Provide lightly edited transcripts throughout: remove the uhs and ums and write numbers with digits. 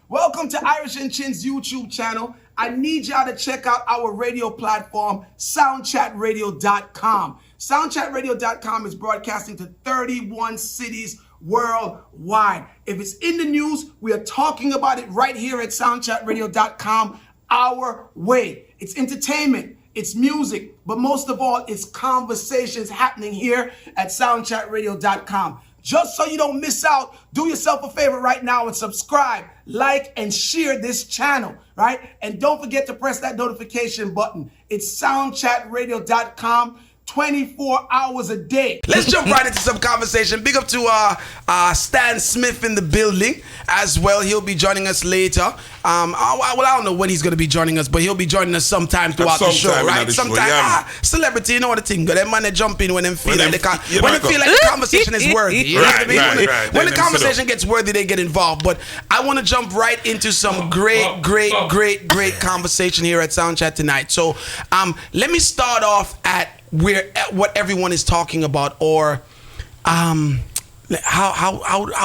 Welcome to Irish and Chin's YouTube channel. I need y'all to check out our radio platform, soundchatradio.com. Soundchatradio.com is broadcasting to 31 cities worldwide. If it's in the news, we are talking about it right here at soundchatradio.com our way. It's entertainment, it's music, but most of all, it's conversations happening here at soundchatradio.com. Just so you don't miss out, do yourself a favor right now and subscribe, like, and share this channel, right? And don't forget to press that notification button. It's soundchatradio.com. 24 hours a day. Let's jump right into some conversation. Big up to Stan Smith in the building as well. He'll be joining us later. I don't know when he's going to be joining us, but he'll be joining us sometime throughout the show, right? Sometime. Celebrity, you know what the thing. Them man, they jump in when they feel like the conversation is worthy. You know what I mean? When the conversation gets worthy, they get involved. But I want to jump right into some great conversation here at Soundchat tonight. So let me start off at what everyone is talking about, or how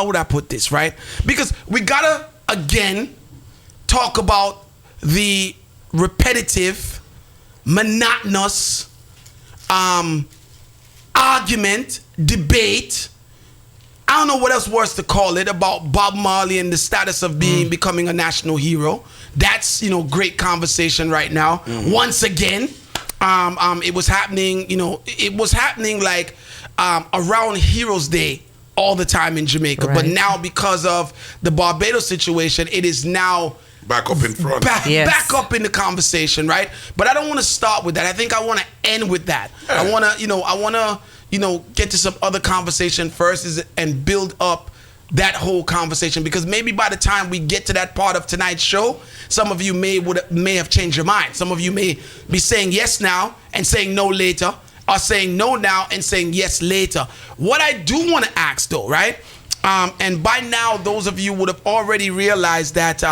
would I put this, right? Because we gotta again talk about the repetitive, monotonous argument, debate, I don't know what else worse to call it, about Bob Marley and the status of becoming a national hero. That's, great conversation right now. Once again, it was happening, like around Heroes Day all the time in Jamaica. Right. But now, because of the Barbados situation, it is now back up in front. Back up in the conversation, right? But I don't want to start with that. I think I want to end with that. Yeah. I want to get to some other conversation first and build up that whole conversation, because maybe by the time we get to that part of tonight's show, some of you may have changed your mind. Some of you may be saying yes now and saying no later, or saying no now and saying yes later. What I do want to ask though, right? And by now, those of you would have already realized that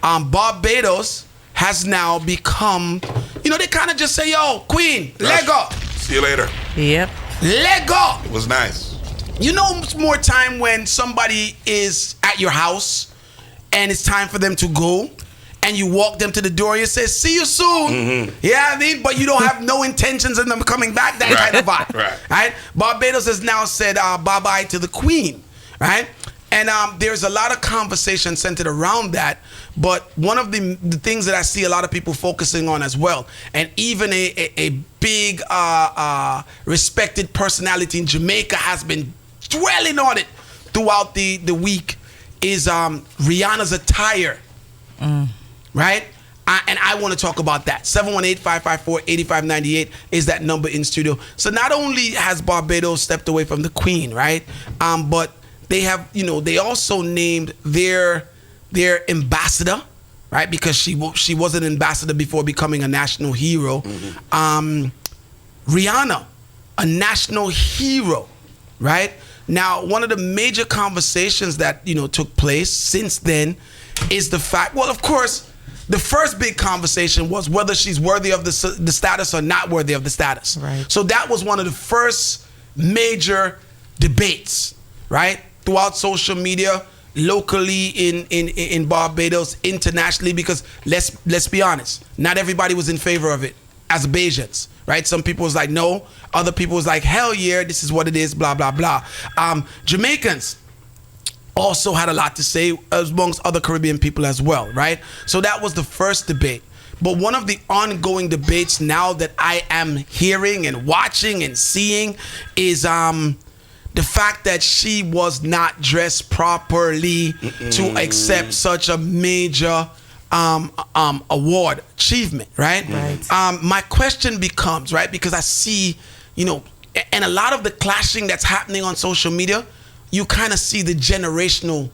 Barbados has now become, they kind of just say, yo, Queen, let go. See you later. Yep. Let go. It was nice. More time when somebody is at your house and it's time for them to go, and you walk them to the door and you say, see you soon. Mm-hmm. Yeah, I mean, but you don't have no intentions of them coming back, that kind of vibe. Right? Barbados has now said bye-bye to the Queen, right? And there's a lot of conversation centered around that. But one of the things that I see a lot of people focusing on as well, and even a big respected personality in Jamaica has been dwelling on it throughout the week, is Rihanna'S attire, right? And I want to talk about that. 718-554-8598 is that number in studio. So not only has Barbados stepped away from the Queen, right? But they have, they also named their ambassador, right? Because she was an ambassador before becoming a national hero. Rihanna, a national hero, right? Now, one of the major conversations that, took place since then is the fact, well, of course, the first big conversation was whether she's worthy of the status or not worthy of the status. Right. So that was one of the first major debates, right? Throughout social media, locally in Barbados, internationally, because let's be honest, not everybody was in favor of it as Bajans, right? Some people was like, no. Other people was like, hell yeah, this is what it is, blah, blah, blah. Jamaicans also had a lot to say, amongst other Caribbean people as well, right? So that was the first debate. But one of the ongoing debates now that I am hearing and watching and seeing is the fact that she was not dressed properly to accept such a major award, achievement, right? My question becomes, right, because I see, and a lot of the clashing that's happening on social media, you kind of see the generational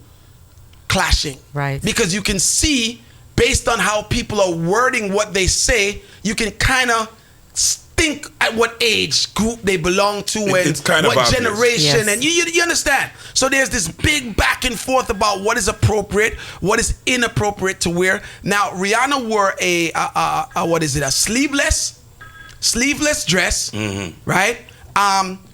clashing, right? Because you can see, based on how people are wording what they say, you can kind of think at what age group they belong to and what generation, and you understand. So there's this big back and forth about what is appropriate, what is inappropriate to wear. Now Rihanna wore a sleeveless dress, right?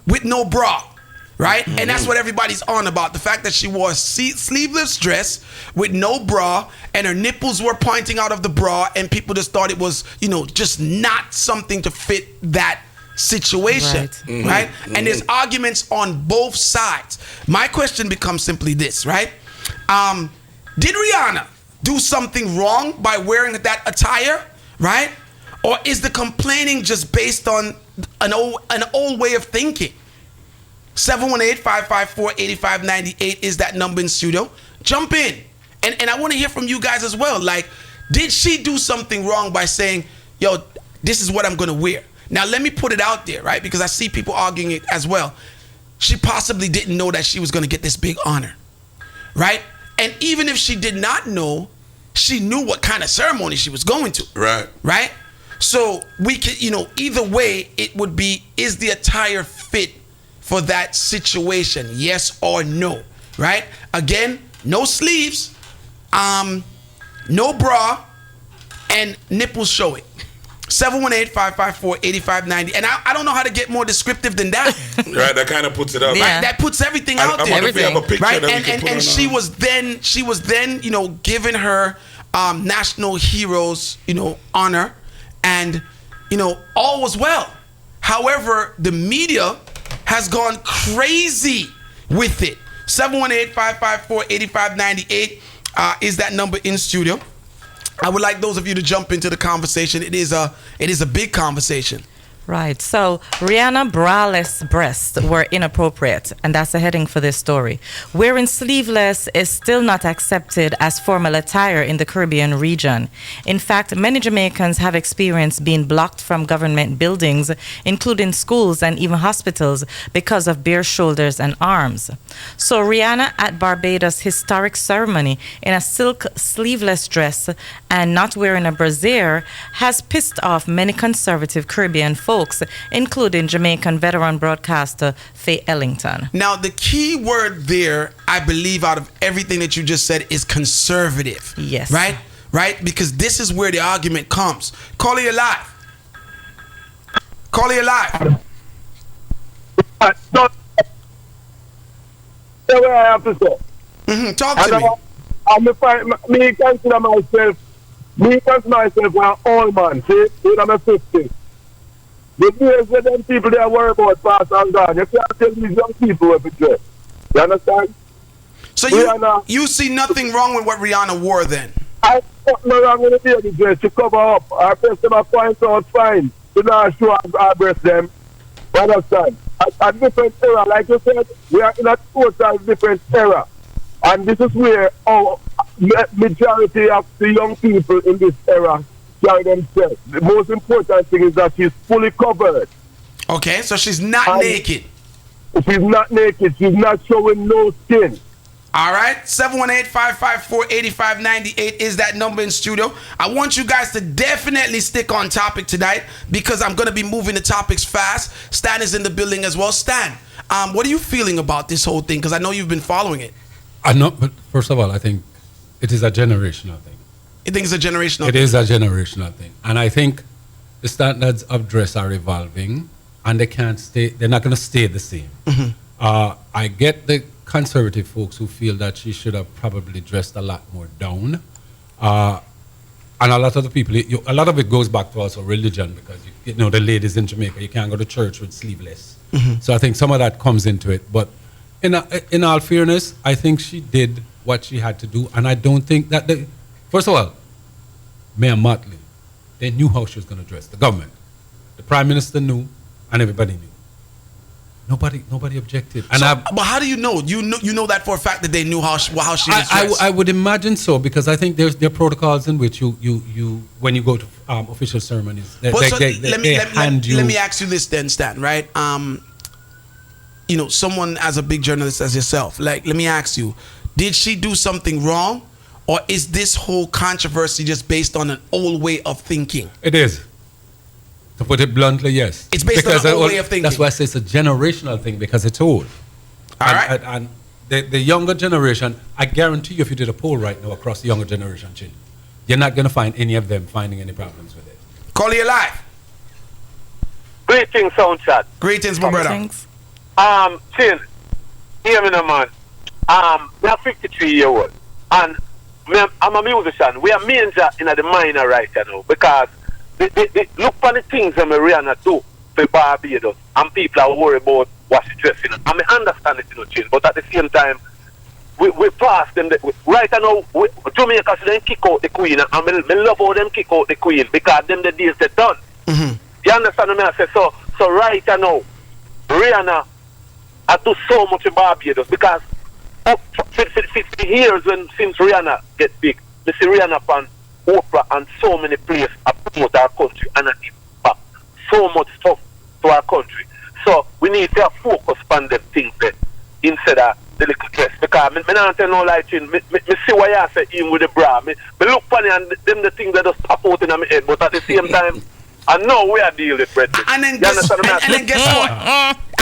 With no bra. right? And that's what everybody's on about. The fact that she wore a sleeveless dress with no bra and her nipples were pointing out of the bra and people just thought it was, just not something to fit that situation, right? And there's arguments on both sides. My question becomes simply this, right? Did Rihanna do something wrong by wearing that attire, right? Or is the complaining just based on an old way of thinking? 718-554-8598 is that number in studio. Jump in. And I want to hear from you guys as well. Like, did she do something wrong by saying, yo, this is what I'm going to wear? Now, let me put it out there, right? Because I see people arguing it as well. She possibly didn't know that she was going to get this big honor, right? And even if she did not know, she knew what kind of ceremony she was going to. Right. Right? So we could, either way, it would be, is the attire fit for that situation? Yes or no, right? Again, no sleeves, no bra, and nipples showing. 718-554-8590. And I don't know how to get more descriptive than that. Right, that kind of puts it out. Yeah. Right, that puts everything out there. Everything. Have a picture right, that and she was then, giving her national heroes, honor, and all was well. However, the media has gone crazy with it. 718-554-8598 is that number in studio. I would like those of you to jump into the conversation. It is a big conversation. Right. So Rihanna braless breasts were inappropriate, and that's the heading for this story. Wearing sleeveless is still not accepted as formal attire in the Caribbean region. In fact, many Jamaicans have experienced being blocked from government buildings, including schools and even hospitals, because of bare shoulders and arms. So Rihanna at Barbados' historic ceremony in a silk sleeveless dress and not wearing a brassiere has pissed off many conservative Caribbean folks, including Jamaican veteran broadcaster Faye Ellington. Now, the key word there, I believe, out of everything that you just said, is conservative. Yes. Right? Right? Because this is where the argument comes. Call it alive. Call it alive. That's what I have to say. Talk to me. Me consider myself an old man. See, I'm a 50. The days where them people they are worried about past and gone. You can't tell these young people what to dress. You understand? So you see nothing wrong with what Rihanna wore then? I got no wrong with the baby dress. She cover up. Her breast them a point out fine. She not show her breast them. You understand? A different era. Like you said, we are in a total different era. And this is where our majority of the young people in this era carry themselves. The most important thing is that she's fully covered. Okay, so she's not naked. She's not naked. She's not showing no skin. All right, 718-554-8598 is that number in studio. I want you guys to definitely stick on topic tonight because I'm going to be moving the topics fast. Stan is in the building as well. Stan, what are you feeling about this whole thing? Because I know you've been following it. I know, but first of all, I think it is a generational thing. You think it's a generational thing? It is a generational thing. And I think the standards of dress are evolving and they can't stay, they're not going to stay the same. I get the conservative folks who feel that she should have probably dressed a lot more down. And a lot of the people, a lot of it goes back to also religion because, the ladies in Jamaica, you can't go to church with sleeveless. So I think some of that comes into it. But in all fairness, I think she did what she had to do. And I don't think that, first of all, Mayor Motley, they knew how she was going to dress. The government, the Prime Minister knew, and everybody knew. Nobody objected. And but how do you know? You know that for a fact that they knew how she was dressed? I would imagine so because I think there are protocols in which you when you go to official ceremonies, let me ask you this then, Stan. Right? Someone as a big journalist as yourself. Like, let me ask you, did she do something wrong, or is this whole controversy just based on an old way of thinking? It is. To put it bluntly, yes. It's based on an old way of thinking. That's why I say it's a generational thing because it's old. All right. And the younger generation, I guarantee you if you did a poll right now across the younger generation, Chin, you're not going to find any of them finding any problems with it. Call you alive. Greetings, Soundchat. Greetings, my brother. Thanks. Chin, hear me now, man. We are 53-year-old, and I'm a musician. We are major in the minor right now because they look for the things that Rihanna do for Barbados, and people are worried about what she dressing. I mean, understand it, change, but at the same time, we pass them. Right now, Jamaica should then kick out the Queen, and me love how them kick out the Queen because them the deals they done. Mm-hmm. You understand what I say? So right now, Rihanna I do so much in Barbados because for 50 years since Rihanna get big, we see Rihanna on Oprah and so many places promote our country and impact so much stuff to our country. So we need to focus on them things there instead of the little dress. Because I don't tell no lie to you. I see why I say him with the bra. I look funny and them the things that just pop out in my head, but at the same time, I know we are dealing with Brett. And then guess what?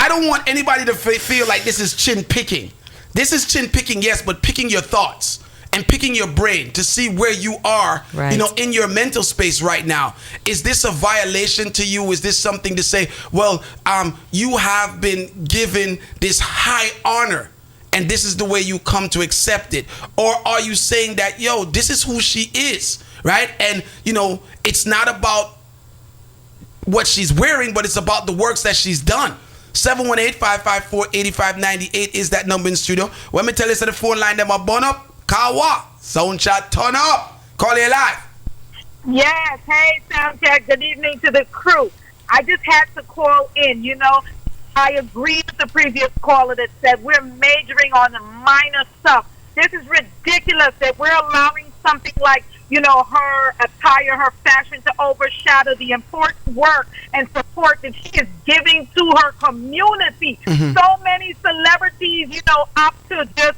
I don't want anybody to feel like this is chin picking. This is chin picking, yes, but picking your thoughts and picking your brain to see where you are, right, in your mental space right now. Is this a violation to you? Is this something to say, well, you have been given this high honor and this is the way you come to accept it? Or are you saying that, yo, this is who she is, right? And, it's not about what she's wearing, but it's about the works that she's done. 718-554-8598 is that number in studio. When me tell you, so the phone line them up, burn up, Kawa, sound chat, turn up, call you live. Yes, hey, sound check, good evening to the crew. I just had to call in, I agree with the previous caller that said we're majoring on the minor stuff. This is ridiculous that we're allowing something like, her attire, her fashion to overshadow the important work and support that she is giving to her community. Mm-hmm. So many celebrities, opt to just,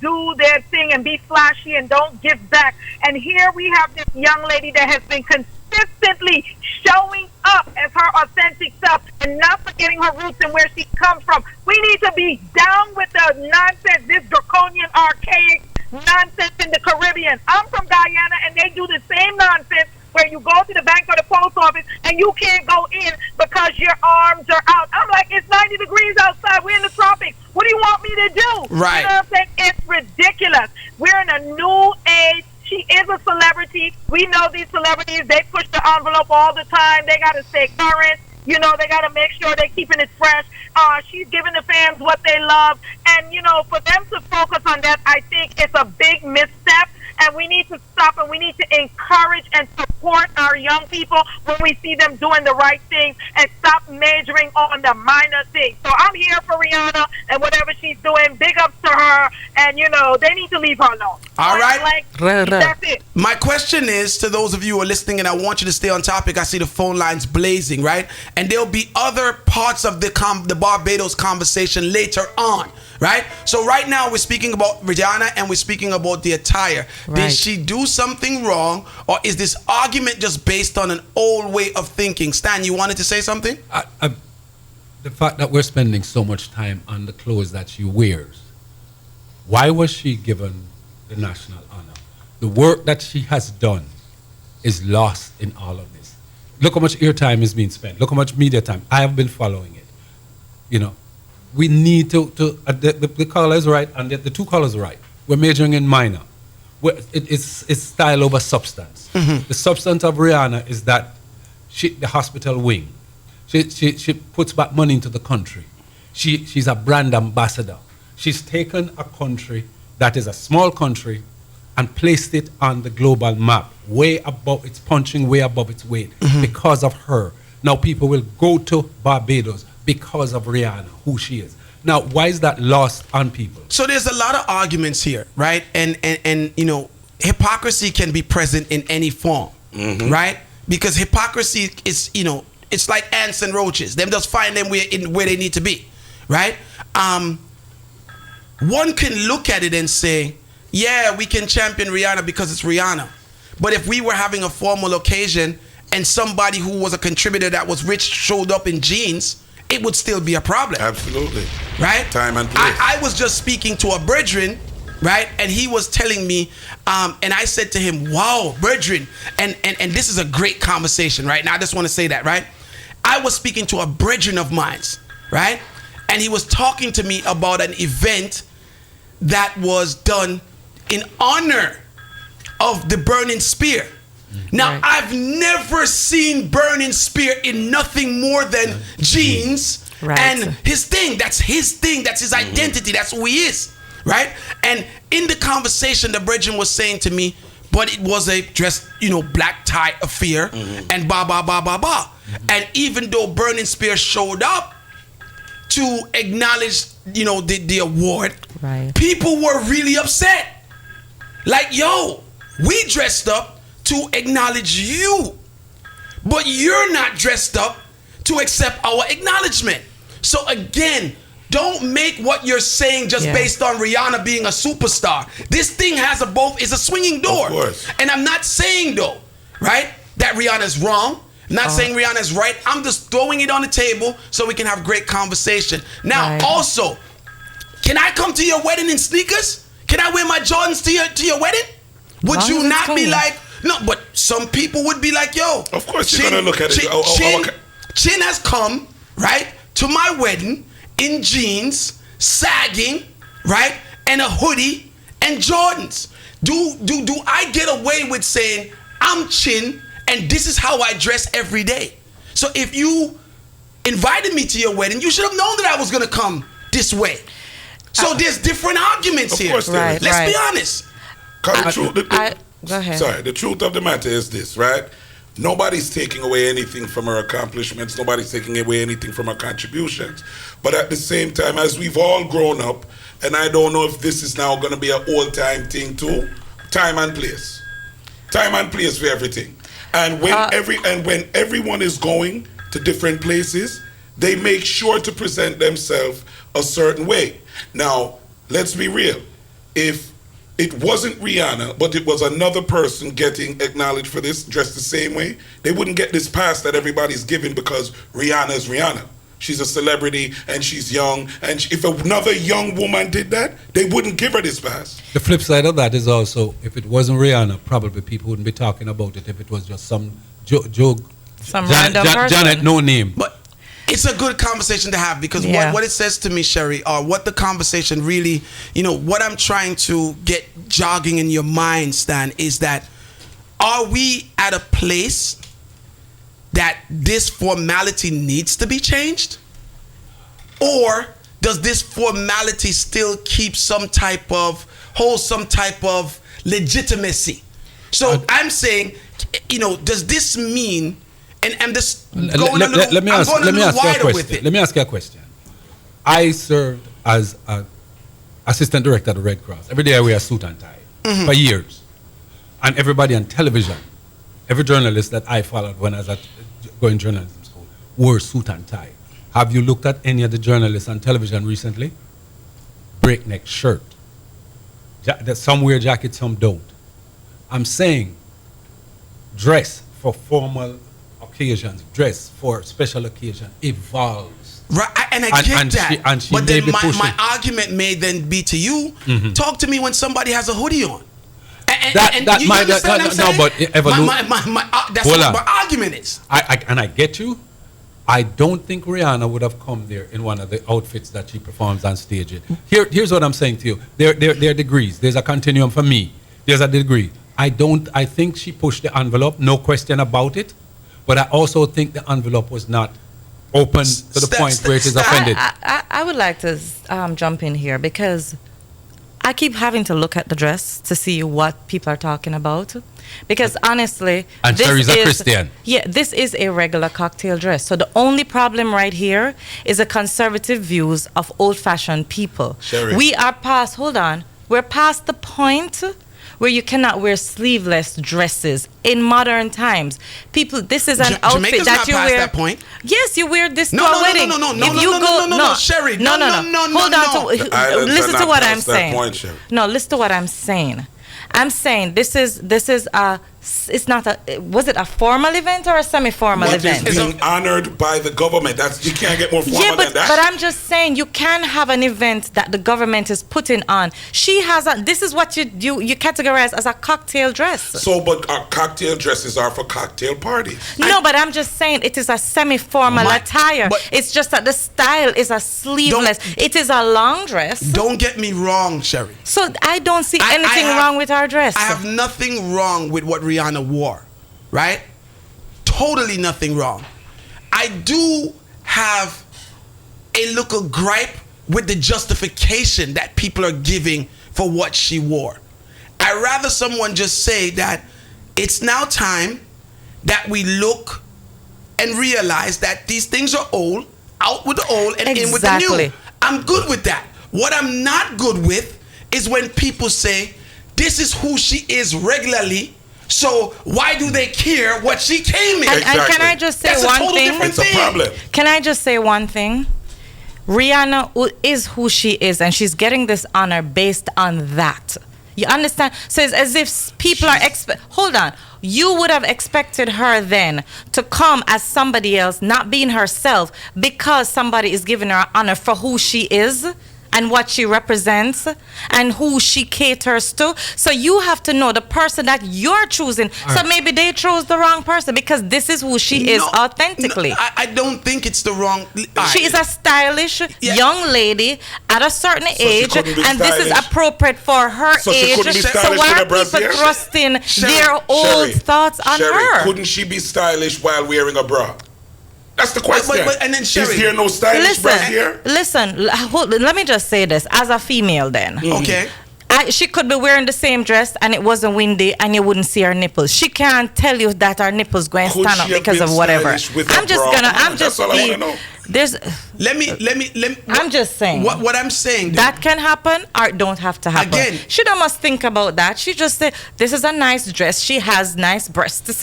do their thing and be flashy and don't give back. And here we have this young lady that has been consistently showing up as her authentic self and not forgetting her roots and where she comes from. We need to be down with the nonsense, this draconian, archaic nonsense in the Caribbean. I'm from Guyana and they do the same nonsense where you go to the bank or the post office and you can't go in because your arms are out. I'm like, it's 90 degrees outside. We're in the tropics. What do you want me to do? Right. You know what I'm saying? It's ridiculous. We're in a new age. She is a celebrity. We know these celebrities, they push the envelope all the time. They got to stay current. They got to make sure they're keeping it fresh. She's giving the fans what they love. And, for them to focus on that, I think it's a big misstep. And we need to stop and we need to encourage and support our young people when we see them doing the right thing and stop majoring on the minor things. So I'm here for Rihanna and whatever she's doing. Big ups to her. And, they need to leave her alone. All right. That's it. My question is to those of you who are listening, and I want you to stay on topic. I see the phone lines blazing, right? And there'll be other parts of the Barbados conversation later on, right? So right now we're speaking about Rihanna and we're speaking about the attire. Right. Did she do something wrong, or is this argument just based on an old way of thinking? Stan, you wanted to say something? The fact that we're spending so much time on the clothes that she wears, why was she given the national honor? The work that she has done is lost in all of this. Look how much airtime is being spent. Look how much media time. I have been following it. We need to the caller is right, and the two callers are right. We're majoring in minor. It's style over substance. Mm-hmm. The substance of Rihanna is that the hospital wing. She puts back money into the country. She's a brand ambassador. She's taken a country that is a small country and placed it on the global map, it's punching way above its weight, mm-hmm, because of her. Now people will go to Barbados because of Rihanna, who she is. Now, why is that lost on people? So there's a lot of arguments here, right? And hypocrisy can be present in any form, mm-hmm, right? Because hypocrisy is, it's like ants and roaches. Them just find them where they need to be, right? One can look at it and say, yeah, we can champion Rihanna because it's Rihanna. But if we were having a formal occasion and somebody who was a contributor that was rich showed up in jeans, it would still be a problem. Absolutely. Right? Time and place. I was just speaking to a brethren, right? And he was telling me, and I said to him, wow, brethren, and this is a great conversation, right? Now, I just want to say that, right? I was speaking to a brethren of mine, right? and he was talking to me about an event that was done in honor of the burning spear. Now, I've never seen burning spear in nothing more than jeans and his thing. That's his thing. That's his identity. That's who he is, right? And in the conversation, the brethren was saying to me, but it was a dress, black tie affair, and ba ba ba ba ba. And even though Burning Spear showed up to acknowledge, the award, people were really upset. Like, yo, we dressed up to acknowledge you, but you're not dressed up to accept our acknowledgement. So again, don't make what you're saying just based on Rihanna being a superstar. This thing has is a swinging door. Of course. And I'm not saying though, right, that Rihanna's wrong. I'm not saying Rihanna's right. I'm just throwing it on the table so we can have great conversation. Now, also, can I come to your wedding in sneakers? Can I wear my Jordans to your wedding? Would you not be like, no, but some people would be like, yo. Of course you're going to look at it. Chin has come, right, to my wedding in jeans, sagging, right, and a hoodie and Jordans. Do I get away with saying I'm Chin and this is how I dress every day? So if you invited me to your wedding, you should have known that I was going to come this way. So there's different arguments here. Let's be honest. Go ahead. Sorry, the truth of the matter is this, right? Nobody's taking away anything from her accomplishments. Nobody's taking away anything from her contributions. But at the same time, as we've all grown up, and I don't know if this is now going to be an all-time thing too, time and place. Time and place for everything. And when everyone is going to different places, they make sure to present themselves a certain way. Now, let's be real. If it wasn't Rihanna, but it was another person getting acknowledged for this, dressed the same way, they wouldn't get this pass that everybody's giving because Rihanna is Rihanna. She's a celebrity and she's young. And if another young woman did that, they wouldn't give her this pass. The flip side of that is also, if it wasn't Rihanna, probably people wouldn't be talking about it if it was just some random person. Janet, no name. But it's a good conversation to have because what it says to me, Sherry, or what the conversation really, what I'm trying to get jogging in your mind, Stan, is that are we at a place that this formality needs to be changed? Or does this formality still keep some type of legitimacy? So I'm saying, does this mean, and I'm just going let me ask you a question. I served as an assistant director at the Red Cross. Every day I wear a suit and tie for years. And everybody on television, every journalist that I followed when I was going journalism school, wore suit and tie. Have you looked at any of the journalists on television recently? Breakneck shirt. Some wear jackets, some don't. I'm saying dress for formal occasions, dress for special occasion evolves. Right, and I get that. But then my argument may then be to you, talk to me when somebody has a hoodie on. That's what my argument is. I get you. I don't think Rihanna would have come there in one of the outfits that she performs on stage. Here's what I'm saying to you. There are degrees. There's a continuum for me. There's a degree. I think she pushed the envelope, no question about it. But I also think the envelope was not open to the point where it is offended. I would like to jump in here because I keep having to look at the dress to see what people are talking about. Because honestly, and Sherry's a Christian. Yeah, this is a regular cocktail dress. So the only problem right here is the conservative views of old-fashioned people. Sherry. We're past the point where you cannot wear sleeveless dresses in modern times. People, this is an outfit Jamaica's that not you past wear. that point. Yes, you wear this to a wedding. No, Sherry. No. Listen to what I'm saying. No, listen to what I'm saying. I'm saying this is a It's not a. Was it a formal event or a semi-formal What is event? being honored by the government? That's, you can't get more formal Yeah, than that. but I'm just saying you can have an event that the government is putting on. She has a. This is what you categorize as a cocktail dress. So, but our cocktail dresses are for cocktail parties. No, but I'm just saying it is a semi-formal attire. but- It's just that the style is a sleeveless. It is a long dress. Don't get me wrong, Sherry. So I don't see I anything have- wrong with our dress. I have nothing wrong with what Rihanna wore, right? Totally nothing wrong. I do have a little gripe with the justification that people are giving for what she wore. I'd rather someone just say that it's now time that we look and realize that these things are old, out with the old and in with the Exactly. new. I'm good with that. What I'm not good with is when people say, this is who she is regularly, so why do they care what she came in? And Exactly. can I just say That's a one total thing? different It's a thing. problem. Can I just say one thing? Rihanna is who she is, and she's getting this honor based on that. You understand? So it's as if people are hold on. You would have expected her then to come as somebody else, not being herself, because somebody is giving her honor for who she is and what she represents and who she caters to. So you have to know the person that you're choosing. So maybe they chose the wrong person because this is who she is No, authentically. no, I don't think it's the wrong. She is a stylish young lady at a certain she age, couldn't be and this is stylish? appropriate for her So she age. couldn't be So stylish why with are a brassiere? people thrusting Sherry, their old Sherry, thoughts on Sherry, her? couldn't she be stylish while wearing a bra? That's the question. and then Sherry, is there no stylish brassiere? Let me just say this as a female then. Okay. She could be wearing the same dress and it wasn't windy and you wouldn't see her nipples. She can't tell you that her nipples going to Could stand up she have because been of whatever. stylish with a bra? I'm That's just all I being, wanna know. there's Let me. I'm just saying. What I'm saying. that can happen or it don't have to happen. Again. She don't must think about that. She just say, this is a nice dress. She has nice breasts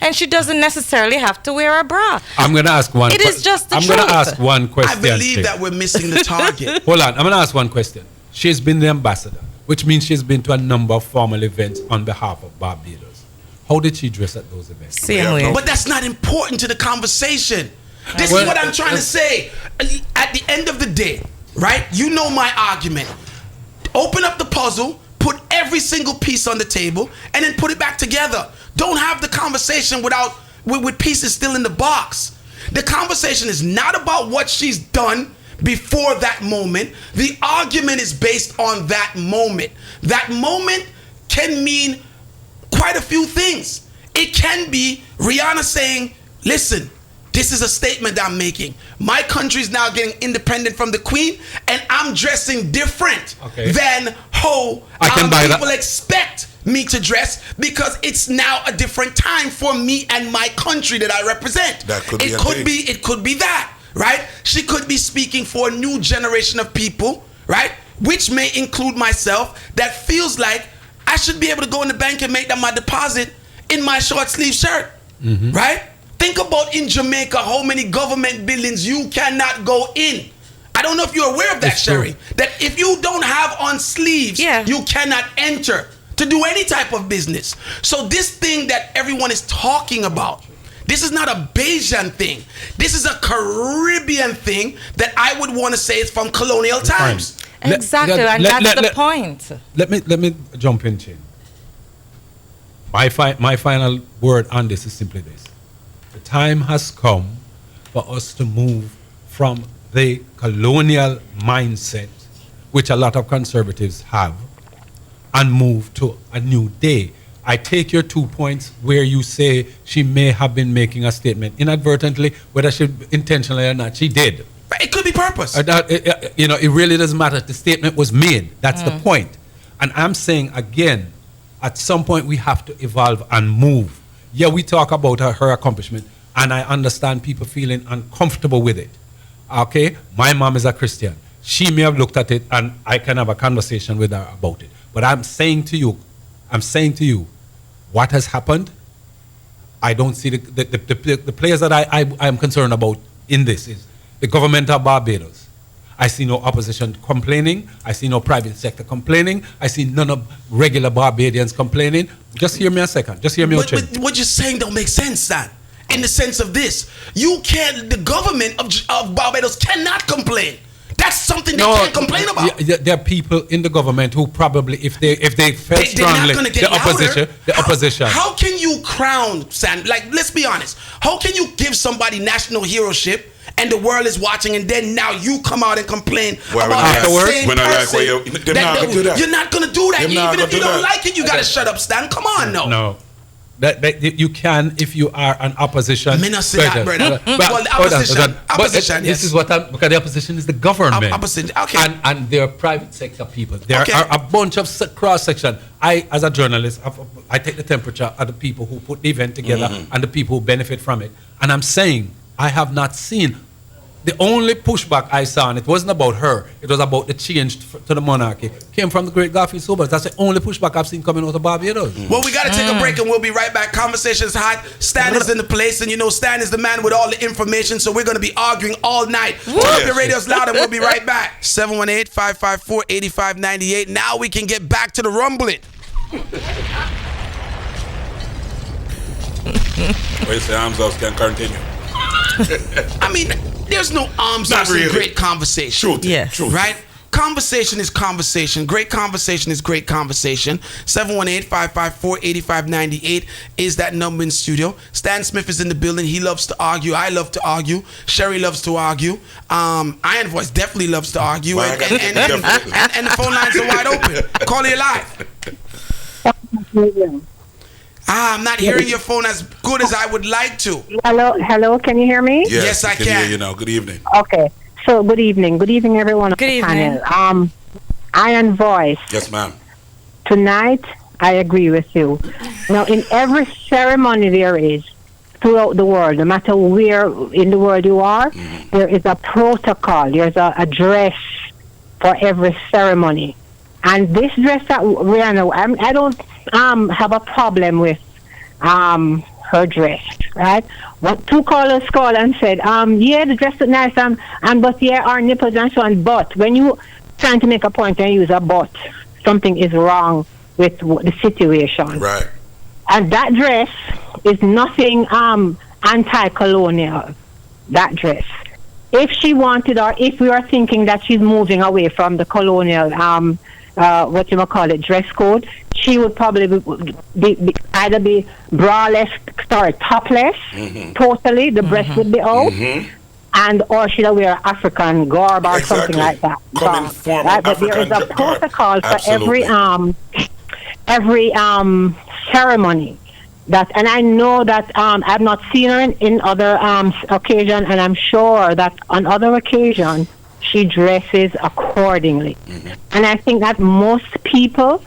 and she doesn't necessarily have to wear a bra. I'm going to ask one. It is just the I'm going to truth. ask one question. I believe Chief. that we're missing the target. Hold on. I'm going to ask one question. She's been the ambassador, which means she's been to a number of formal events on behalf of Barbados. How did she dress at those events? Same way. But that's not important to the conversation. This Well, is what I'm trying to say. At the end of the day, right? You know my argument. Open up the puzzle, put every single piece on the table, and then put it back together. Don't have the conversation with pieces still in the box. The conversation is not about what she's done before that moment. The argument is based on that moment. That moment can mean quite a few things. It can be Rihanna saying, listen, this is a statement I'm making. My country is now getting independent from the Queen, and I'm dressing different than how I can buy that. people expect me to dress because it's now a different time for me and my country that I represent. That could be it a could thing. be it could be that, right? She could be speaking for a new generation of people, right? Which may include myself, that feels like I should be able to go in the bank and make that my deposit in my short sleeve shirt, right? Think about in Jamaica how many government buildings you cannot go in. I don't know if you're aware of that, It's true. Sherry. That if you don't have on sleeves, you cannot enter to do any type of business. So this thing that everyone is talking about, this is not a Bajan thing. This is a Caribbean thing that I would want to say is from colonial times. Exactly, and that's the point. Let me jump in, Chin. My final word on this is simply this. The time has come for us to move from the colonial mindset, which a lot of conservatives have, and move to a new day. I take your 2 points where you say she may have been making a statement inadvertently, whether she intentionally or not, she did. But it could be purpose. It really doesn't matter. The statement was made. That's the point. And I'm saying again, at some point we have to evolve and move. Yeah, we talk about her accomplishment, and I understand people feeling uncomfortable with it. Okay, my mom is a Christian. She may have looked at it, and I can have a conversation with her about it. But I'm saying to you, what has happened? I don't see the players that I'm concerned about in this is the government of Barbados I see no opposition complaining. I see no private sector complaining. I see none of regular Barbadians complaining. Just hear me a second. Just hear me out. But what you're saying don't make sense, Stan. In the sense of this, the government of Barbados cannot complain. That's something they can't complain about. There are people in the government who probably, if they felt strongly, the opposition. How can you crown, Stan? Like, let's be honest. How can you give somebody national heroship and the world is watching, and then now you come out and complain about that same person? You're not gonna do that. Even if you don't like it, you gotta shut up, Stan. Come on, no. That you can if you are an opposition. Me not say that, brother. Well, the opposition, yes. This is what because the opposition is the government. Opposition, okay. And there are private sector people. There are a bunch of cross section. I, as a journalist, I take the temperature of the people who put the event together and the people who benefit from it. And I'm saying I have not seen. The only pushback I saw, and it wasn't about her, it was about the change to the monarchy, came from the great Garfield Sobers. That's the only pushback I've seen coming out of Barbados. Well, we got to take a break and we'll be right back. Conversation's hot. Stan is in the place, and you know Stan is the man with all the information, so we're going to be arguing all night. Turn up your radios loud and we'll be right back. 718-554-8598. Now we can get back to the rumbling. Wait, say arms out can continue. I mean, there's no arms out in great conversation. Truth. Yes. Right? Conversation is conversation. Great conversation is great conversation. 718-554-8598 is that number in studio. Stan Smith is in the building. He loves to argue. I love to argue. Sherry loves to argue. Iron Voice definitely loves to argue. And the phone lines are wide open. Call you live. I'm not hearing your phone as good as I would like to. Hello, can you hear me? Yes, I can. Hear you now. Good evening. Okay, so good evening everyone. Good evening. Iron Voice. Yes, ma'am. Tonight, I agree with you. Now, in every ceremony there is throughout the world, no matter where in the world you are, there is a protocol. There's a dress for every ceremony. And this dress that Rihanna, I don't have a problem with her dress, right? What two callers called and said, yeah, the dress is nice, but yeah, our nipples and so on. But when you trying to make a point and use a but, something is wrong with the situation. Right. And that dress is nothing anti-colonial, that dress. If she wanted, or if we are thinking that she's moving away from the colonial dress code, she would probably be either be braless, topless, totally, the breast would be out, and or she'd wear African garb or something like that. But there is a protocol for every ceremony. And I know that I've not seen her in other occasions, and I'm sure that on other occasions she dresses accordingly. And I think that most people,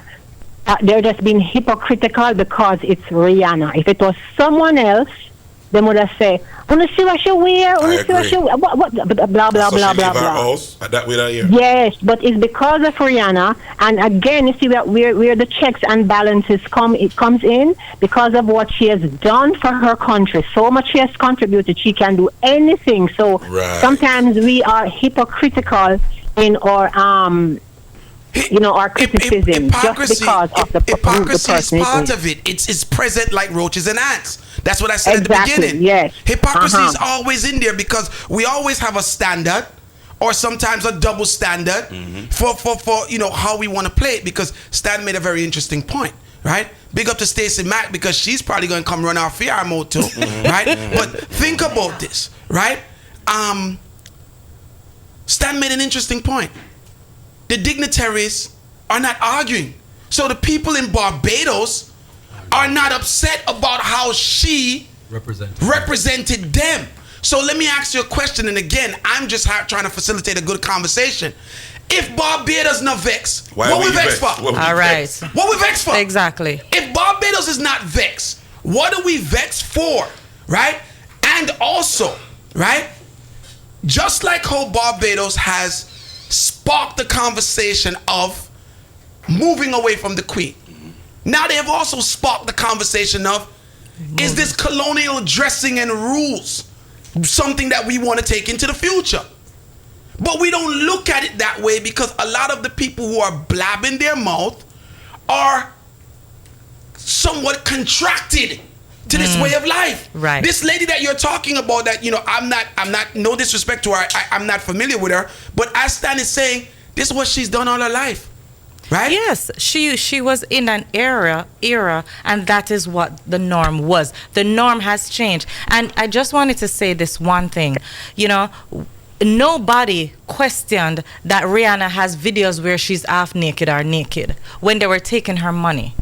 they're just being hypocritical because it's Rihanna. If it was someone else, they would have said, "Want to see what she wear? Want to see what she wear? What? Blah blah blah blah blah." Yes, but it's because of Rihanna. And again, you see where the checks and balances comes in because of what she has done for her country. So much she has contributed. She can do anything. So sometimes we are hypocritical in our our criticism just because of the hypocrisy is part of it. It's present like roaches and ants. That's what I said at the beginning. Yes. Hypocrisy is always in there because we always have a standard, or sometimes a double standard for how we want to play it. Because Stan made a very interesting point, right? Big up to Stacey Mack because she's probably going to come run our FR mode too, right? But think about this, right? Stan made an interesting point. The dignitaries are not arguing. So the people in Barbados are not upset about how she represented them. So let me ask you a question. And again, I'm just trying to facilitate a good conversation. If Barbados not vexed, what we vexed for? All right. What we vexed for? Exactly. If Barbados is not vexed, what are we vexed for? Right? And also, right? Just like how Barbados has sparked the conversation of moving away from the Queen. Now they have also sparked the conversation of, is this colonial dressing and rules something that we want to take into the future? But we don't look at it that way because a lot of the people who are blabbing their mouth are somewhat contracted to this way of life. Right. This lady that you're talking about, that, you know, I'm not, no disrespect to her, I'm not familiar with her, but as Stan is saying, this is what she's done all her life. Right? Yes, she was in an era, and that is what the norm was. The norm has changed. And I just wanted to say this one thing. You know, nobody questioned that Rihanna has videos where she's half naked or naked when they were taking her money.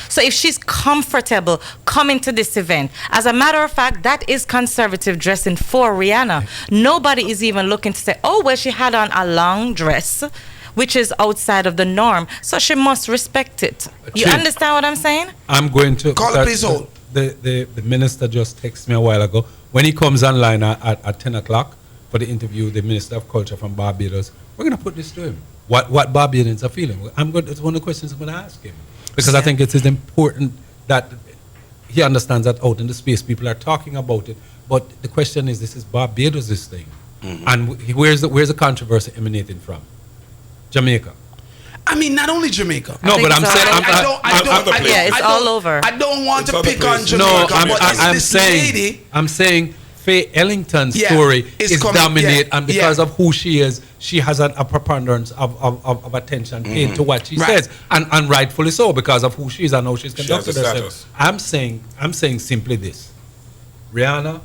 So if she's comfortable coming to this event, as a matter of fact, that is conservative dressing for Rihanna. Nobody is even looking to say, oh, well, she had on a long dress, which is outside of the norm, so she must respect it. You understand what I'm saying? I'm going to call it, please hold. The minister just texted me a while ago. When he comes online at 10 o'clock for the interview, the Minister of Culture from Barbados, we're going to put this to him. What Barbadians are feeling. It's one of the questions I'm going to ask him. Because I think it is important that he understands that out in the space people are talking about it. But the question is, this is Barbados' thing. Mm-hmm. And where's the controversy emanating from? Jamaica. I mean, not only Jamaica. No, but I'm saying, it's all over. I don't want to pick on Jamaica. No, I'm saying Faye Ellington's story is dominate, and because of who she is, she has a preponderance of attention paid to what she says, and rightfully so, because of who she is and how she's conducted herself. I'm saying simply this: Rihanna,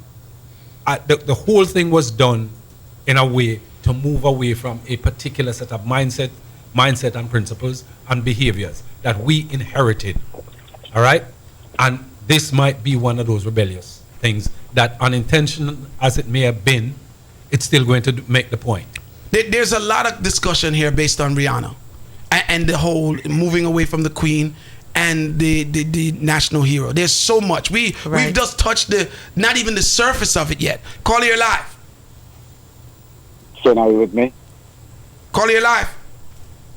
the whole thing was done in a way to move away from a particular set of mindset and principles and behaviors that we inherited. All right? And this might be one of those rebellious things that, unintentional as it may have been, it's still going to make the point. There's a lot of discussion here based on Rihanna and the whole moving away from the Queen and the national hero. There's so much. We've just touched not even the surface of it yet. Call your live. Shane, are you with me? Call your live.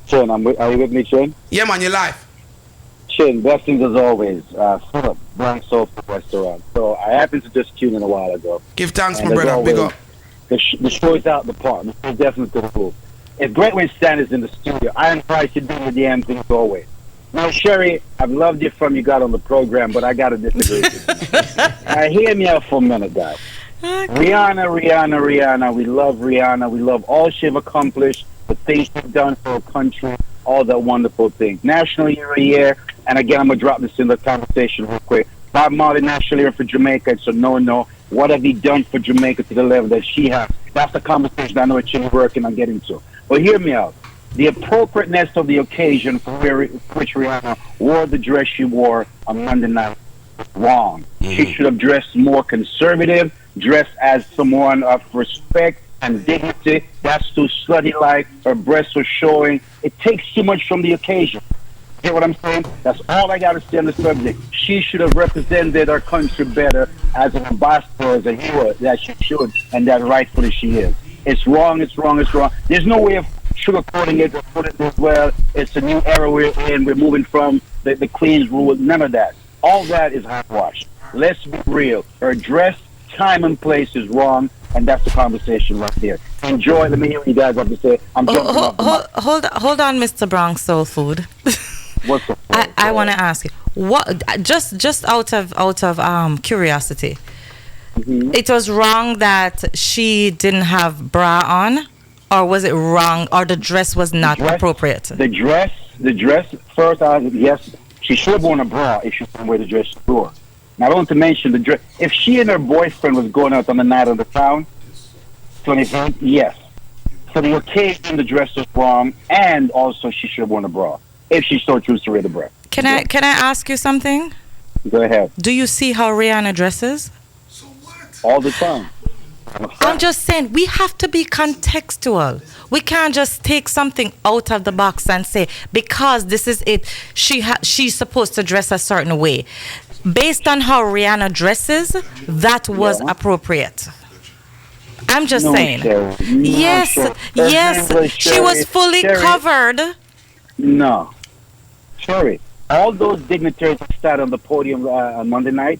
Shane, are you with me, Shane? Yeah, man, you're live. Shane, blessings as always. Philip, Blank Soul Restaurant. So I happened to just tune in a while ago. Give thanks, my brother. Big up. The show is out the park. The show is definitely to the move. If Great Wayne Stan is in the studio, I invite you to do the damn thing as always. Now, Sherry, I've loved you from you got on the program, but I got to disagree with you. Hear me out for a minute, guys. Okay. Rihanna. We love Rihanna. We love all she's accomplished, the things she's done for our country, all that wonderful things. National Hero Year, and again, I'm going to drop this in the conversation real quick. Bob Marley, National Hero for Jamaica. It's a no. What have he done for Jamaica to the level that she has? That's the conversation I know she's working on getting to. But hear me out. The appropriateness of the occasion for which Rihanna wore the dress she wore on Monday night was wrong. Mm-hmm. She should have dressed more conservative, dressed as someone of respect and dignity. That's too slutty-like. Her breasts were showing. It takes too much from the occasion. Get what I'm saying? That's all I got to say on the subject. She should have represented our country better as an ambassador, as a hero, that she should, and that rightfully she is. It's wrong. There's no way of sugarcoating it or putting it as well. It's a new era we're in. We're moving from the Queen's rule. None of that. All that is hogwash. Let's be real. Her dress, time and place is wrong, and that's the conversation right there. Enjoy. Let me hear what you guys have to say. I'm jumping off the mic. Hold on, Mr. Bronx Soul Food. What's up? I want to ask you, what? Just out of curiosity, it was wrong that she didn't have bra on, or was it wrong, or the dress was not appropriate? The dress. First, yes, she should have worn a bra if she didn't wear the dress she wore. Now, I want to mention the dress. If she and her boyfriend was going out on the night of the town, 25th, yes. For the occasion, the dress was wrong, and also she should have worn a bra if she so chooses to wear the bra. Can I ask you something? Go ahead. Do you see how Rihanna dresses? All the time. I'm just saying, we have to be contextual. We can't just take something out of the box and say, because this is it, she's supposed to dress a certain way. Based on how Rihanna dresses, that was appropriate. I'm just saying. Yes, she was fully covered. No. Sorry. All those dignitaries that sat on the podium on Monday night,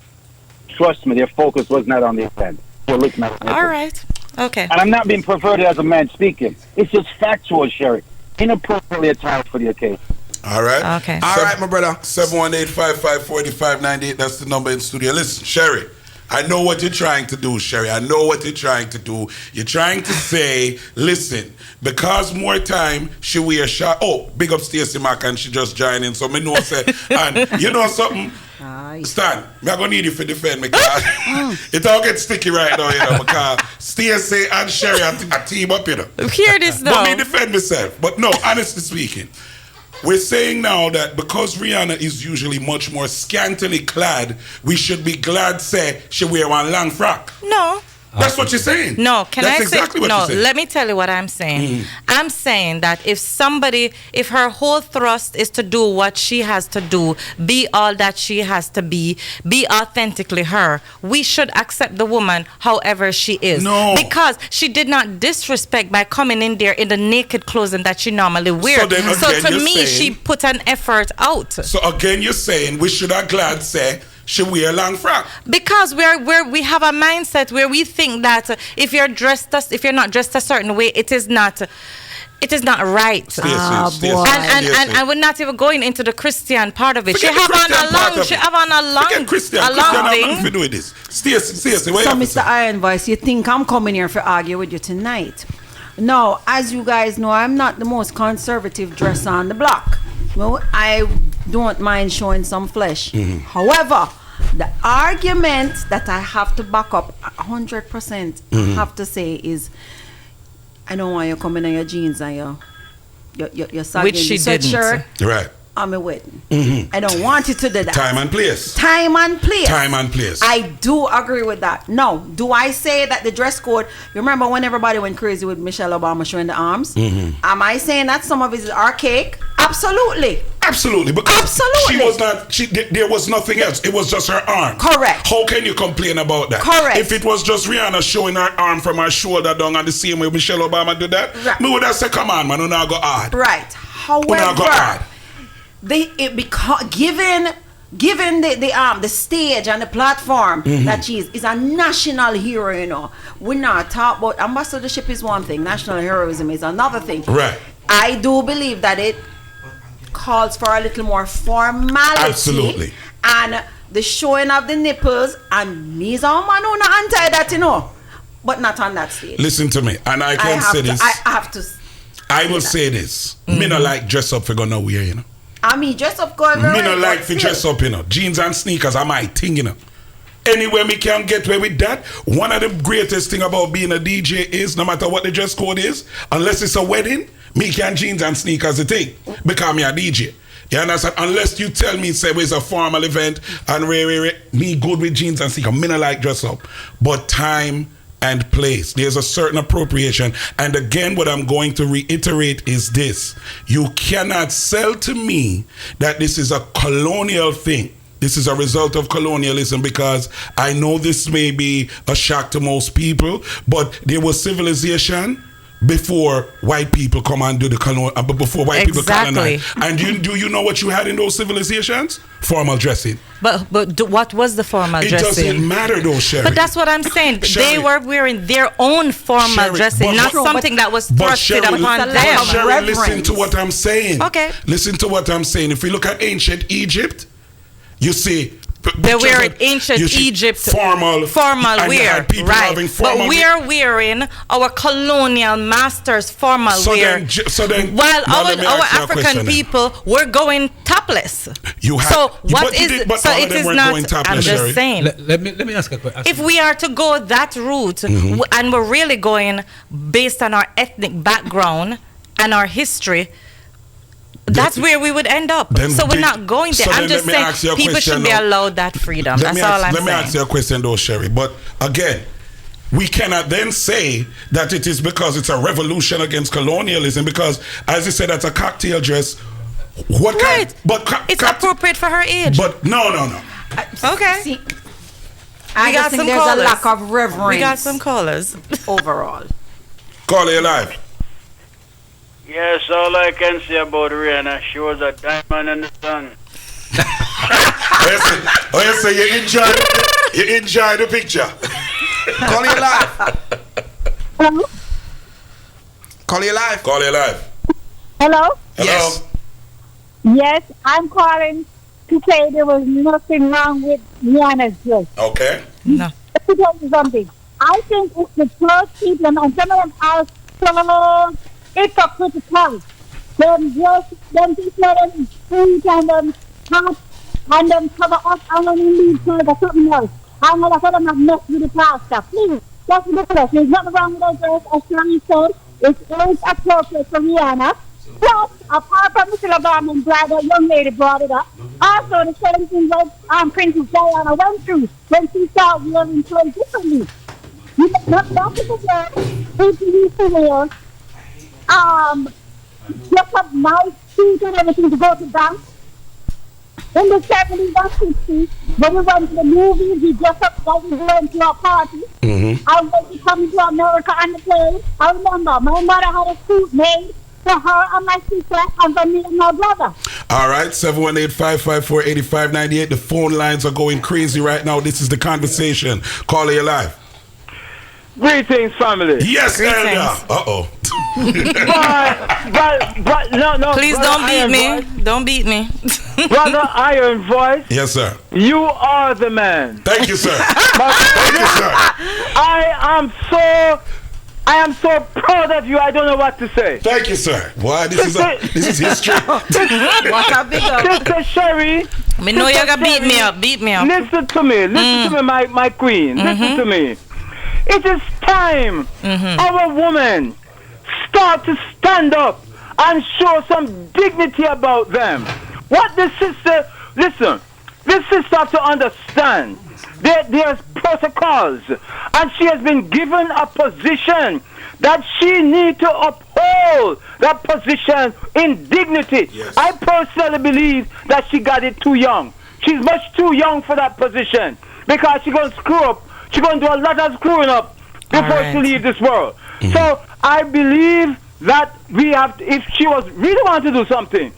trust me, their focus was not on the event. All right. Okay. And I'm not being perverted as a man speaking. It's just factual, Sherry. Inappropriately attired for the occasion. All right. Okay. All right, my brother. 718-554-4598. That's the number in studio. Listen, Sherry, I know what you're trying to do, Sherry. I know what you're trying to do. You're trying to say, listen, because more time, she wear shot. Oh, big up Stacey Mack, and she just joined in. So me know say, and you know something? Stan, me I gonna need you for defend me because it all gets sticky right now, you know, because Stacey and Sherry are team up, you know. Hear this now. But me defend myself. But no, honestly speaking, we're saying now that because Rihanna is usually much more scantily clad, we should be glad say she wear one long frock. No. That's what you're saying. No, That's exactly what you're saying. Let me tell you what I'm saying. I'm saying that if her whole thrust is to do what she has to do, be all that she has to be authentically her, we should accept the woman however she is. No. Because she did not disrespect by coming in there in the naked clothing that she normally wears. So to me, she put an effort out. So again, you're saying we should have glad say she wear a long frock. Because we have a mindset where we think that if you're not dressed a certain way, it is not right. And we're not even going into the Christian part of it. She have on a long Christian thing. to do with this. Stacey, what So, you have to Mr. say? Iron Voice, you think I'm coming here to argue with you tonight? No, as you guys know, I'm not the most conservative dresser on the block. Well, I don't mind showing some flesh. However, the argument that I have to back up 100%, I have to say is, I don't want you coming in your jeans and your sagging Which she the sweatshirt. didn't. Right. I'm a wedding. I don't want you to do that. Time and place. Time and place. Time and place. I do agree with that. No, do I say that the dress code? You remember when everybody went crazy with Michelle Obama showing the arms? Am I saying that some of it is archaic? Absolutely. Absolutely, because Absolutely. she was not. There was nothing else. It was just her arm. Correct. How can you complain about that? Correct. If it was just Rihanna showing her arm from her shoulder down and the same way Michelle Obama did that, Right. me would have said, "Come on, man, you not go hard." Right. You not go hard. Given the stage and the platform that she is a national hero, you know. We're not talking about ambassadorship is one thing, national heroism is another thing. Right. I do believe that it calls for a little more formality. Absolutely. And the showing of the nipples, and me's a man who not anti that, you know, but not on that stage. Listen to me, and I can say this. I have to. I will say this. Me not like dress up for gonna wear, you know. I mean, dress up going Me not like to dress up, you know. Jeans and sneakers are my thing, you know. Anywhere me can get away with that. One of the greatest thing about being a DJ is, no matter what the dress code is, unless it's a wedding, me can jeans and sneakers the thing. Because me a DJ. You understand? Unless you tell me, say, it's a formal event, and me good with jeans and sneakers. Me not like dress up. But time and place. There's a certain appropriation. And again, what I'm going to reiterate is this. You cannot sell to me that this is a colonial thing. This is a result of colonialism, because I know this may be a shock to most people, but there was civilization before white people come and do the before white people colonize. And do you know what you had in those civilizations? Formal dressing. But what was the formal dressing? It doesn't matter though, Sherry. But that's what I'm saying. Sherry, they were wearing their own formal dressing, not something that was thrusted upon them. Sherry, listen to what I'm saying. Okay. Listen to what I'm saying. If we look at ancient Egypt, you see they were in ancient Egypt formal wear, right? But we're wearing our colonial masters' formal wear. While our African people were going topless. It is not. I'm just saying. Let me ask a question. If we are to go that route, and we're really going based on our ethnic background and our history, that's where we would end up. So we're not going there. I'm just saying people should be allowed that freedom. That's all I'm saying. Let me ask you a question though, Sherry. But again, we cannot then say that it is because it's a revolution against colonialism, because as you said, that's a cocktail dress. What kind? But it's appropriate for her age. But no. Okay. See, I just think there's a lack of reverence. We got some callers. Overall. Caller, you live. Yes, all I can say about Rihanna, she was a diamond in the sun. So you enjoy the picture. Call you live. Hello? Call you live. Call you live. Hello? Yes. Yes, I'm calling to say there was nothing wrong with Rihanna'S dress. Okay. No. Let me tell you something. I think it's the first people, and some of them are so hypocritical. Them dress, them people, them street and them hat, and them cover up and then leave for something else. And all of them have messed with the pastor. Please, that's ridiculous. There's nothing wrong with that dress, as Shani said. It is appropriate for Rihanna. Plus, apart from Mr. Obama and glad that young lady brought it up, also the same thing that Princess Diana went through when she started wearing clothes differently. That is the girl people used to wear just a nice suit and everything to go to dance. In the 70s and 60s, when we went to the movies, we dressed up like we went to a party. I went to come to America on the plane. I remember my mother had a suit made for her and my sister and for me and my brother. All right, 718-554-8598. The phone lines are going crazy right now. This is the conversation. Call you live. Greetings, family. Yes, Elder. Uh-oh. but no. Please don't beat me. Don't beat me. Brother Iron Voice. Yes, sir. You are the man. Thank you, sir. Thank you, sir. I am so proud of you. I don't know what to say. Thank you, sir. Why this is history. What a big up. Sister Sherry. Me know you're gonna beat me up. Beat me up. Listen to me. Listen to me, my queen. Listen to me. It is time our women start to stand up and show some dignity about them. What this sister, listen, this sister has to understand that there's protocols, and she has been given a position that she needs to uphold that position in dignity. Yes. I personally believe that she got it too young. She's much too young for that position because she's going to screw up. She's going to do a lot of screwing up before she leaves this world. So I believe that we have, if she was really want to do something,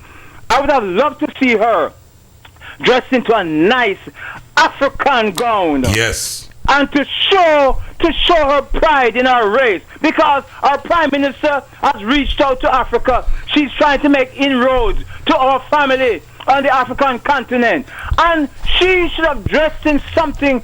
I would have loved to see her dressed into a nice African gown. Yes. And to show her pride in our race, because our Prime Minister has reached out to Africa. She's trying to make inroads to our family on the African continent, and she should have dressed in something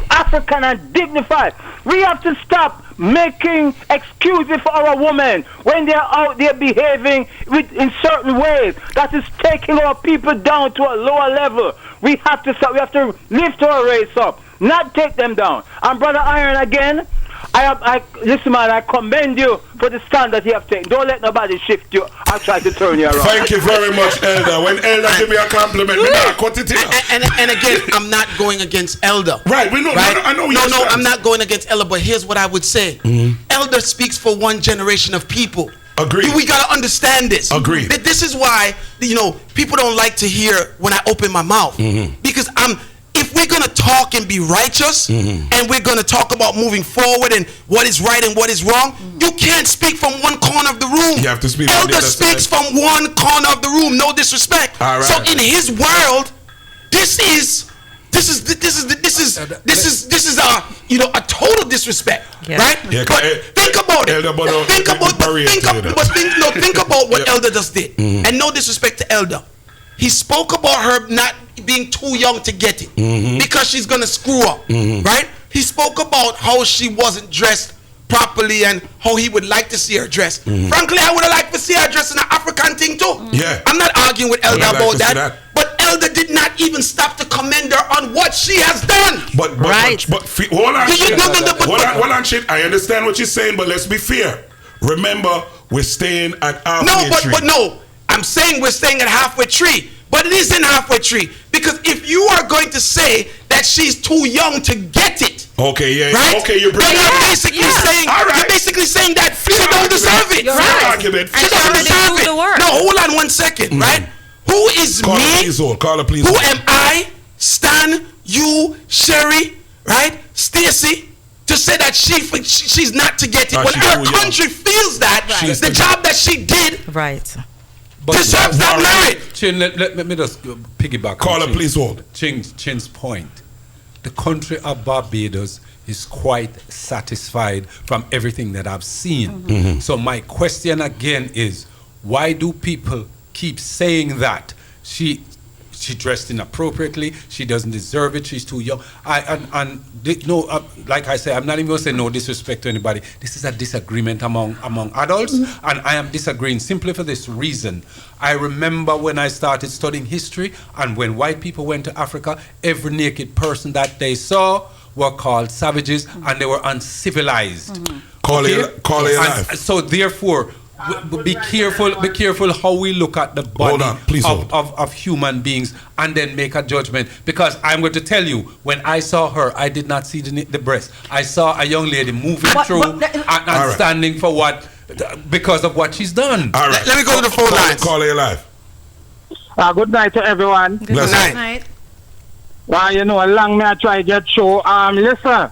African and dignified. We have to stop making excuses for our women when they're out there behaving in certain ways that is taking our people down to a lower level. We have to stop. We have to lift our race up, not take them down. And Brother Iron, again, listen, man, I commend you for the stand that you have taken. Don't let nobody shift you. I'll try to turn you around. Thank you very much, Elder. When Elder give me a compliment, me not cut it in. And again, I'm not going against Elder. Right, we know. Right? I know. No, I'm not going against Elder. But here's what I would say: Elder speaks for one generation of people. Agreed. We gotta understand this. Agreed. This is why people don't like to hear when I open my mouth because if we're going to talk and be righteous and we're going to talk about moving forward and what is right and what is wrong, you can't speak from one corner of the room. You have to speak. Elder speaks from one corner of the room. No disrespect. All right. So in his world, this is a total disrespect, right? Yeah, but think about it. Think about what Elder just did. And no disrespect to Elder. He spoke about her not being too young to get it because she's gonna screw up, right? He spoke about how she wasn't dressed properly and how he would like to see her dressed. Frankly, I would have liked to see her dressed in an African thing too. Yeah, I'm not arguing with Elder about that. But Elder did not even stop to commend her on what she has done. But hold on, shit. I understand what you're saying, but let's be fair. Remember, we're staying at halfway tree. But no. I'm saying we're staying at halfway tree, but it isn't halfway tree because if you are going to say that she's too young to get it, okay, yeah, right? Okay, you're bringing you're basically saying, you're basically saying that she don't deserve it. Argument. She don't deserve it. No, hold on 1 second, right? Who is me? Call her, please. Who am I? Stan, you, Sherry, right? Stacy. To say that she's not to get it when our country feels that the job that she did, deserves that merit. Chin, let me just piggyback. Call her, please hold. Chin's point. the country of Barbados is quite satisfied from everything that I've seen. So my question again is, why do people keep saying that she dressed inappropriately, she doesn't deserve it, she's too young? Like I say, I'm not even going to say no disrespect to anybody. This is a disagreement among adults, and I am disagreeing simply for this reason. I remember when I started studying history, and when white people went to Africa, every naked person that they saw were called savages, and they were uncivilized. Call it life. So therefore, be careful how we look at the body of human beings and then make a judgment, because I'm going to tell you, when I saw her, I did not see the breast. I saw a young lady moving through and standing for what, because of what she's done. All right. Let me go to the phone lines. Call it live. Good night to everyone. Good night. Well, you know, long may I try to get show. Listen,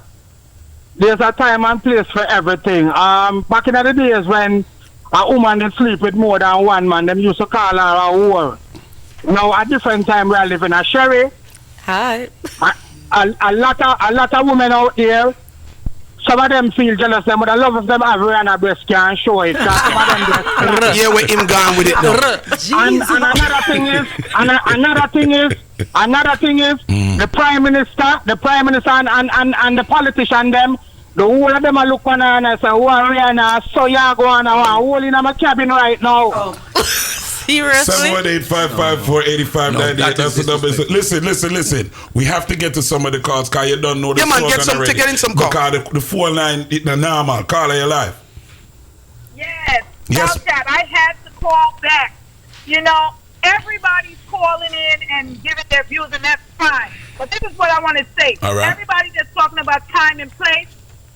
there's a time and place for everything. Back in the days when a woman that sleep with more than one man, them used to call her a whore. Now, at different time, we are living a Sherry. Hi. A lot of women out there, some of them feel jealous, but a lot of them have Rihanna'S breast can't show it. Some of them just yeah, where him gone with it now. And another thing is, the prime minister and the politician them, the whole of them are look on and I say, who are Rihanna'S? So you go on and whole in my cabin right now. Seriously? 718-554-8598. That's the number. Listen. We have to get to some of the calls, because you don't know the man, get in some calls. Because the phone line is normal. Call are you live? Yes. Yes. About that, I had to call back. You know, everybody's calling in and giving their views, and that's fine. But this is what I want to say. All right. Everybody that's talking about time and place,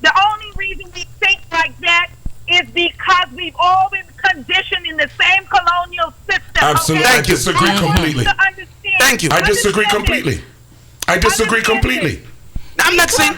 the only reason we think like that is because we've all been conditioned in the same colonial system. Absolutely. Okay? I disagree completely. Thank you. I disagree completely. I'm not saying.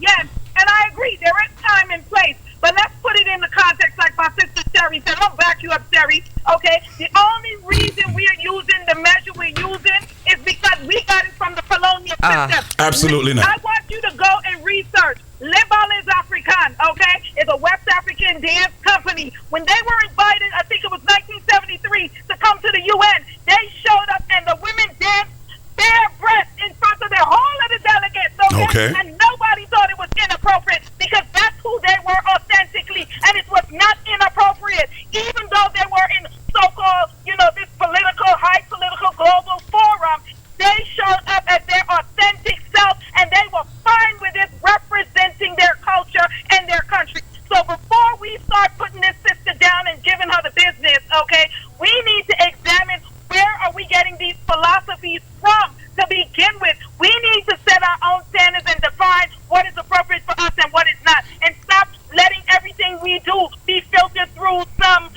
Yes, and I agree. There is time and place. But let's put it in the context like my sister Sherry said. I'll back you up, Sherry. Okay? The only reason we are using the measure we're using is because we got it from the colonial system. Absolutely not. I want you to go and research. Libal is African, okay? It's a West African dance company. When they were invited, I think it was 1973, to come to the UN, they showed up and the women danced bare breast in front of the whole of the delegates, okay? And nobody thought it was inappropriate because that's who they were authentically, and it was not inappropriate, even though they were in so-called, this high political global forum. They showed up as their authentic self, and they were fine with it, representing their culture and their country. So before we start putting this sister down and giving her the business, okay, we need to examine where are we getting these philosophies from to begin with. We need to set our own standards and define what is appropriate for us and what is not, and stop letting everything we do be filtered through some,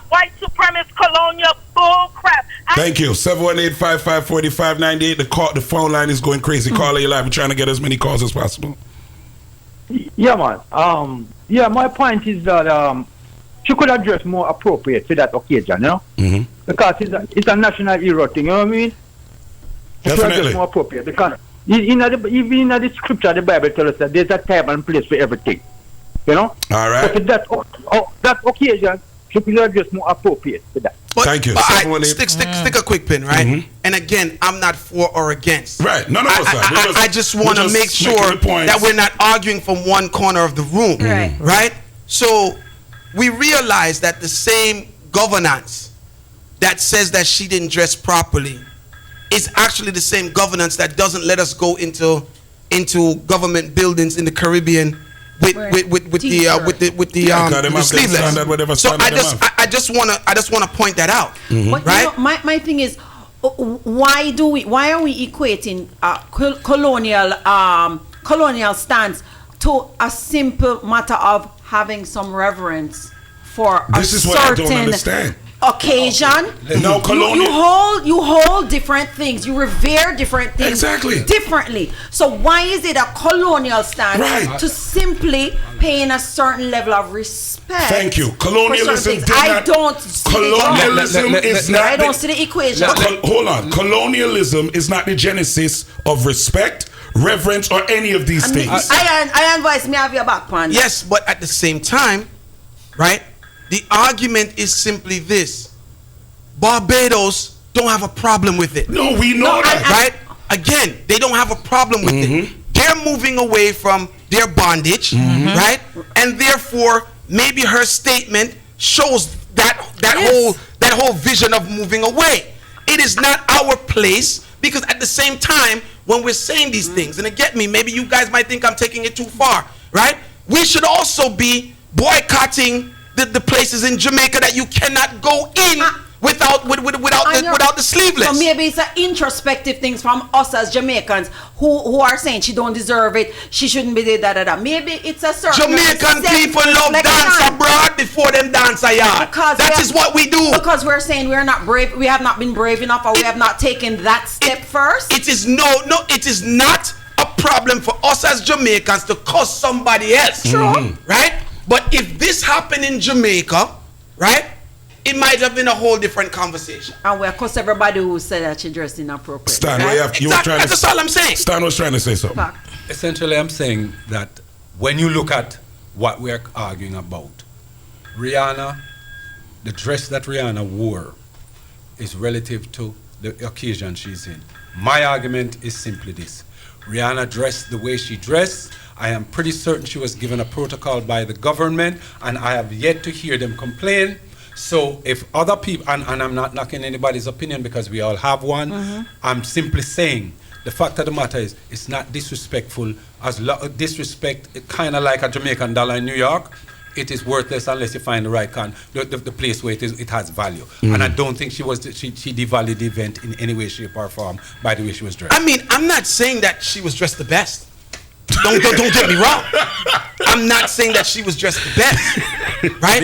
white supremacist colonial bull crap. Thank you. 718-554-8598. The phone line is going crazy. Call it live. We're trying to get as many calls as possible. Yeah, man. My point is that she could have dressed more appropriate for that occasion, because it's a national hero thing, you know what I mean? She could have dressed more appropriate, because even in the scripture, the Bible tells us that there's a time and place for everything, All right. But that occasion, she could have dressed more appropriate for that. But, thank you. Stick a quick pin, right? And again, I'm not for or against. Right. None of us are. I just want to make sure that we're not arguing from one corner of the room. Right? So we realize that the same governance that says that she didn't dress properly is actually the same governance that doesn't let us go into government buildings in the Caribbean with the sleeveless. So I just wanna point that out, right? My thing is, why are we equating colonial stance to a simple matter of having some reverence for this is what I don't understand. Occasion. No, colonial. You hold different things. You revere different things differently. So why is it a colonial stance to simply paying a certain level of respect? Thank you. Colonialism. I don't see the equation. Hold on. Colonialism is not the genesis of respect, reverence or any of these things. I advise me have your back, man. Yes, but at the same time, right? The argument is simply this: Barbados don't have a problem with it. No, we know that, right? Again, they don't have a problem with it. They're moving away from their bondage, right? And therefore, maybe her statement shows that whole vision of moving away. It is not our place, because at the same time, when we're saying these things, and again, maybe you guys might think I'm taking it too far, right? We should also be boycotting the places in Jamaica that you cannot go in without the sleeveless. So maybe it's an introspective things from us as Jamaicans who are saying she don't deserve it, she shouldn't be there, Maybe it's a certain Jamaican people love dance abroad before them dance a yard. That is what we do. Because we're saying we're not brave, we have not been brave enough, or we have not taken that step first. It is it is not a problem for us as Jamaicans to cuss somebody else. True. Right? But if this happened in Jamaica, right, it might have been a whole different conversation. And we'll cuss everybody who said that she dressed inappropriate. Stan, right? That's all I'm saying. Stan was trying to say something. Essentially, I'm saying that when you look at what we're arguing about, Rihanna, the dress that Rihanna wore is relative to the occasion she's in. My argument is simply this: Rihanna dressed the way she dressed. I am pretty certain she was given a protocol by the government, and I have yet to hear them complain. So if other people, and I'm not knocking anybody's opinion because we all have one, I'm simply saying the fact of the matter is it's not disrespectful. Disrespect, kind of like a Jamaican dollar in New York, it is worthless unless you find the right the place where it has value. And I don't think she devalued the event in any way, shape, or form by the way she was dressed. I mean, I'm not saying that she was dressed the best. Don't get me wrong. I'm not saying that she was dressed the best, right?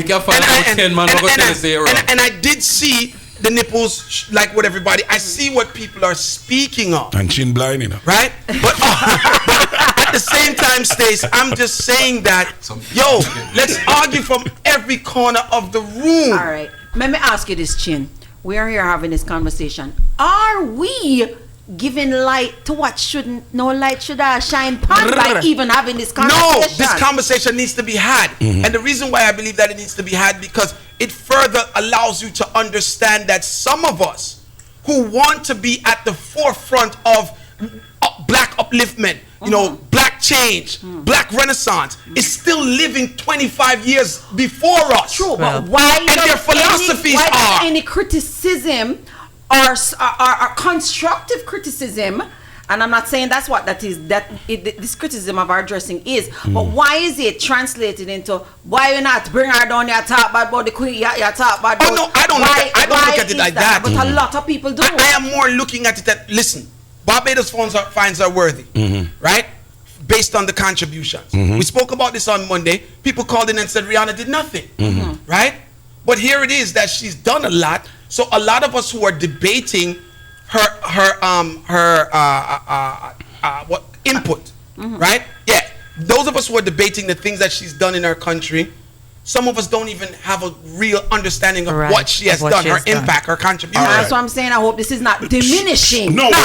And I did see the nipples like what everybody. I see what people are speaking of. And chin blind, you know. Right? But at the same time, Stace, I'm just saying that, let's argue from every corner of the room. All right. Let me ask you this, Chin. We are here having this conversation. Are we giving light to what no light should shine upon by even having this conversation? No, this conversation needs to be had. And the reason why I believe that it needs to be had, because it further allows you to understand that some of us who want to be at the forefront of black upliftment, black change, black renaissance, is still living 25 years before us. True, but why? And their philosophies are any criticism or constructive criticism, and I'm not saying that's what that is, this criticism of our dressing is, but why is it translated into why you not bring her down, you talk bad about the queen, you talk bad about... Oh no, I don't look at it like that. But a lot of people do. I am more looking at it that, listen, Barbados finds are worthy, right? Based on the contributions. We spoke about this on Monday. People called in and said Rihanna did nothing, right? But here it is that she's done a lot. So a lot of us who are debating her input, right? Yeah, those of us who are debating the things that she's done in her country, some of us don't even have a real understanding of what she has done, her impact, her contribution. That's what I'm saying. I hope this is not diminishing. No, we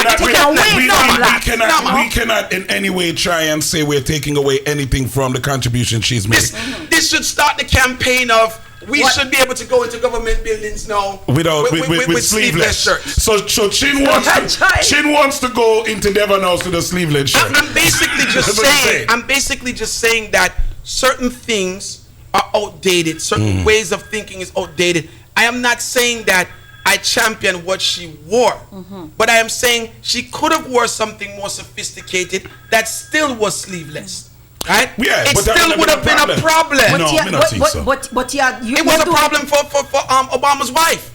cannot in any way try and say we're taking away anything from the contribution she's made. This should start the campaign of we should be able to go into government buildings now with sleeveless shirts. So Chin wants to go into Devon House with a sleeveless shirt. I'm basically just saying that certain things are outdated. Certain ways of thinking is outdated. I am not saying that I champion what she wore, but I am saying she could have wore something more sophisticated that still was sleeveless. Right? Yeah, it still would have been a problem. It was a problem for Obama's wife.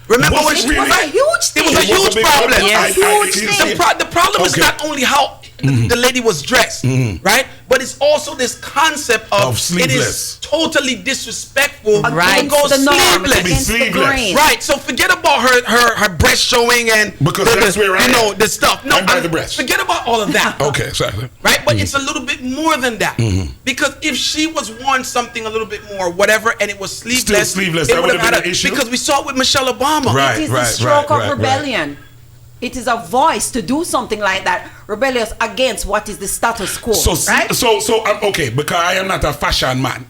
Remember when it was a huge thing. It was a huge problem. Yes. The problem is not only how the lady was dressed, right? But it's also this concept of sleeveless. It is totally disrespectful to go sleeveless. Right. So forget about her breast showing and that's where I know the stuff. No, the breast. Forget about all of that. Okay, exactly. Right, but it's a little bit more than that. Because if she was worn something a little bit more, whatever, and it was sleeveless, that would have been an issue. Because we saw it with Michelle Obama. It is the stroke of rebellion. It is a voice to do something like that, rebellious against what is the status quo. Right? So I'm okay, because I am not a fashion man.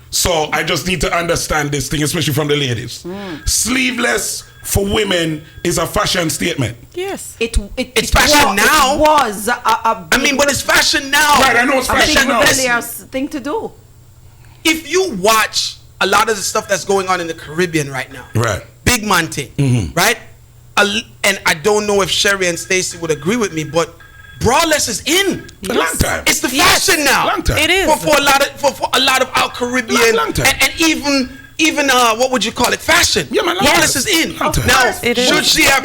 So I just need to understand this thing, especially from the ladies. Sleeveless for women is a fashion statement. Yes. It's fashion now. It was I mean, but it's fashion now. Right, I know it's fashion now. rebellious thing to do. If you watch a lot of the stuff that's going on in the Caribbean right now, Right. big man thing, right? And I don't know if Sherry and Stacey would agree with me, but braless is in. A long time. It's the fashion now. Long time. It is. For a lot of our Caribbean Long time. and even what would you call it? Fashion. Yeah, man, Braless is in. Long time. Now, It is. should she have?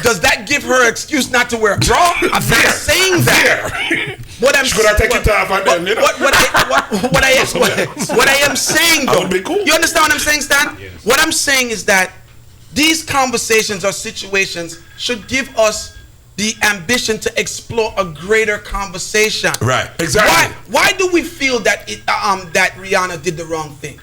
Does that give her excuse not to wear a bra? I'm not saying that. What I'm She could have taken it off and then, you know. what I am saying That though, would be cool. you understand what I'm saying, Stan? What I'm saying is that these conversations or situations should give us the ambition to explore a greater conversation. Right, exactly. Why do we feel that that Rihanna did the wrong thing?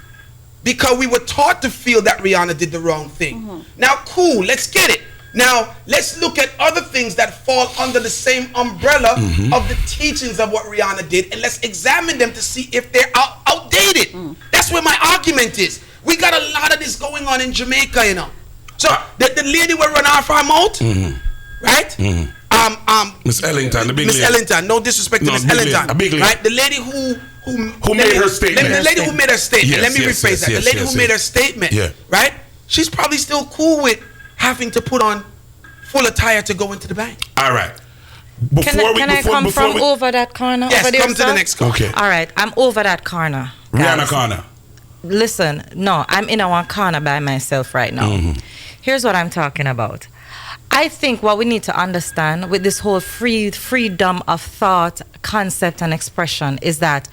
Because we were taught to feel that Rihanna did the wrong thing. Now, cool, let's get it. Now, let's look at other things that fall under the same umbrella of the teachings of what Rihanna did, and let's examine them to see if they're outdated. That's where my argument is. We got a lot of this going on in Jamaica, you know. So, the lady will run off her mouth, right? Miss Ellington, the big Miss lady. Ellington, no disrespect to No, Miss big lady, Ellington, a big lady. right? The lady who made her statement. The lady who made her statement. Yes, Let me yes, rephrase yes, that. yes, The lady yes, who made yes. her statement, Yeah. right? She's probably still cool with having to put on full attire to go into the bank. All right. Can I come from over that corner? Yes, over there, come to the sir? next corner. Okay. All right, I'm over that corner. Rihanna guys. corner. Listen, no, I'm in one corner by myself right now. Here's what I'm talking about. I think what we need to understand with this whole freedom of thought, concept, and expression is that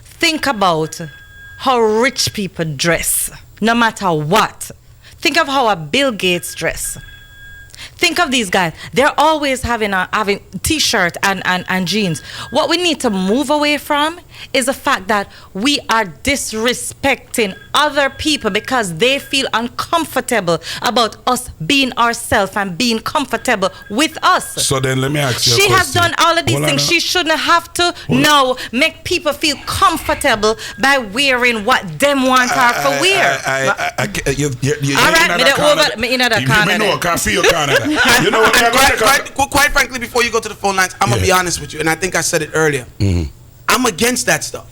think about how rich people dress, no matter what. Think of how a Bill Gates dress. Think of these guys. They're always having t-shirt and jeans. What we need to move away from is the fact that we are disrespecting other people because they feel uncomfortable about us being ourselves and being comfortable with us. So then let me ask you a She question. has done all of these Hold on things. now. She shouldn't have to now make people feel comfortable by wearing what them want her to wear. All right, me in the corner You know, then. I can't feel your corner. You know what? And quite frankly, before you go to the phone lines, I'm gonna be honest with you, and I think I said it earlier. I'm against that stuff.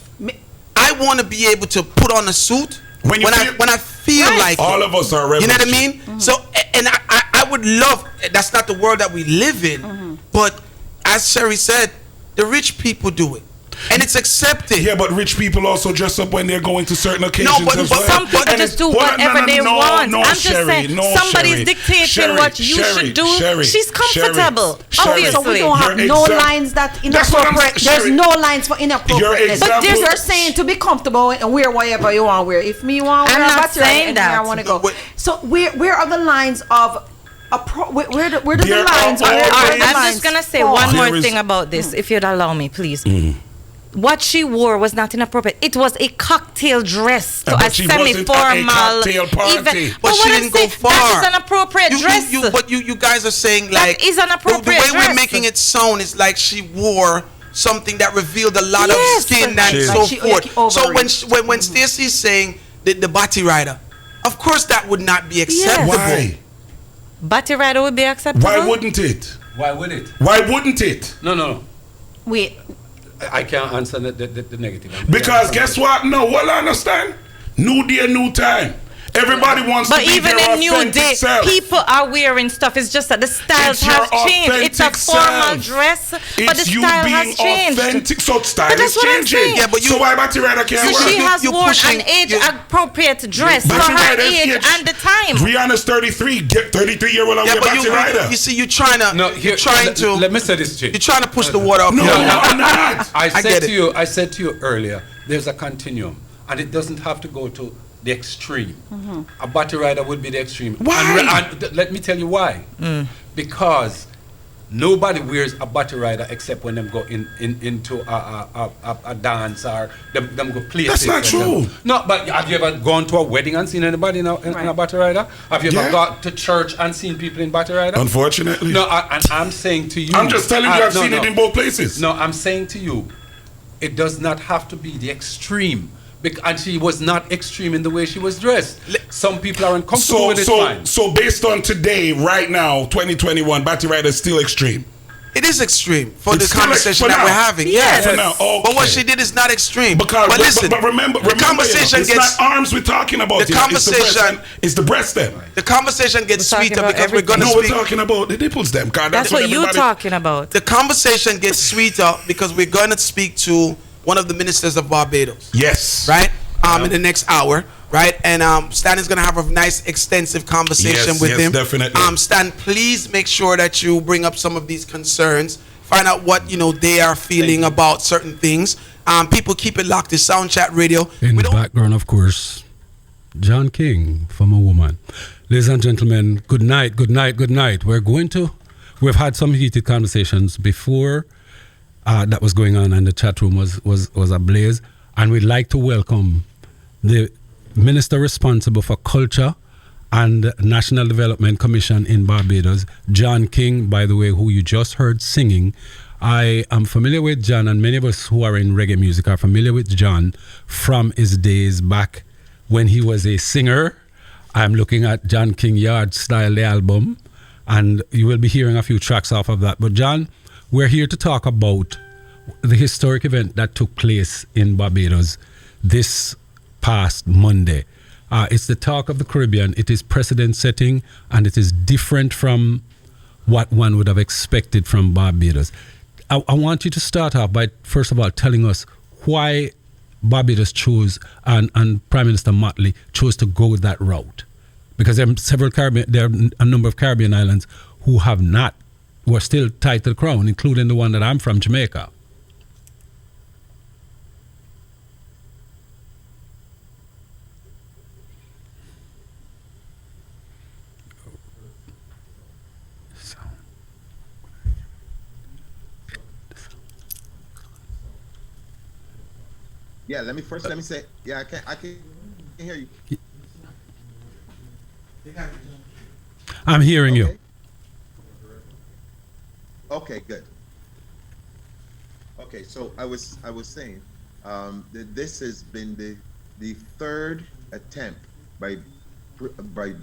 I want to be able to put on a suit when I feel like all it. of us are You know what I rebels. mean? So, and I would love. That's not the world that we live in, but as Sherry said, the rich people do it. And it's accepted. Yeah, but rich people also dress up when they're going to certain occasions but as well. Some people And just it's- do whatever they want. No, I'm just Sherry, saying, no, somebody's Sherry. dictating Sherry, what you should do. Sherry, She's comfortable, Sherry, obviously. So we don't have Your no exam- lines that That's what I'm inappropriate. saying, There's Sherry. no lines for inappropriate. Your But example- they're saying to be comfortable and wear whatever you want to wear. If me want to I'm wear a not battery saying and that. I want to go. So where are the lines of where do the There lines? are Where All are right, the I'm lines just gonna say fall? one more There is- thing about this, if you'd allow me, please. What she wore was not inappropriate. It was a cocktail dress to But a she wasn't at a semi-formal cocktail party. But what she I'm didn't go saying, far. That is an appropriate dress. But you guys are saying like is an appropriate the way we're dress. making it sound is like she wore something that revealed a lot Yes. of skin and She- so Like she- forth. like So ovary. when Stacey's saying the body rider, of course that would not be acceptable. Why? Batty rider would be acceptable. Why wouldn't it? Why would it? Why wouldn't it? No. Wait. I can't answer the negative. Because guess what? No, well, I understand. New day, new time. Everybody wants But to be even their in New authentic Day, self. people are wearing stuff. It's just that the styles It's your have changed. It's a authentic formal self. dress, but the It's you style being has changed. authentic. So style But that's is what I'm changing. saying. Yeah, but you- so why Batty Rider can't So wear she it? has you're worn pushing- an age-appropriate dress for Batty her Rider's age age. and the time. Rihanna's 33. Get 33-year-old and Yeah, wear but Batty Rider. you see, you're trying to Let me say this to you. you're trying to push the water up. No, here. I'm not. I get said it. to you, I said to you earlier, there's a continuum, and it doesn't have to go to the extreme. A battery rider would be the extreme. Why? And let me tell you why. Because Nobody wears a body rider except when them go into a dance or them go play. That's not true. No, but have you ever gone to a wedding and seen anybody in a body rider? Have you ever gone to church and seen people in body rider? Unfortunately. No, and I'm saying to you. I'm just telling you, I've seen it in both places. No, I'm saying to you, it does not have to be the extreme. And she was not extreme in the way she was dressed. Some people are uncomfortable with it. Fine. So based on today, right now, 2021, Batty Rider is still extreme. It is extreme for the conversation that we're having. Yes. For now. Okay. But what she did is not extreme. But listen, remember, the conversation it's gets not arms we're talking about. The conversation is the breast them. The conversation gets sweeter because we're going to speak. speak. No, we're talking about the nipples them. That's what you're talking about. The conversation gets sweeter because we're going to speak to one of the ministers of Barbados. Yes. Right? In the next hour, right? And Stan is going to have a nice extensive conversation with him. Definitely. Stan, please make sure that you bring up some of these concerns. Find out what they are feeling about certain things. People keep it locked to Sound Chat Radio. In the background, of course, John King from A Woman. Ladies and gentlemen, good night, good night, good night. We've had some heated conversations before that was going on, and the chat room was ablaze. And we'd like to welcome the Minister responsible for Culture and National Development Commission in Barbados, John King, by the way, who you just heard singing. I am familiar with John, and many of us who are in reggae music are familiar with John from his days back when he was a singer. I'm looking at John King Yard Style, the album, and you will be hearing a few tracks off of that. But John, we're here to talk about the historic event that took place in Barbados this past Monday. It's the talk of the Caribbean. It is precedent setting, and it is different from what one would have expected from Barbados. I want you to start off by, first of all, telling us why Barbados chose and Prime Minister Motley chose to go that route. Because there are a number of Caribbean islands who are still tied to the crown, including the one that I'm from, Jamaica. Yeah, let me say, yeah, I can hear you. I'm hearing you. Okay, good. Okay, so I was saying that this has been the third attempt by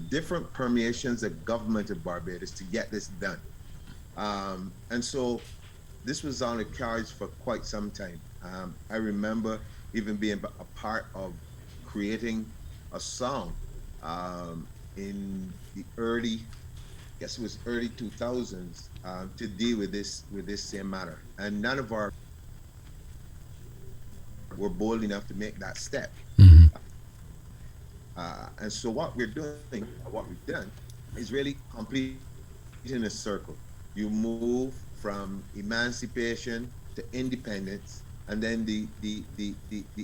different permeations of government of Barbados to get this done, and so this was on the cards for quite some time. I remember even being a part of creating a song in the early 2000s to deal with this same matter, and none of our were bold enough to make that step. Mm-hmm. And so what we've done is really completing a circle. You move from emancipation to independence, and then the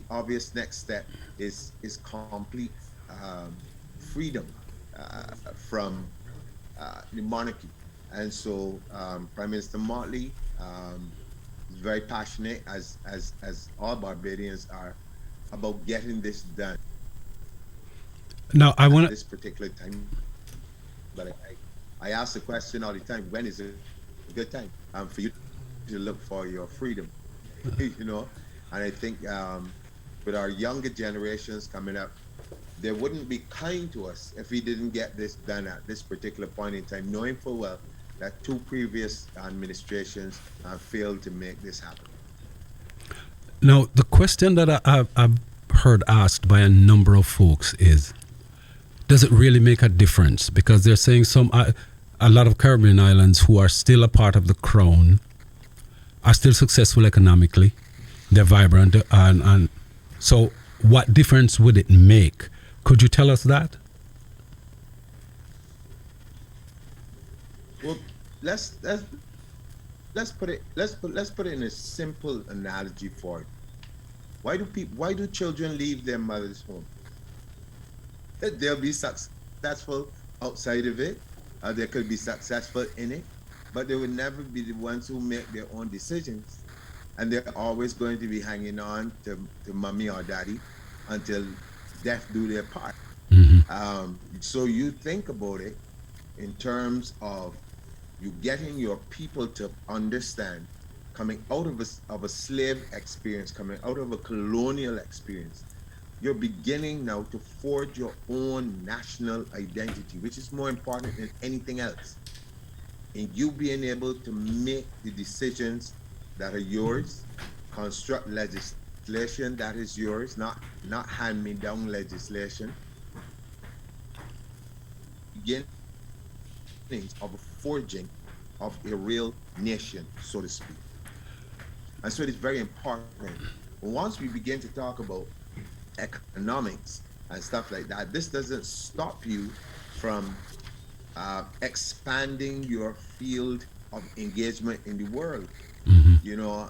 obvious next step is complete freedom from the monarchy. And so Prime Minister Motley is very passionate, as all Barbadians are, about getting this done. Now I want this particular time, but I ask the question all the time: when is a good time for you to look for your freedom? And I think with our younger generations coming up, they wouldn't be kind to us if we didn't get this done at this particular point in time, knowing full well that two previous administrations failed to make this happen. Now, the question that I've heard asked by a number of folks is, does it really make a difference? Because they're saying a lot of Caribbean islands who are still a part of the crown are still successful economically, they're vibrant, and so what difference would it make? Could you tell us that? Well, let's put it in a simple analogy for it. Why do children leave their mother's home? They'll be successful outside of it, or they could be successful in it. but they will never be the ones who make their own decisions. And they're always going to be hanging on to mommy or daddy until death do their part. So you think about it in terms of you getting your people to understand coming out of a slave experience, coming out of a colonial experience, you're beginning now to forge your own national identity, which is more important than anything else. And you being able to make the decisions that are yours, construct legislation that is yours, not hand me down legislation, beginnings of a forging of a real nation, so to speak. And so it is very important. Once we begin to talk about economics and stuff like that, this doesn't stop you from expanding your field of engagement in the world. You know,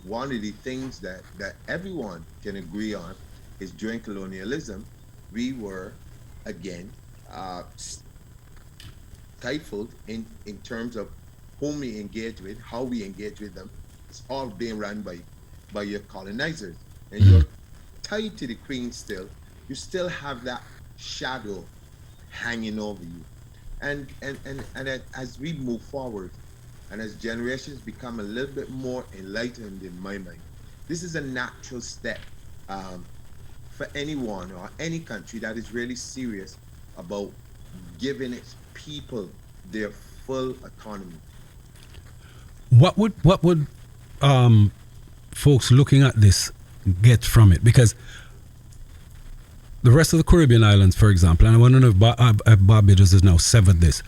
one of the things that everyone can agree on is during colonialism, we were again stifled in terms of whom we engage with, how we engage with them. It's all being run by your colonizers, and you're tied to the queen still. You still have that shadow hanging over you, and as we move forward, and as generations become a little bit more enlightened in my mind, this is a natural step for anyone or any country that is really serious about giving its people their full autonomy. What would folks looking at this get from it? Because the rest of the Caribbean islands, for example, and I want to know if Barbados has now severed this.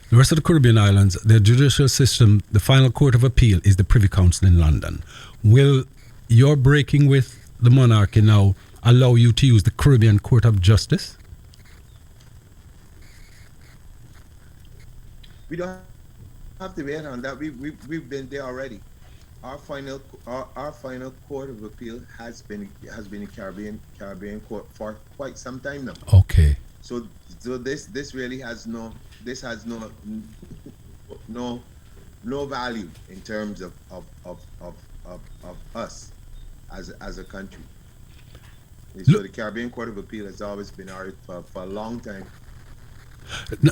The rest of the Caribbean islands, the judicial system, the final court of appeal is the Privy Council in London. Will your breaking with the monarchy now allow you to use the Caribbean Court of Justice? We don't have to wait on that. We've been there already. Our final court of appeal has been a Caribbean court for quite some time now. Okay. So this really has no value in terms of us as a country. So the Caribbean Court of Appeal has always been ours for a long time.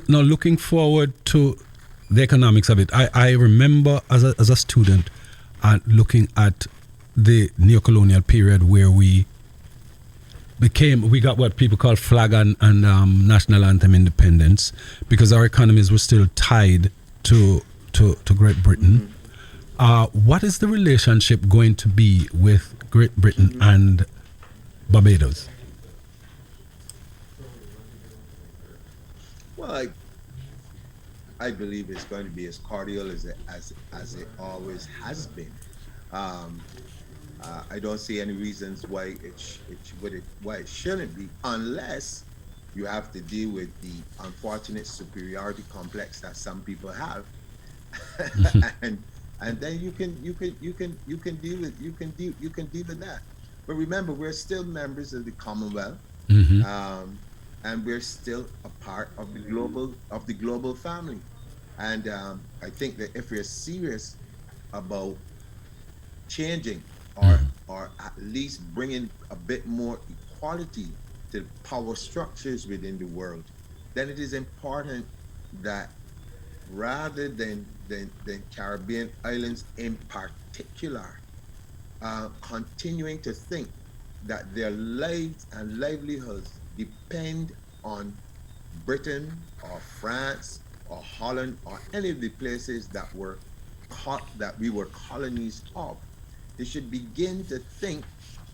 Now, looking forward to the economics of it, I remember as a student looking at the neo-colonial period where we got what people call flag and national anthem independence because our economies were still tied to Great Britain. What is the relationship going to be with Great Britain and Barbados? Well, I believe it's going to be as cordial as it always has been. I don't see any reasons why it shouldn't be, unless you have to deal with the unfortunate superiority complex that some people have, and then you can deal with that. But remember, we're still members of the Commonwealth, and we're still a part of the global family. And I think that if we're serious about changing or at least bringing a bit more equality to power structures within the world, then it is important that rather than Caribbean islands in particular continuing to think that their lives and livelihoods depend on Britain or France or Holland or any of the places that we were colonies of. They should begin to think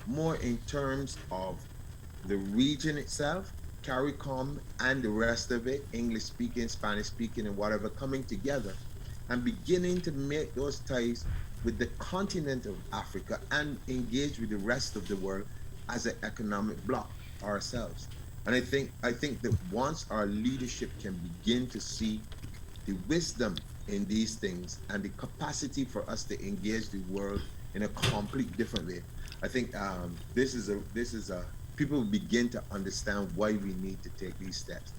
more in terms of the region itself, CARICOM and the rest of it, English speaking, Spanish speaking, and whatever, coming together and beginning to make those ties with the continent of Africa and engage with the rest of the world as an economic bloc ourselves. And I think that once our leadership can begin to see the wisdom in these things and the capacity for us to engage the world in a complete different way, I think this is a people will begin to understand why we need to take these steps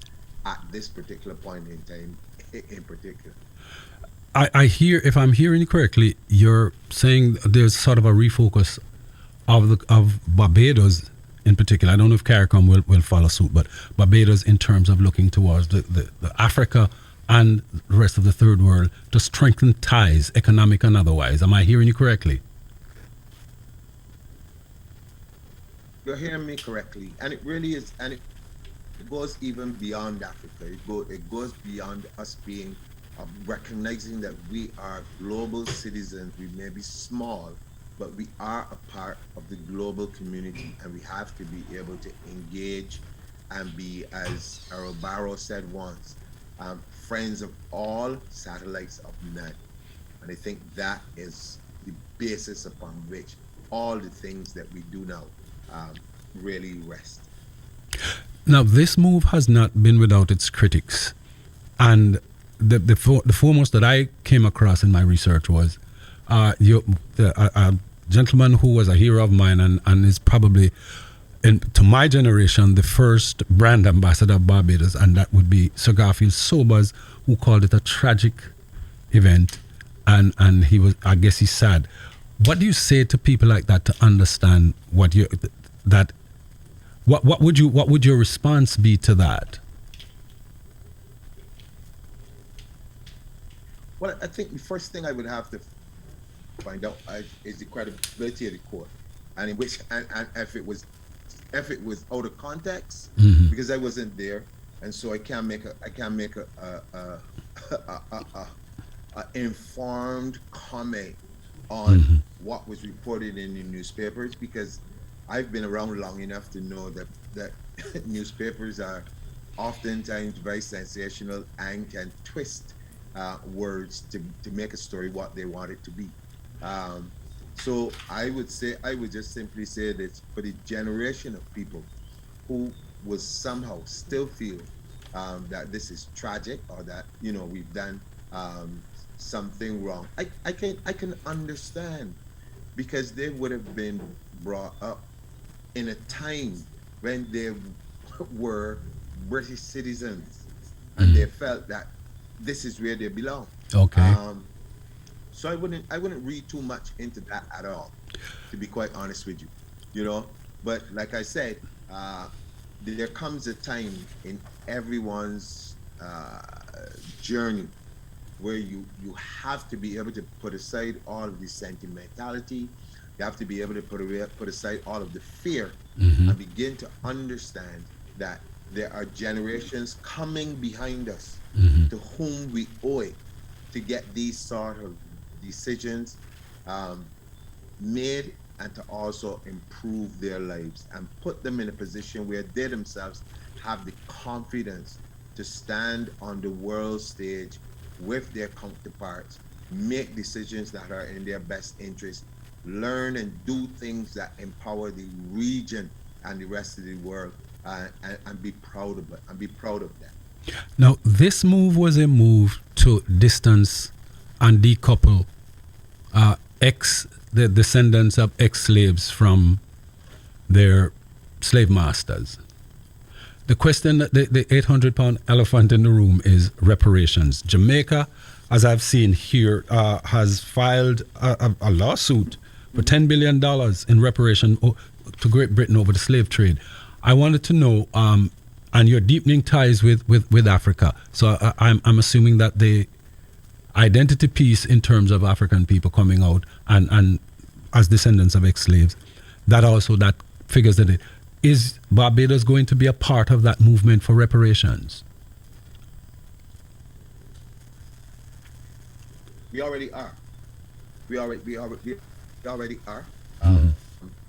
at this particular point in time in particular. I hear, if I'm hearing you correctly, you're saying there's sort of a refocus of Barbados in particular. I don't know if CARICOM will follow suit, but Barbados in terms of looking towards the Africa and the rest of the third world to strengthen ties, economic and otherwise. Am I hearing you correctly? You're hearing me correctly, and it really is, and it goes even beyond Africa. It goes beyond us being recognizing that we are global citizens. We may be small, but we are a part of the global community, and we have to be able to engage and be, as Arobaro said once, friends of all, satellites of none. And I think that is the basis upon which all the things that we do now really rest. Now, this move has not been without its critics, and the foremost that I came across in my research was a gentleman who was a hero of mine and is probably, to my generation, the first brand ambassador of Barbados, and that would be Sir Garfield Sobers, who called it a tragic event, and he was, I guess he's sad. What do you say to people like that to understand what would your response be to that? Well, I think the first thing I would have to find out is the credibility of the court, and in which, and if it was out of context, because I wasn't there, and so I can't make a informed comment on what was reported in the newspapers, because I've been around long enough to know that newspapers are oftentimes very sensational and can twist words to make a story what they want it to be. So I would just simply say that for the generation of people who will somehow still feel that this is tragic, or that we've done something wrong, I can understand, because they would have been brought up in a time when they were British citizens, and they felt that this is where they belong. Okay. So I wouldn't read too much into that at all, to be quite honest with you. But like I said, there comes a time in everyone's journey where you have to be able to put aside all of the sentimentality. You have to be able to put aside all of the fear, and begin to understand that there are generations coming behind us to whom we owe it to get these sort of decisions made, and to also improve their lives and put them in a position where they themselves have the confidence to stand on the world stage with their counterparts, make decisions that are in their best interest, learn and do things that empower the region and the rest of the world, and be proud of it, and be proud of that. Now, this move was a move to distance and decouple the descendants of ex-slaves from their slave masters. The question, the 800-pound elephant in the room, is reparations. Jamaica, as I've seen here, has filed a lawsuit for $10 billion in reparation to Great Britain over the slave trade. I wanted to know, and your deepening ties with Africa. So I'm assuming that the identity piece in terms of African people coming out and as descendants of ex-slaves, that figures that is Barbados going to be a part of that movement for reparations? We already are. We already are.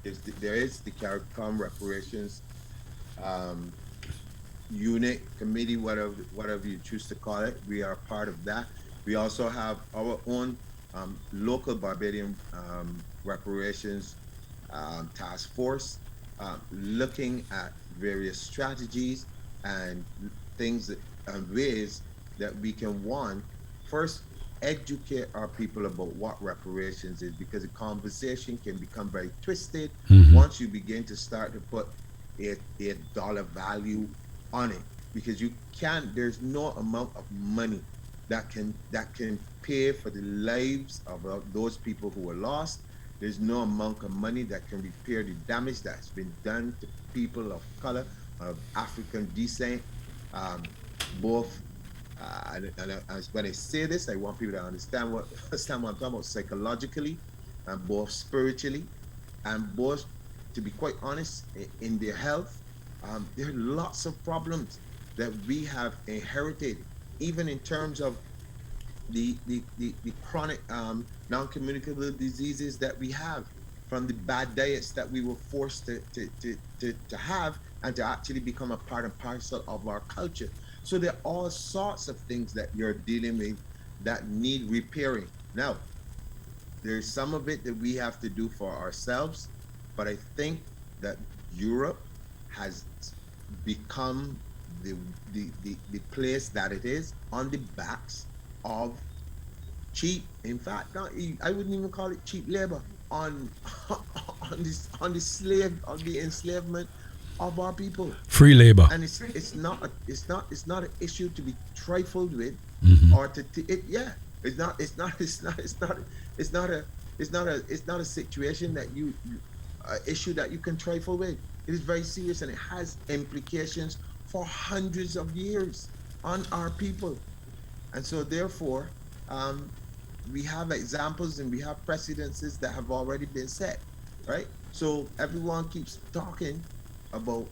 There is the CARICOM reparations unit, committee, whatever you choose to call it. We are part of that. We also have our own local Barbadian reparations task force, looking at various strategies and things and ways that we can, first educate our people about what reparations is, because the conversation can become very twisted once you begin to start to put a dollar value on it, because there's no amount of money that can pay for the lives of those people who were lost. There's no amount of money that can repair the damage that's been done to people of color, of African descent, both. And when I say this, I want people to understand what I'm talking about psychologically, and both spiritually, and both, to be quite honest, in their health. There are lots of problems that we have inherited, even in terms of the chronic non-communicable diseases that we have from the bad diets that we were forced to have and to actually become a part and parcel of our culture. So there are all sorts of things that you're dealing with that need repairing. Now, there's some of it that we have to do for ourselves, but I think that Europe has become the place that it is on the backs of cheap, in fact, I wouldn't even call it cheap labor, on the enslavement of our people. Free labor. And it's not an issue to be trifled with, or it's not a situation that you issue that you can trifle with. It is very serious, and it has implications for hundreds of years on our people. And so therefore, we have examples and we have precedences that have already been set, right? So everyone keeps talking about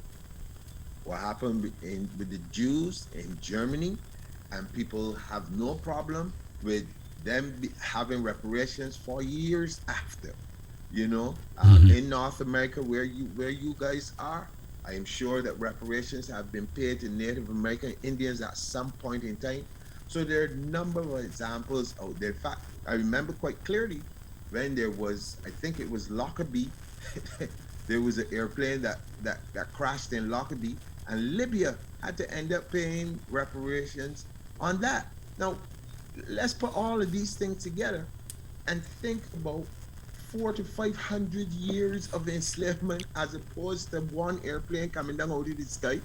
what happened with the Jews in Germany, and people have no problem with them having reparations for years after. In North America, where you guys are, I am sure that reparations have been paid to Native American Indians at some point in time. So there are a number of examples out there. In fact, I remember quite clearly when there was, I think it was Lockerbie, there was an airplane that crashed in Lockerbie, and Libya had to end up paying reparations on that. Now, let's put all of these things together and think about 400 to 500 years of enslavement as opposed to one airplane coming down out of the sky.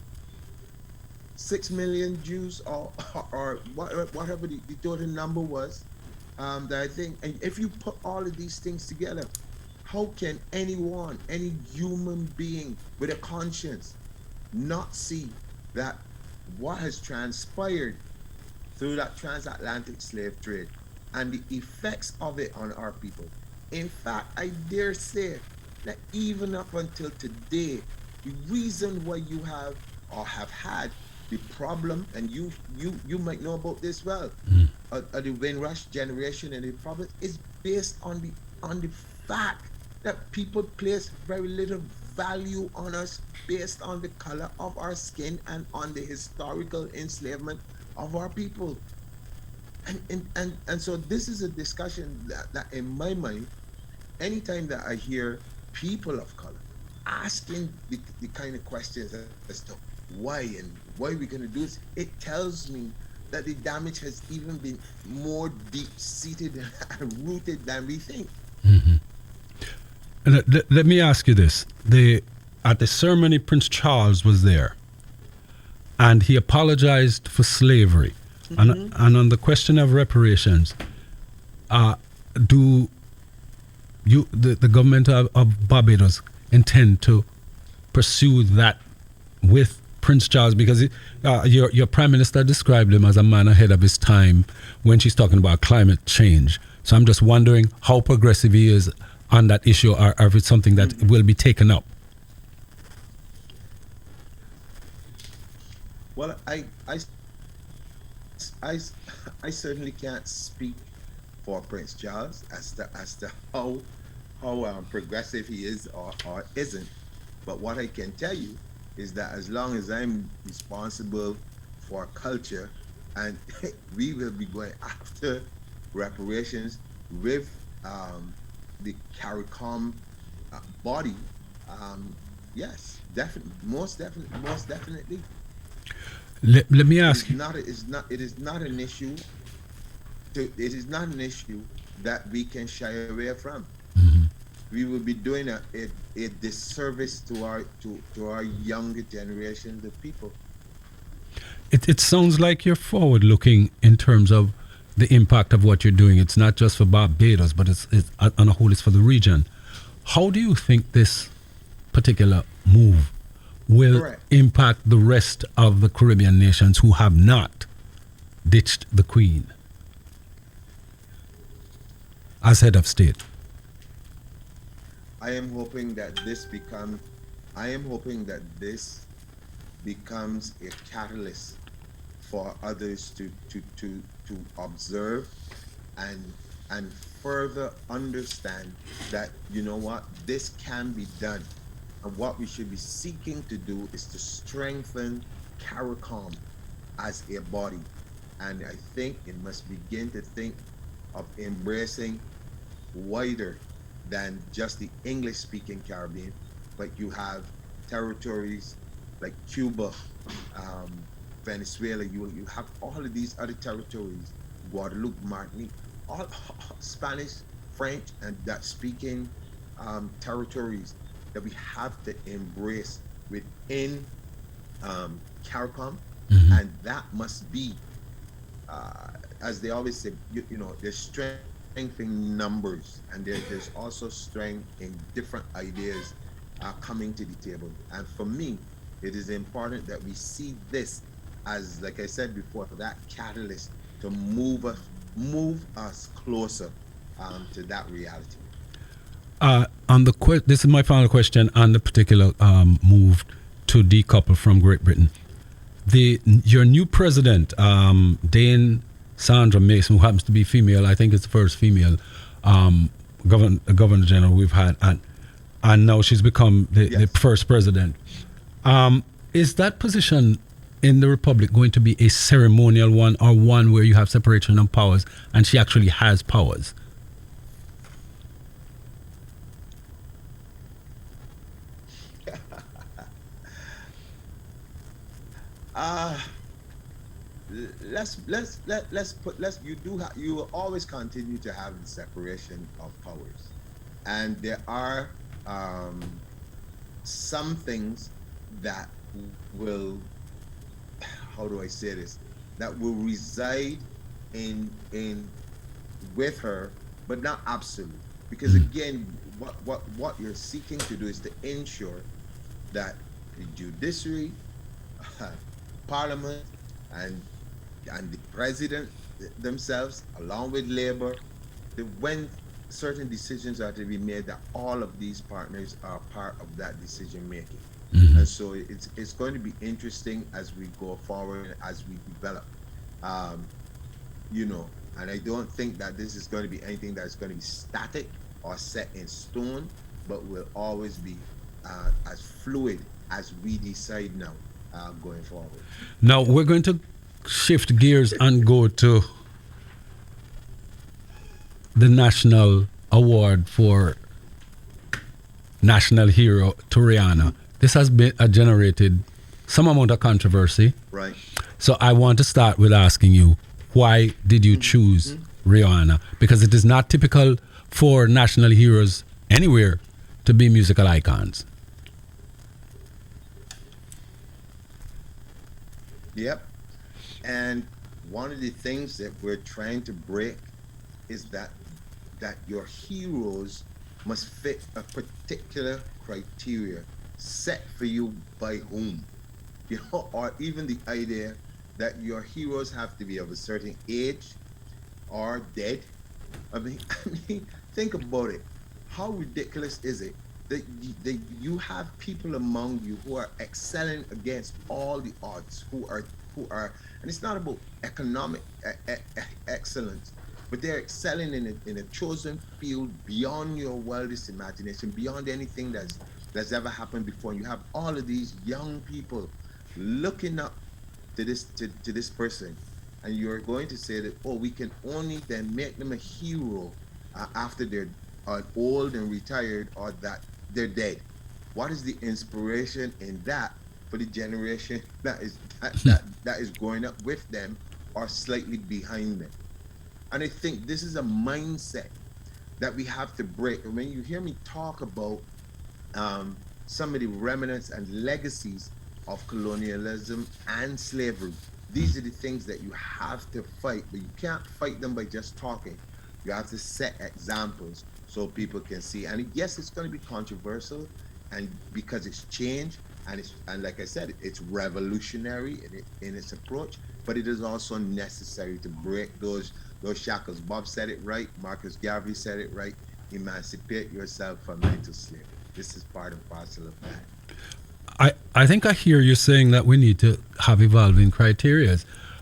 6 million Jews, or whatever the total number was, that I think, and if you put all of these things together, how can any human being with a conscience not see that what has transpired through that transatlantic slave trade and the effects of it on our people? In fact, I dare say that even up until today, the reason why you have or have had the problem, and you might know about this well, the Windrush generation, and the problem is based on the fact that people place very little value on us based on the color of our skin and on the historical enslavement of our people. And so this is a discussion that in my mind, anytime that I hear people of color asking the kind of questions as to why we're going to do this, it tells me that the damage has even been more deep-seated and rooted than we think. And let me ask you this. At the ceremony, Prince Charles was there, and he apologized for slavery. And on the question of reparations, do the government of Barbados intend to pursue that with Prince Charles? Because your prime minister described him as a man ahead of his time when she's talking about climate change. So I'm just wondering how progressive he is on that issue, or if it's something that will be taken up. Well, I certainly can't speak for Prince Charles as to how progressive he is or isn't. But what I can tell you is that as long as I'm responsible for culture, and we will be going after reparations with the CARICOM body, yes, definitely, most definitely. Let me ask you. It is not an issue. It is not an issue that we can shy away from. We will be doing a disservice to our younger generations of people. it sounds like you're forward looking in terms of the impact of what you're doing. It's not just for Barbados, but it's on a whole, it's for the region. How do you think this particular move will Correct. impact the rest of the Caribbean nations who have not ditched the Queen as head of state? I am hoping that this becomes a catalyst for others to observe and further understand that, you know what, this can be done. And what we should be seeking to do is to strengthen CARICOM as a body. And I think it must begin to think of embracing wider than just the English-speaking Caribbean, but you have territories like Cuba, Venezuela, you have all of these other territories, Guadeloupe, Martinique, all Spanish, French, and Dutch-speaking territories that we have to embrace within CARICOM, and that must be, as they always say, you know, there's strength in numbers, and there's also strength in different ideas coming to the table. And for me, it is important that we see this as, like I said before, that catalyst to move us closer to that reality. This is my final question on the particular move to decouple from Great Britain. Your new president, Dane Sandra Mason, who happens to be female, I think it's the first female governor general we've had, and now she's become the first president. Is that position in the Republic going to be a ceremonial one, or one where you have separation of powers and she actually has powers? You will always continue to have the separation of powers, and there are some things that will, how do I say this, that will reside in with her, but not absolute, because again, what you're seeking to do is to ensure that the judiciary, parliament, and the president themselves, along with labor, when certain decisions are to be made, that all of these partners are part of that decision making. And so it's going to be interesting as we go forward, as we develop, you know, and I don't think that this is going to be anything that's going to be static or set in stone, but will always be as fluid as we decide now going forward. Now we're going to shift gears and go to the National Award for National Hero to Rihanna. This has been generated some amount of controversy. Right. So I want to start with asking you, why did you choose Rihanna? Because it is not typical for national heroes anywhere to be musical icons. Yep. And one of the things that we're trying to break is that your heroes must fit a particular criteria set for you by whom, you know, or even the idea that your heroes have to be of a certain age or dead. I mean, think about it. How ridiculous is it that you have people among you who are excelling against all the odds, who are, and it's not about economic excellence, but they're excelling in a chosen field beyond your wildest imagination, beyond anything that's ever happened before. You have all of these young people looking up to this person, and you're going to say that, oh, we can only then make them a hero after they're old and retired, or that they're dead. What is the inspiration in that for the generation that is growing up with them or slightly behind them? And I think this is a mindset that we have to break. And when you hear me talk about some of the remnants and legacies of colonialism and slavery, These are the things that you have to fight, but you can't fight them by just talking. You have to set examples so people can see. And yes, it's going to be controversial, and because it's change, and like I said, it's revolutionary in its approach, but it is also necessary to break those shackles. Bob said it right. Marcus Garvey said it right. Emancipate yourself from mental slavery. This is part and parcel of that. I think I hear you saying that we need to have evolving criteria,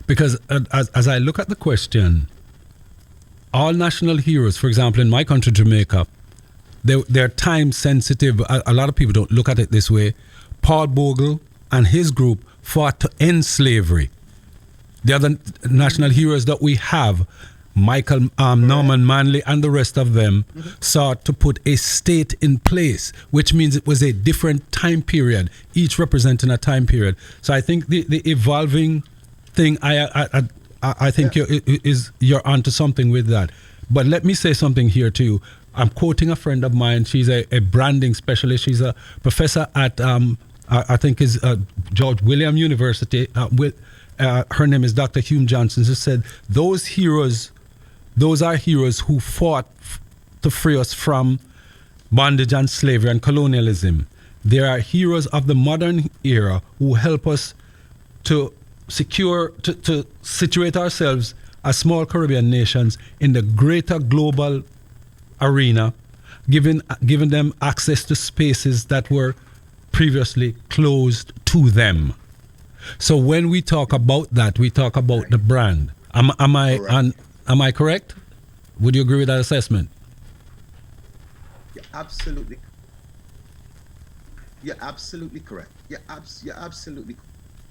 because as I look at the question, all national heroes, for example, in my country, Jamaica, they're time sensitive. A lot of people don't look at it this way. Paul Bogle and his group fought to end slavery. The other national heroes that we have, Michael Norman Manley and the rest of them, sought to put a state in place, which means it was a different time period, each representing a time period. So I think the evolving thing, I think you're onto something with that. But let me say something here too. I'm quoting a friend of mine. She's a branding specialist. She's a professor at I think is George William University. Her name is Dr. Hume Johnson. She said those are heroes who fought to free us from bondage and slavery and colonialism. They are heroes of the modern era who help us to situate ourselves as small Caribbean nations in the greater global arena, giving them access to spaces that were previously closed to them. So when we talk about that, we talk about the brand. Am I correct? Would you agree with that assessment? You're absolutely correct. You're absolutely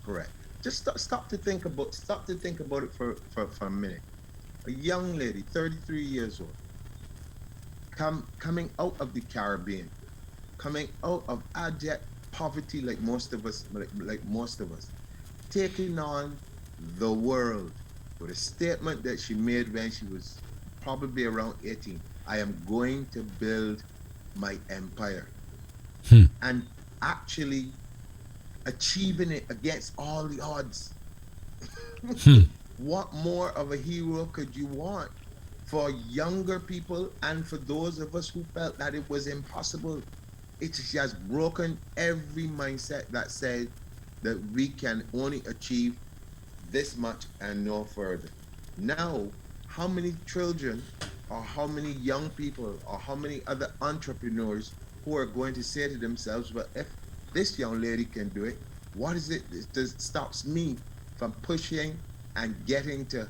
correct. Just stop to think about it for a minute. A young lady, 33 years old, coming out of the Caribbean, coming out of abject poverty like most of us, taking on the world with a statement that she made when she was probably around 18. I am going to build my empire. And actually achieving it against all the odds. What more of a hero could you want for younger people and for those of us who felt that it was impossible? She has broken every mindset that said that we can only achieve this much and no further. Now, how many children or how many young people or how many other entrepreneurs who are going to say to themselves, well, if this young lady can do it, what is it that stops me from pushing and getting to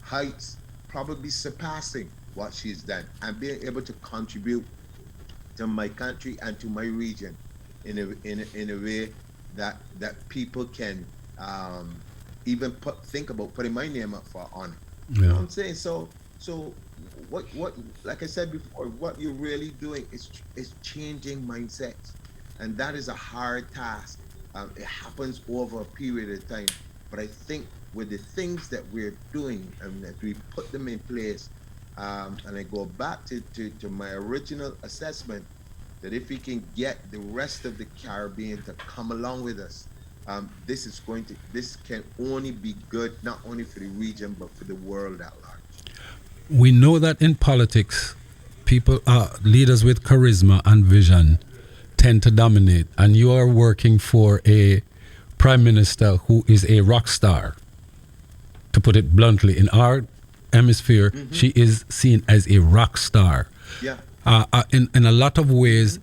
heights, probably surpassing what she's done, and being able to contribute to my country and to my region in a way that people can even think about putting my name up for honor. Yeah. You know what I'm saying? So what like I said before, what you're really doing is changing mindsets, and that is a hard task. It happens over a period of time, but I think with the things that we're doing and that we put them in place, and I go back to my original assessment, that if we can get the rest of the Caribbean to come along with us, this can only be good, not only for the region, but for the world at large. We know that in politics, leaders with charisma and vision tend to dominate, and you are working for a prime minister who is a rock star. To put it bluntly, in our hemisphere, she is seen as a rock star. Yeah. In a lot of ways,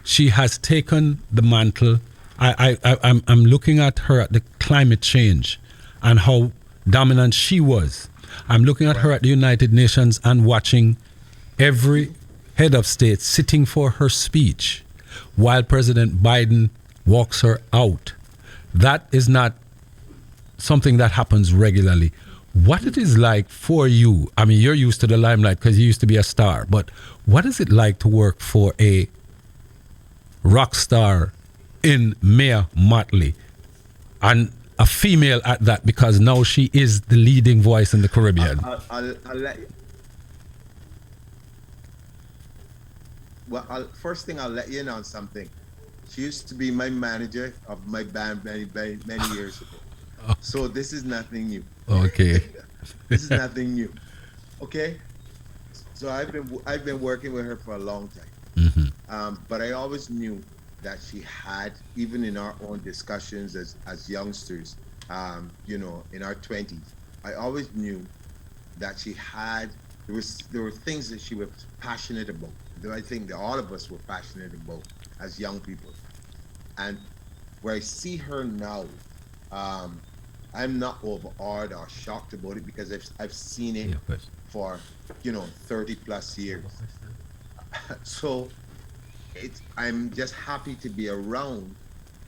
she has taken the mantle. I'm looking at her at the climate change and how dominant she was. I'm looking at her at the United Nations and watching every head of state sitting for her speech while President Biden walks her out. That is not something that happens regularly. What it is like for you, I mean, you're used to the limelight because you used to be a star, but what is it like to work for a rock star in Mia Mottley, and a female at that, because now she is the leading voice in the Caribbean? I'll let you. Well, first thing I'll let you in on something. She used to be my manager of my band many years ago. So this is nothing new. Okay. This is nothing new. Okay. So I've been working with her for a long time. But I always knew that she had, even in our own discussions as youngsters, in our 20s, I always knew that she had, there were things that she was passionate about. That I think that all of us were passionate about as young people. And where I see her now, I'm not overawed or shocked about it because I've seen it for 30 plus years. So I'm just happy to be around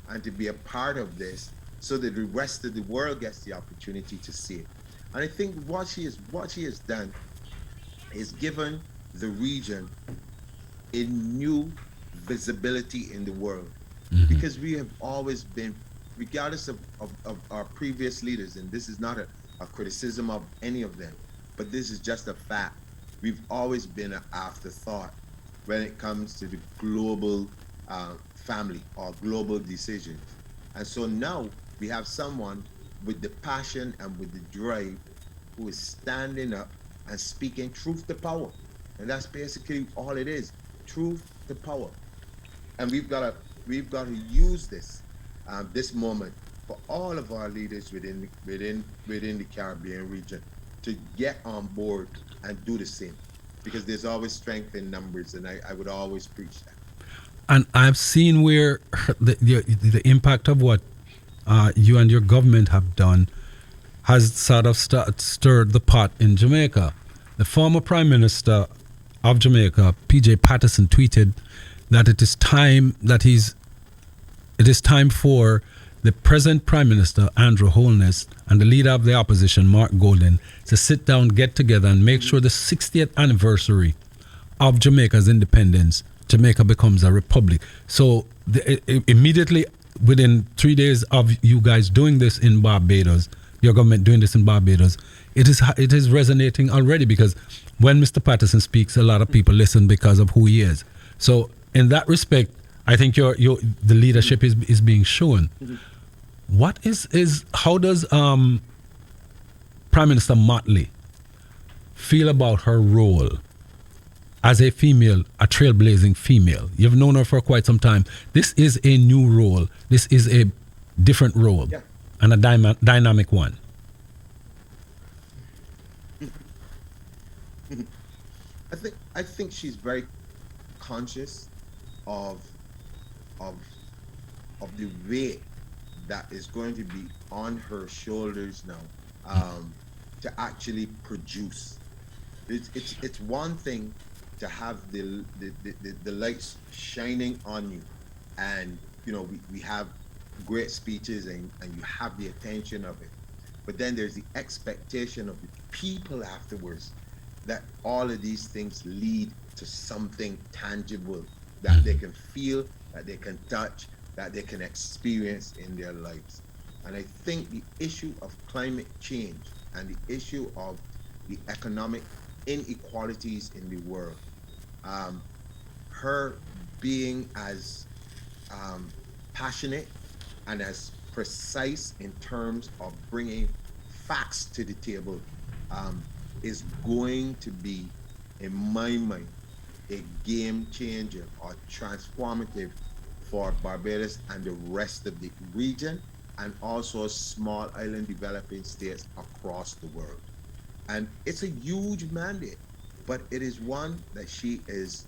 and to be a part of this so that the rest of the world gets the opportunity to see it. And I think what she has done is given the region a new visibility in the world, because we have always been, regardless of our previous leaders, and this is not a criticism of any of them, but this is just a fact. We've always been an afterthought when it comes to the global family or global decisions. And so now we have someone with the passion and with the drive who is standing up and speaking truth to power. And that's basically all it is, truth to power. And we've got to use this moment for all of our leaders within the Caribbean region to get on board and do the same, because there's always strength in numbers, and I would always preach that. And I've seen where the impact of what you and your government have done has sort of stirred the pot in Jamaica. The former Prime Minister of Jamaica, P.J. Patterson, tweeted that it is time for the present Prime Minister, Andrew Holness, and the leader of the opposition, Mark Golden, to sit down, get together, and make sure the 60th anniversary of Jamaica's independence, Jamaica becomes a republic. So immediately within 3 days of you guys doing this in Barbados, your government doing this in Barbados, it is resonating already, because when Mr. Patterson speaks, a lot of people listen because of who he is. So in that respect, I think the leadership is being shown. How does Prime Minister Motley feel about her role as a female, a trailblazing female? You've known her for quite some time. This is a new role. This is a different role, and a dynamic one. I think she's very conscious of the weight that is going to be on her shoulders now, to actually produce. It's one thing to have the lights shining on you, and we have great speeches and you have the attention of it, but then there's the expectation of the people afterwards that all of these things lead to something tangible that they can feel, that they can touch, that they can experience in their lives. And I think the issue of climate change and the issue of the economic inequalities in the world, her being as passionate and as precise in terms of bringing facts to the table, is going to be, in my mind, a game changer or transformative for Barbados and the rest of the region, and also small island developing states across the world. And it's a huge mandate, but it is one that she is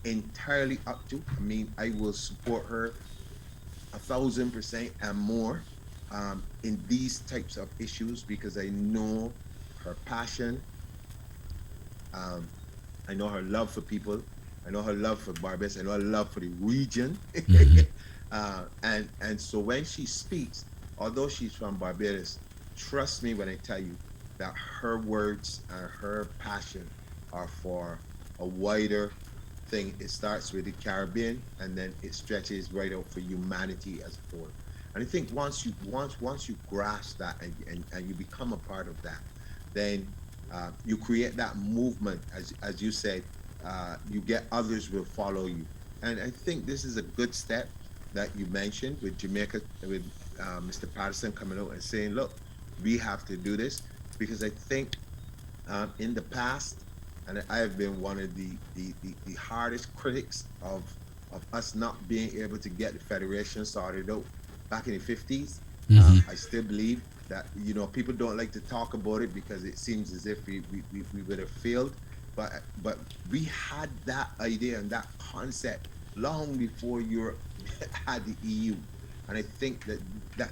entirely up to. I mean, I will support her 1,000% and more in these types of issues, because I know her passion, I know her love for people, I know her love for Barbados, I know her love for the region. And so when she speaks, although she's from Barbados, trust me when I tell you that her words and her passion are for a wider thing. It starts with the Caribbean, and then it stretches right out for humanity as a whole. And I think once you grasp that and you become a part of that, then you create that movement, as you said, you get others will follow you. And I think this is a good step that you mentioned with Jamaica, with Mr. Patterson coming out and saying, look, we have to do this, because I think in the past, and I have been one of the hardest critics of us not being able to get the federation started out back in the 50s. I still believe that, you know, people don't like to talk about it because it seems as if we would have failed. But we had that idea and that concept long before Europe had the EU. And I think that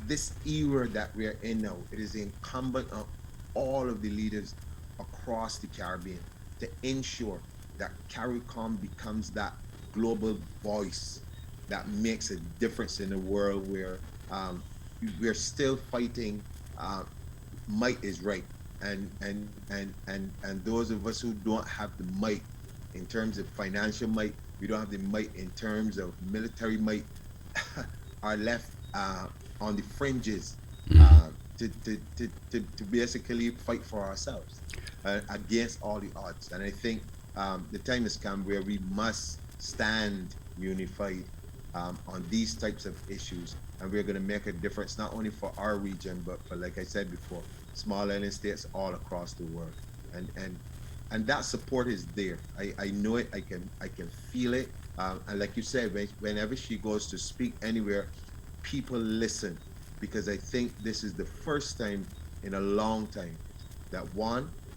this era that we are in now, it is incumbent on all of the leaders across the Caribbean to ensure that CARICOM becomes that global voice that makes a difference in a world where we're still fighting might is right, and those of us who don't have the might in terms of financial might, we don't have the might in terms of military might, are left on the fringes to basically fight for ourselves against all the odds. And I think the time has come where we must stand unified on these types of issues, and we're going to make a difference not only for our region, but for, like I said before, small island states all across the world. And that support is there. I know it. I can feel it. And like you said, whenever she goes to speak anywhere, people listen, because I think this is the first time in a long time that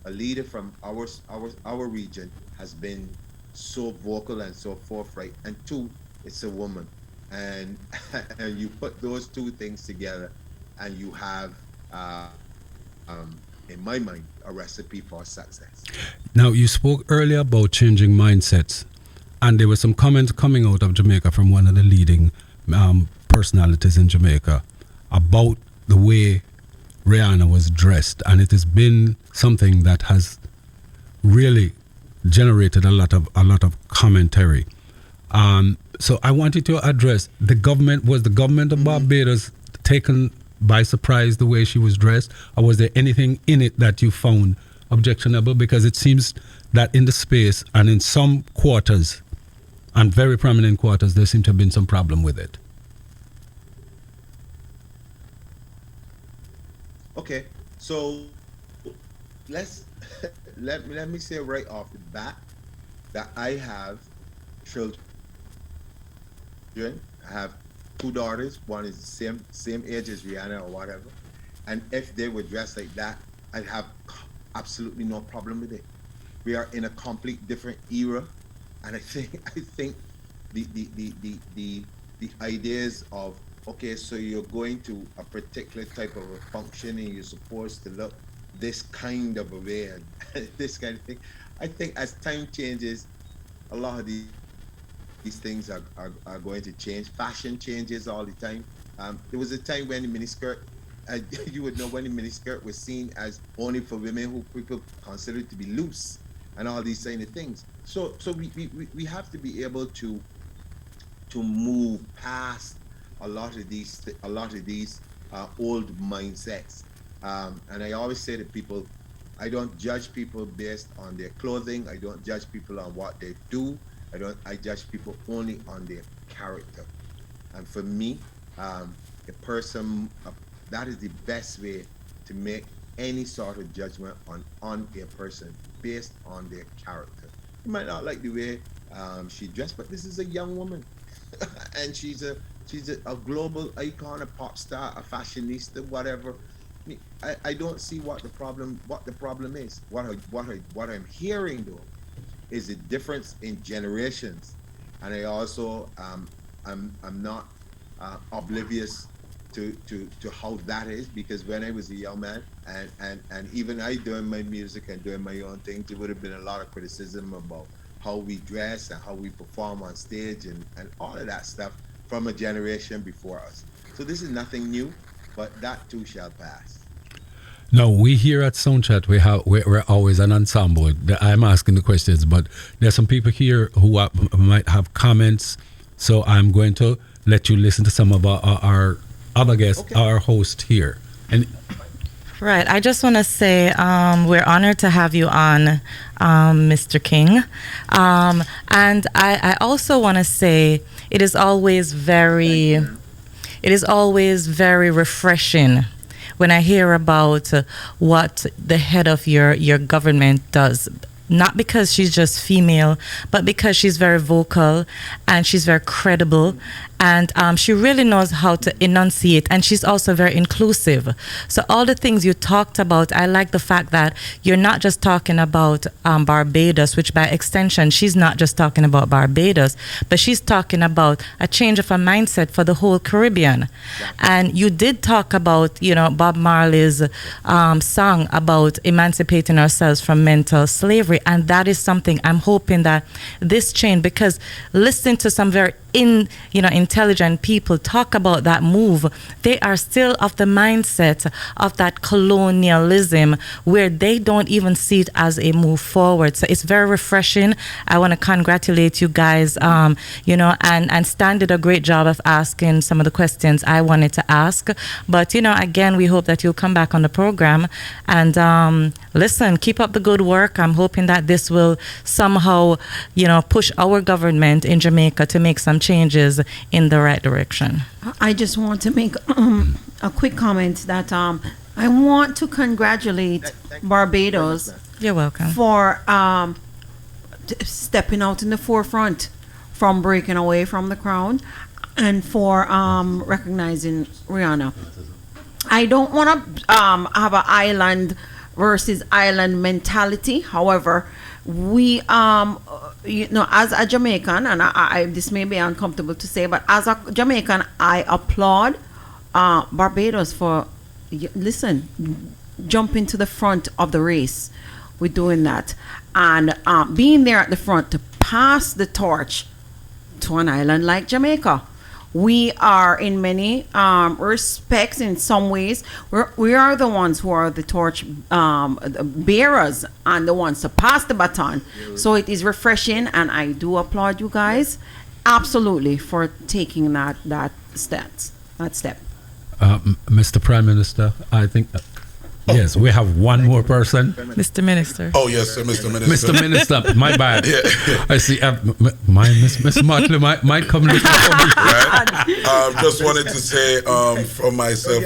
a leader from our region has been so vocal and so forthright, and two, it's a woman, and and you put those two things together, and you have, in my mind, a recipe for success. Now, you spoke earlier about changing mindsets, and there were some comments coming out of Jamaica from one of the leading personalities in Jamaica about the way Rihanna was dressed, and it has been something that has really generated a lot of commentary. So I wanted to address the government. Was the government of Barbados taken by surprise the way she was dressed, or was there anything in it that you found objectionable? Because it seems that in the space and in some quarters, and very prominent quarters, there seemed to have been some problem with it. Okay, so let me say right off the bat that I have children. I have two daughters. One is the same age as Rihanna or whatever, and if they were dressed like that, I'd have absolutely no problem with it. We are in a complete different era, and I think the ideas of, okay, so you're going to a particular type of a function and you're supposed to look this kind of a way and this kind of thing. I think as time changes, a lot of these things are going to change. Fashion changes all the time. There was a time when the miniskirt, you would know when the miniskirt was seen as only for women who people considered to be loose and all these kind of things. So we have to be able to move past a lot of these old mindsets. And I always say to people, I don't judge people based on their clothing. I don't judge people on what they do. I judge people only on their character. And for me, a person, that is the best way to make any sort of judgment on a person based on their character. You might not like the way she dressed, but this is a young woman. And she's a global icon, a pop star, a fashionista, whatever. I don't see what the problem is. What I'm hearing though is a difference in generations, and I also I'm not oblivious to how that is, because when I was a young man and even I doing my music and doing my own thing, there would have been a lot of criticism about how we dress and how we perform on stage and all of that stuff from a generation before us. So this is nothing new, but that too shall pass. No, we here at Soundchat, we're always an ensemble. I'm asking the questions, but there's some people here who might have comments. So I'm going to let you listen to some of our other guests, okay, our host here. And right. I just want to say we're honored to have you on, Mr. King. And I also want to say it is always very it is always very refreshing when I hear about what the head of your government does. Not because she's just female, but because she's very vocal and she's very credible, and she really knows how to enunciate, and she's also very inclusive. So all the things you talked about, I like the fact that you're not just talking about Barbados, which by extension, she's not just talking about Barbados, but she's talking about a change of a mindset for the whole Caribbean. And you did talk about, Bob Marley's song about emancipating ourselves from mental slavery, and that is something I'm hoping that this change, because listening to some very intelligent people talk about that move, they are still of the mindset of that colonialism where they don't even see it as a move forward. So it's very refreshing. I want to congratulate you guys, and Stan did a great job of asking some of the questions I wanted to ask. But, again, we hope that you'll come back on the program and listen, keep up the good work. I'm hoping that this will somehow, push our government in Jamaica to make some changes in the right direction. I just want to make a quick comment that I want to congratulate Barbados. You're welcome. For stepping out in the forefront from breaking away from the crown, and for recognizing Rihanna. I don't want to have an island versus island mentality. However, we as a Jamaican, and I this may be uncomfortable to say, but as a Jamaican, I applaud Barbados for jumping to the front of the race with doing that, and being there at the front to pass the torch to an island like Jamaica. We are, in many respects, in some ways, we are the ones who are the torch bearers and the ones to pass the baton. So it is refreshing, and I do applaud you guys absolutely for taking that step. Mr. Prime Minister, I think yes, we have one more person. Mr. Minister. Oh, yes, sir, Mr. Minister. Mr. Minister, my bad. Yeah. I see. My Miss Martley might come. Right. Just wanted to say for myself.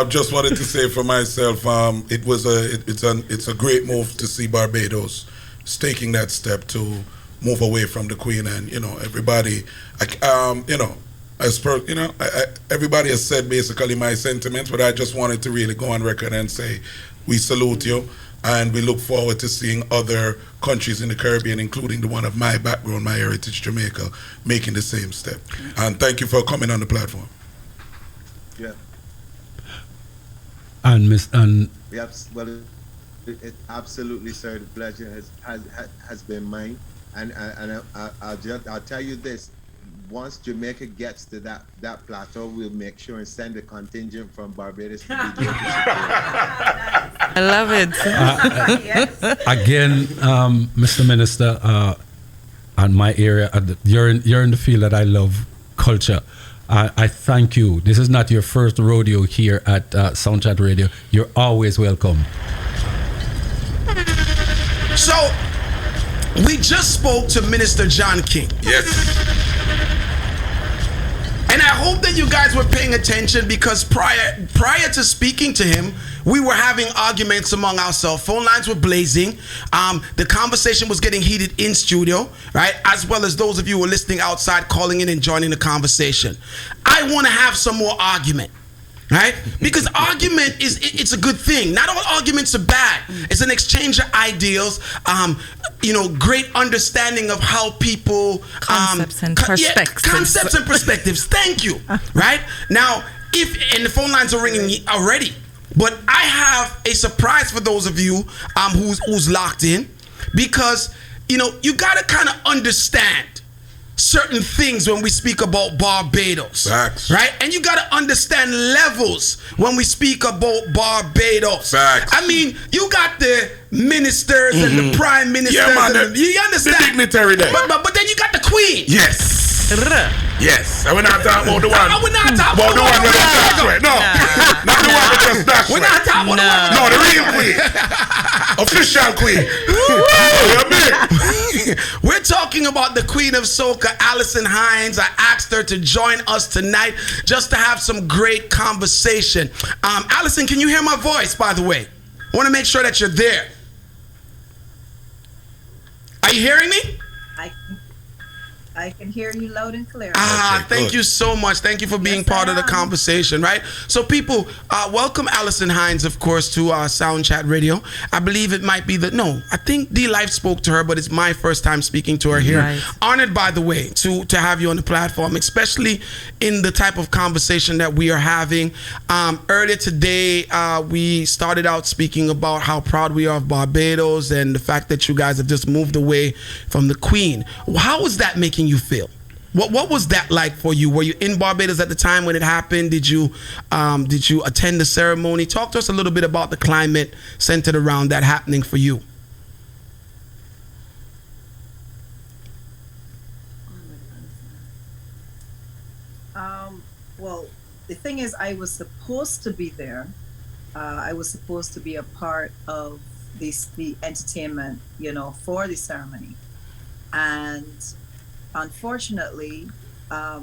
Just wanted to say for myself, it's a great move to see Barbados taking that step to move away from the Queen, and everybody, everybody has said basically my sentiments, but I just wanted to really go on record and say we salute you, and we look forward to seeing other countries in the Caribbean, including the one of my background, my heritage, Jamaica, making the same step. And thank you for coming on the platform. Yeah. And well, it absolutely, sir. The pleasure has been mine, and I'll tell you this. Once Jamaica gets to that plateau, we'll make sure and send a contingent from Barbados to be there. I love it. Again, Mr. Minister, and my area, you're in the field that I love, culture. I thank you. This is not your first rodeo here at Soundchat Radio. You're always welcome. So, we just spoke to Minister John King. Yes. And I hope that you guys were paying attention, because prior to speaking to him, we were having arguments among ourselves. Phone lines were blazing. The conversation was getting heated in studio, right? As well as those of you who are listening outside, calling in and joining the conversation. I want to have some more argument, right? Because argument it's a good thing. Not all arguments are bad. It's an exchange of ideals, great understanding of how people concepts and perspectives. Concepts and perspectives. Thank you. Right? Now, and the phone lines are ringing already, but I have a surprise for those of you who's locked in, because you gotta kind of understand certain things when we speak about Barbados. Facts. Right? And you got to understand levels when we speak about Barbados. Facts. I mean, you got the ministers and the prime ministers. Yeah, man, and you understand? The dignitary there. But then you got the queen. Yes. Yes. And we're not talking about the one. We're not talking about the one with just dash right. No. Not the one with just dash right. We're not talking about the one. No, the real queen. Official queen. We're talking about the Queen of Soca, Allison Hines. I asked her to join us tonight just to have some great conversation. Allison, can you hear my voice, by the way? I want to make sure that you're there. Are you hearing me? I can hear you loud and clear. Thank you so much. Thank you for being part of the conversation, right? So people, welcome Allison Hines, of course, to Sound Chat Radio. I believe it might be I think D-Life spoke to her, but it's my first time speaking to her here. Right. Honored, by the way, to have you on the platform, especially in the type of conversation that we are having. Earlier today, we started out speaking about how proud we are of Barbados and the fact that you guys have just moved away from the Queen. How was that making you feel? What was that like for you? Were you in Barbados at the time when it happened? Did you attend the ceremony? Talk to us a little bit about the climate centered around that happening for you. Well, the thing is, I was supposed to be there. I was supposed to be a part of the entertainment, for the ceremony. And unfortunately, I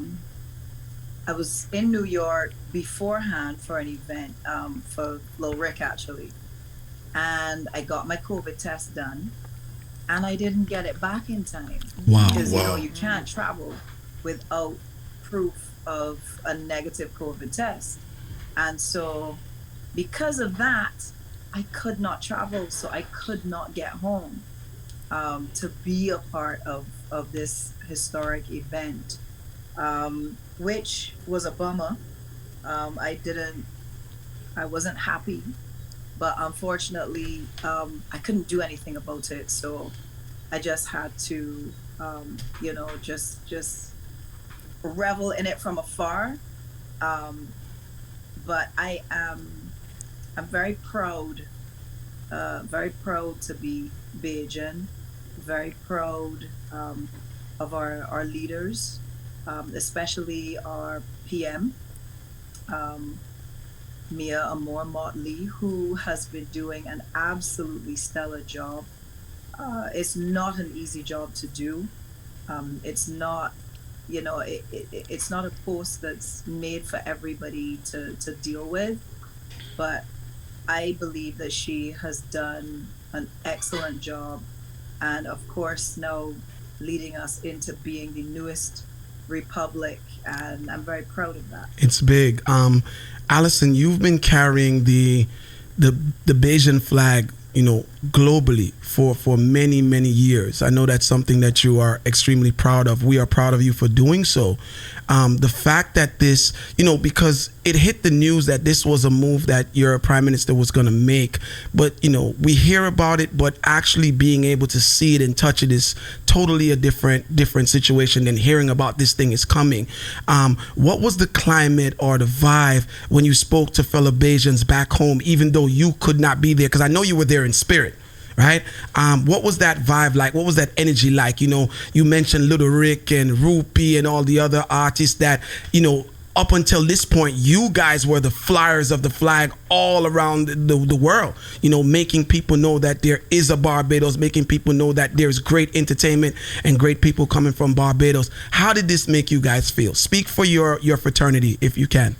was in New York beforehand for an event, for Lil Rick actually. And I got my COVID test done and I didn't get it back in time. Wow. Because, you can't travel without proof of a negative COVID test. And so because of that, I could not travel, so I could not get home to be a part of this historic event, which was a bummer. I wasn't happy, but unfortunately, I couldn't do anything about it. So I just had to, just revel in it from afar. But I'm very proud to be Bajan, very proud of our leaders, especially our PM, Mia Amor Motley, who has been doing an absolutely stellar job. It's not an easy job to do. It's not, it's not a post that's made for everybody to deal with, but I believe that she has done an excellent job, and of course now leading us into being the newest republic, and I'm very proud of that. It's big. Allison, you've been carrying the Bajan flag, globally for many, many years. I know that's something that you are extremely proud of. We are proud of you for doing so. The fact that this, because it hit the news that this was a move that your prime minister was going to make, but we hear about it, but actually being able to see it and touch it is totally a different situation than hearing about this thing is coming. What was the climate or the vibe when you spoke to fellow Bajans back home, even though you could not be there? Because I know you were there in spirit. Right? What was that vibe like? What was that energy like? You mentioned Little Rick and Rupee and all the other artists that, up until this point, you guys were the flyers of the flag all around the world, making people know that there is a Barbados, making people know that there's great entertainment and great people coming from Barbados. How did this make you guys feel? Speak for your fraternity if you can.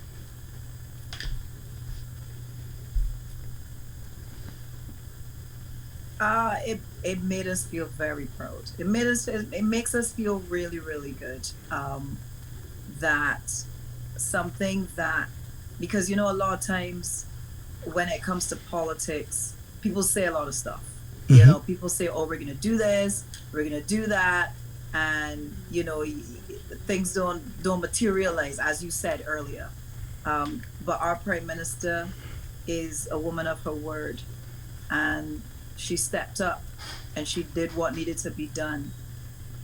It made us feel very proud. It makes us feel really, really good. That something that, because a lot of times when it comes to politics, people say a lot of stuff. Mm-hmm. People say, "Oh, we're gonna do this, we're gonna do that," and things don't materialize, as you said earlier. But our prime minister is a woman of her word, and she stepped up and she did what needed to be done.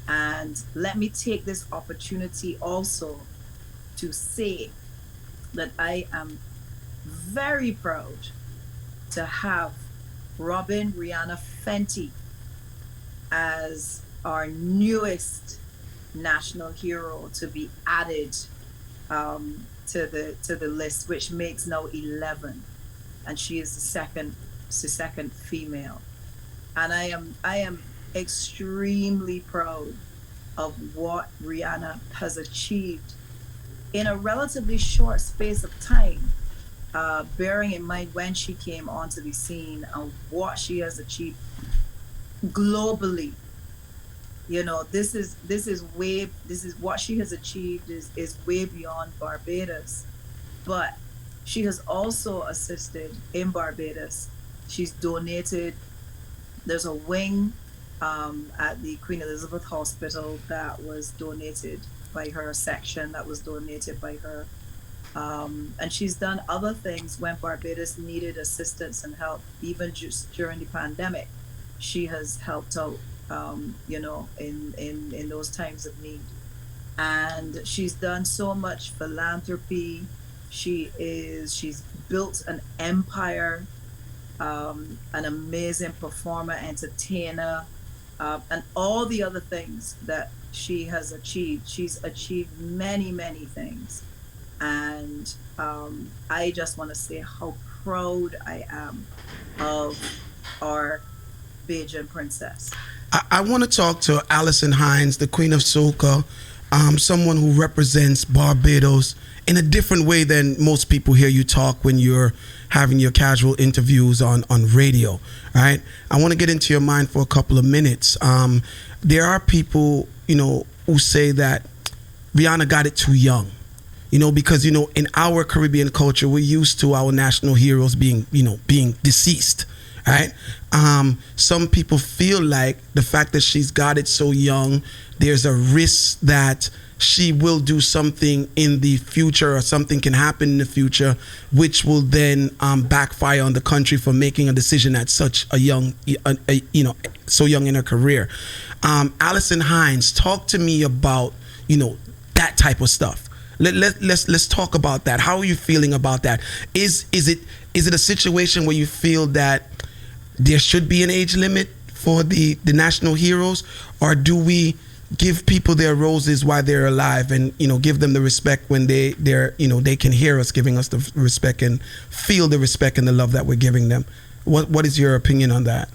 And let me take this opportunity also to say that I am very proud to have Robin Rihanna Fenty as our newest national hero to be added to the list, which makes now 11, and she is the second female. And I am extremely proud of what Rihanna has achieved in a relatively short space of time, bearing in mind when she came onto the scene and what she has achieved globally. You know, this is what she has achieved is way beyond Barbados. But she has also assisted in Barbados. She's donated. There's a wing at the Queen Elizabeth Hospital that was donated by her, a section that was donated by her. And she's done other things when Barbados needed assistance and help, even just during the pandemic. She has helped out, you know, in those times of need. And she's done so much philanthropy. She's built an empire, an amazing performer, entertainer, and all the other things that she has achieved. She's achieved many, many things. And I just want to say how proud I am of our Bajan princess. I want to talk to Alison Hines, the Queen of Soca, someone who represents Barbados in a different way than most people hear you talk when you're having your casual interviews on radio, right? I want to get into your mind for a couple of minutes. There are people, you know, who say that Rihanna got it too young. You know, because, you know, in our Caribbean culture, we're used to our national heroes being deceased, right? Some people feel like the fact that she's got it so young, there's a risk that she will do something in the future, or something can happen in the future, which will then backfire on the country for making a decision at such a young, so young in her career. Alison Hines, talk to me about, you know, that type of stuff. Let's talk about that. How are you feeling about that? Is it a situation where you feel that there should be an age limit for the national heroes, or do we give people their roses while they're alive and, you know, give them the respect when they're you know, they can hear us giving us the respect and feel the respect and the love that we're giving them? What is your opinion on that?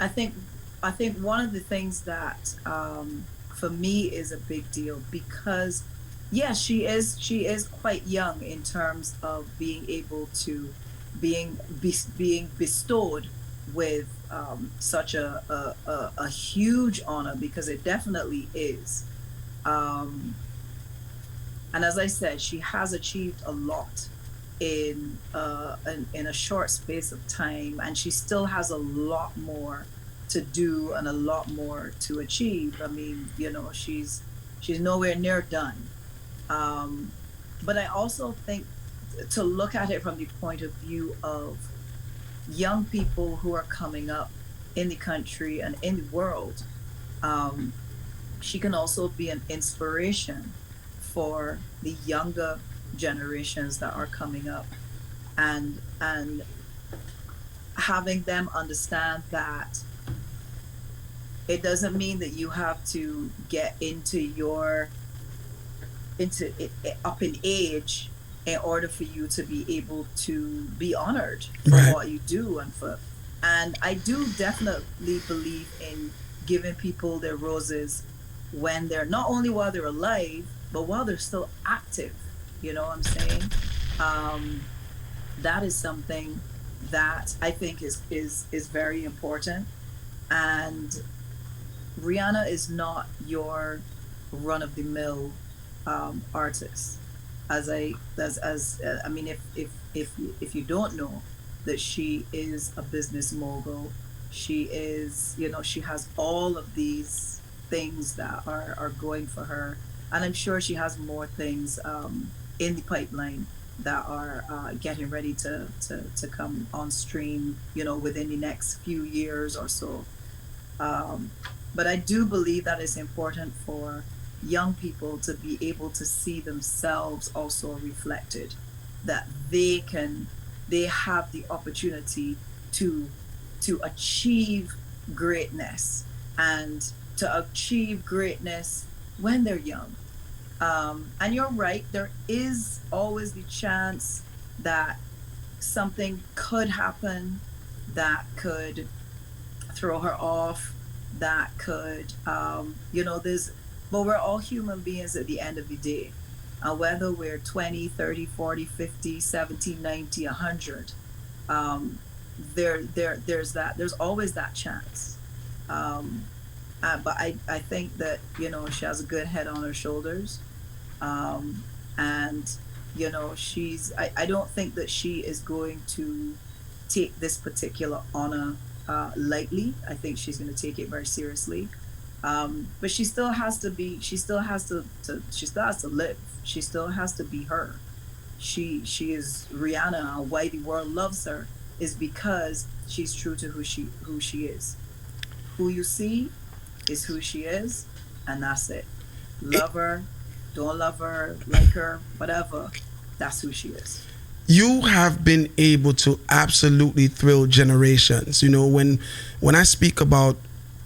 I think one of the things that for me is a big deal, because yes, she is quite young in terms of being able to being bestowed with such a huge honor, because it definitely is. And as I said, she has achieved a lot in a short space of time, and she still has a lot more to do and a lot more to achieve. I mean, you know, she's nowhere near done. But I also think to look at it from the point of view of young people who are coming up in the country and in the world, she can also be an inspiration for the younger generations that are coming up, and having them understand that it doesn't mean that you have to get up in age in order for you to be able to be honored for Right. what you do, and I do definitely believe in giving people their roses when they're not only while they're alive, but while they're still active. You know what I'm saying? That is something that I think is very important. And Rihanna is not your run-of-the-mill artist. I mean, if you don't know that she is a business mogul, she is, you know, she has all of these things that are going for her, and I'm sure she has more things in the pipeline that are getting ready to come on stream, you know, within the next few years or so. But I do believe that it's important for young people to be able to see themselves also reflected, that they have the opportunity to achieve greatness, and to achieve greatness when they're young. And you're right, there is always the chance that something could happen that could throw her off, that could, but we're all human beings at the end of the day. And whether we're 20, 30, 40, 50, 70, 90, 100, there's always that chance. But I think that, she has a good head on her shoulders. And, I don't think that she is going to take this particular honor lightly. I think she's going to take it very seriously. But she still has to be, she still has to live. She still has to be her. She is Rihanna, and why the world loves her is because she's true to who she is. Who you see is who she is, and that's it. Love her, don't love her, like her, whatever. That's who she is. You have been able to absolutely thrill generations. When I speak about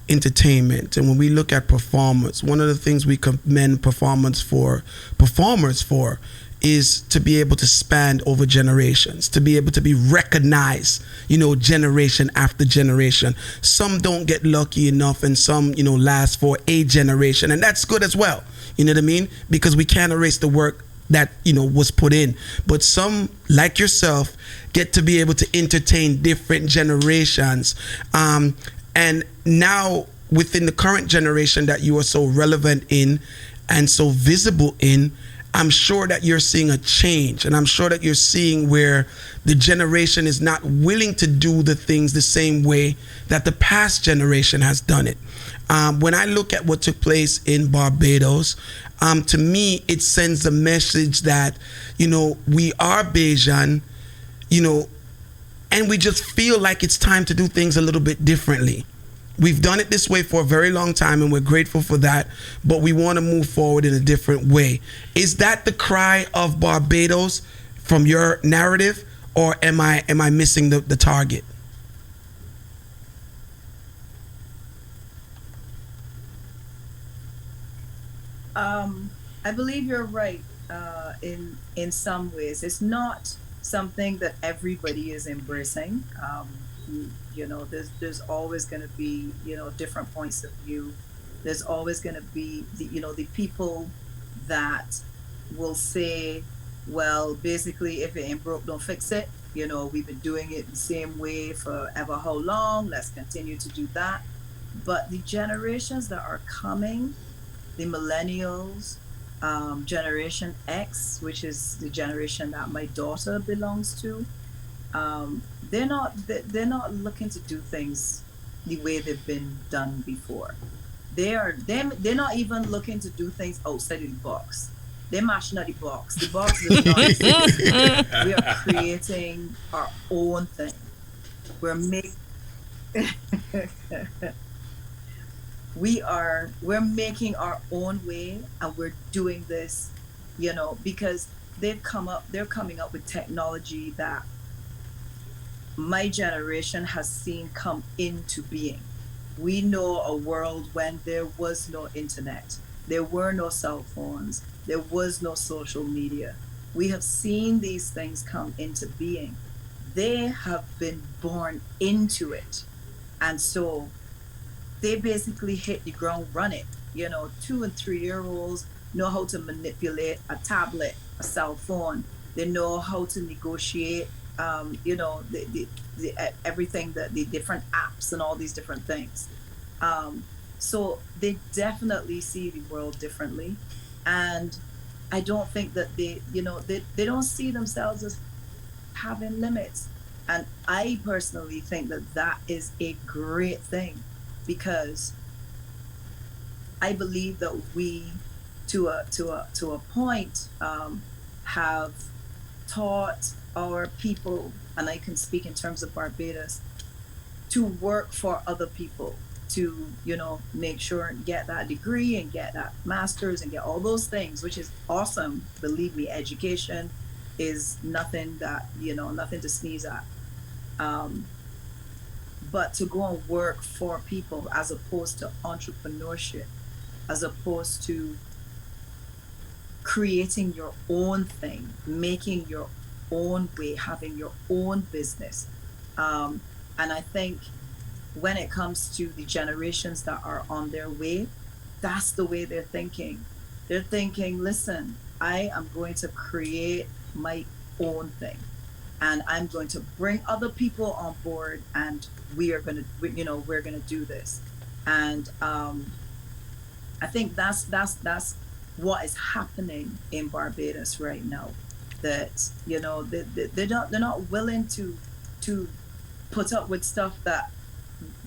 entertainment and when we look at performers, one of the things we commend performers for is to be able to span over generations, to be able to be recognized, generation after generation. Some don't get lucky enough, and some, last for a generation, and that's good as well. You know what I mean? Because we can't erase the work that was put in, but some like yourself get to be able to entertain different generations, and now within the current generation that you are so relevant in and so visible in, I'm sure that you're seeing a change, and I'm sure that you're seeing where the generation is not willing to do the things the same way that the past generation has done it. When I look at what took place in Barbados, to me, it sends a message that, we are Bajan, and we just feel like it's time to do things a little bit differently. We've done it this way for a very long time, and we're grateful for that, but we want to move forward in a different way. Is that the cry of Barbados from your narrative, or am I missing the target? I believe you're right in some ways. It's not something that everybody is embracing. There's always going to be, different points of view. There's always going to be, the people that will say, well, basically, if it ain't broke, don't fix it. We've been doing it the same way for ever how long. Let's continue to do that. But the generations that are coming, the millennials, Generation X, which is the generation that my daughter belongs to, they're not looking to do things the way they've been done before. They're not even looking to do things outside of the box. They're mashing at the box. The box is not. We are creating our own thing. We're making our own way, and we're doing this, because they're coming up with technology that my generation has seen come into being. We know a world when there was no internet, there were no cell phones, there was no social media. We have seen these things come into being. They have been born into it, and so they basically hit the ground running. 2 and 3 year olds know how to manipulate a tablet, a cell phone. They know how to negotiate, the everything, the different apps and all these different things. So they definitely see the world differently, and I don't think that they don't see themselves as having limits. And I personally think that is a great thing, because I believe that we, to a point, have taught our people, and I can speak in terms of Barbados, to work for other people, to make sure and get that degree and get that master's and get all those things, which is awesome. Believe me, education is nothing to sneeze at. But to go and work for people, as opposed to entrepreneurship, as opposed to creating your own thing, making your own way, having your own business. And I think when it comes to the generations that are on their way, that's the way they're thinking. They're thinking, listen, I am going to create my own thing, and I'm going to bring other people on board, and we're going to do this. And I think that's what is happening in Barbados right now. That they're not willing to put up with stuff that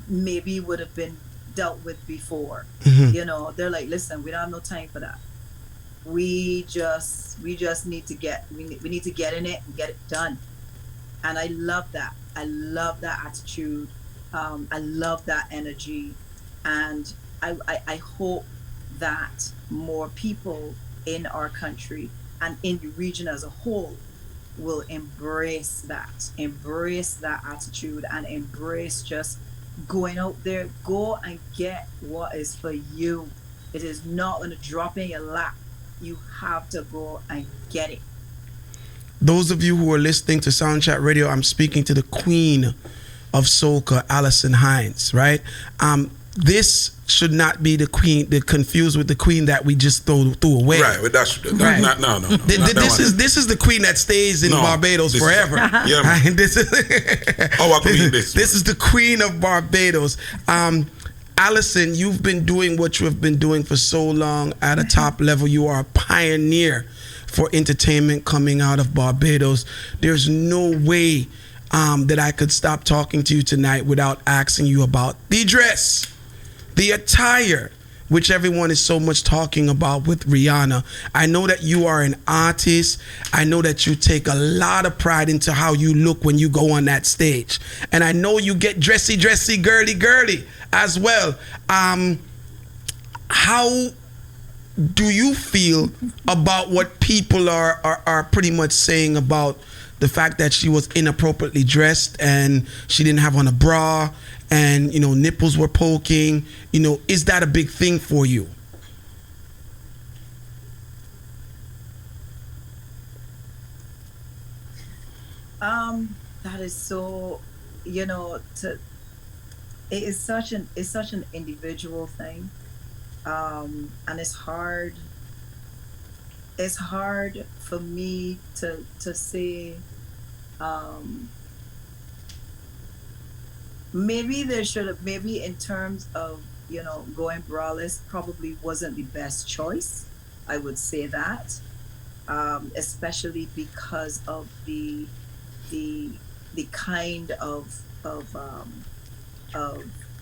maybe would have been dealt with before. They're like, listen, we don't have no time for that. We just need to get we need to get in it and get it done. And I love that. I love that attitude. I love that energy, and I hope that more people in our country and in the region as a whole will embrace that attitude, and embrace just going out there. Go and get what is for you. It is not going to drop in your lap. You have to go and get it. Those of you who are listening to Soundchat Radio, I'm speaking to the queen of soca, Alison Hines, right? This should not be the queen, confused with the queen that we just threw away. Right, but that's right. No. This is the queen that stays in Barbados forever. Yeah, man. This is our queen. This is the queen of Barbados. Alison, you've been doing what you have been doing for so long at a top level. You are a pioneer for entertainment coming out of Barbados. There's no way that I could stop talking to you tonight without asking you about the dress, the attire, which everyone is so much talking about with Rihanna. I know that you are an artist. I know that you take a lot of pride into how you look when you go on that stage. And I know you get dressy, girly as well. How do you feel about what people are pretty much saying about the fact that she was inappropriately dressed and she didn't have on a bra and, nipples were poking? Is that a big thing for you? That is so, it is such an individual thing. And it's hard for me to say, maybe in terms of, going braless probably wasn't the best choice. I would say that, especially because of the kind of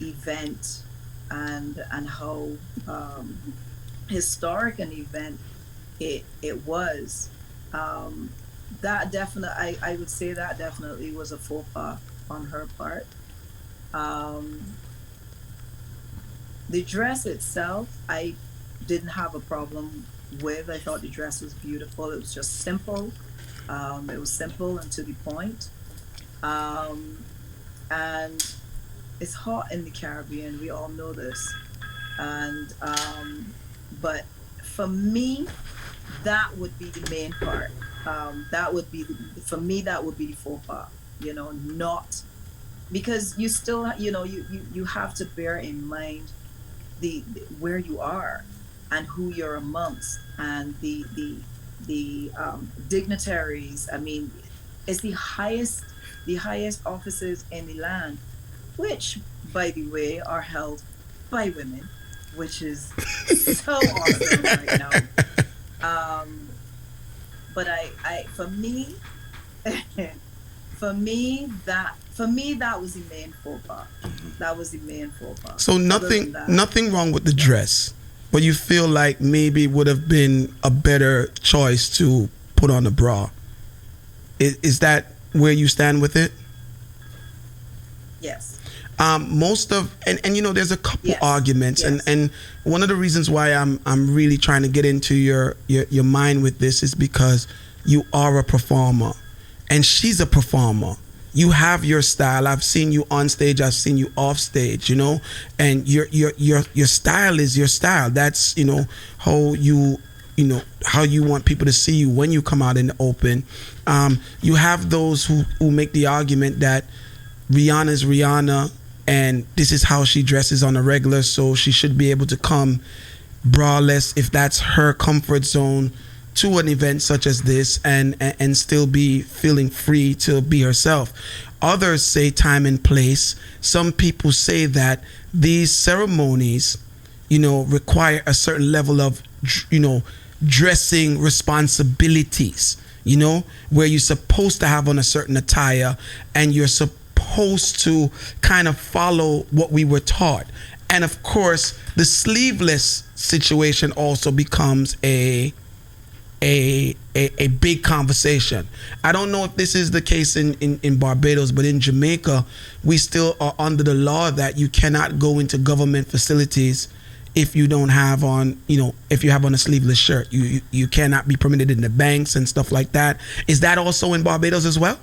event and how historic an event it was. That definitely, I would say that definitely was a faux pas on her part. The dress itself, I didn't have a problem with. I thought the dress was beautiful. It was just simple. It was simple and to the point. And it's hot in the Caribbean. We all know this. And but for me, that would be the main part. That would be for me. That would be the faux pas. Not because you still, you have to bear in mind the where you are and who you're amongst, and the dignitaries. I mean, it's the highest offices in the land, which, by the way, are held by women, which is so awesome right now. But for me, that was the main faux pas. That was the main faux pas. So nothing wrong with the dress, but you feel like maybe it would have been a better choice to put on a bra. Is that where you stand with it? Yes. Most of and there's a couple arguments, and one of the reasons why I'm really trying to get into your mind with this is because you are a performer and she's a performer. You have your style. I've seen you on stage, I've seen you off stage, and your style is your style. That's how you how you want people to see you when you come out in the open. You have those who make the argument that Rihanna's Rihanna, and this is how she dresses on a regular, so she should be able to come braless if that's her comfort zone to an event such as this, and still be feeling free to be herself. Others say time and place. Some people say that these ceremonies, require a certain level of, dressing responsibilities, where you're supposed to have on a certain attire, and you're supposed to kind of follow what we were taught. And of course, the sleeveless situation also becomes a big conversation. I don't know if this is the case in Barbados, but in Jamaica, we still are under the law that you cannot go into government facilities if you don't have on, if you have on a sleeveless shirt. You cannot be permitted in the banks and stuff like that. Is that also in Barbados as well?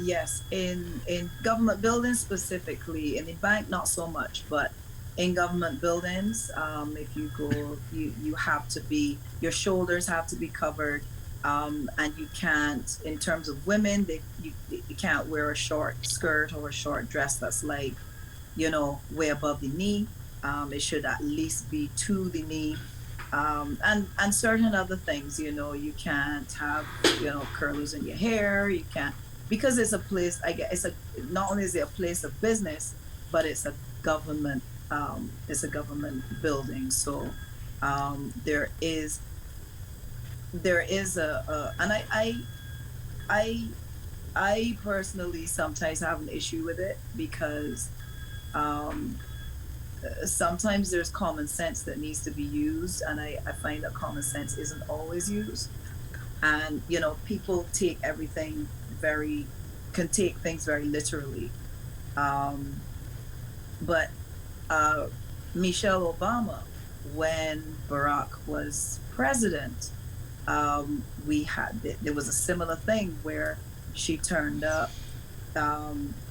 Yes, in government buildings specifically, in the bank not so much, but in government buildings, if you go, you have to be, your shoulders have to be covered, and you can't, in terms of women, you can't wear a short skirt or a short dress that's like, way above the knee. It should at least be to the knee. And certain other things, you can't have, curlers in your hair, you can't, because it's a place, I guess, not only is it a place of business, but it's a government building. So there is a and I personally sometimes have an issue with it, because sometimes there's common sense that needs to be used, and I find that common sense isn't always used. And people take everything can take things very literally. But Michelle Obama, when Barack was president, there was a similar thing where she turned up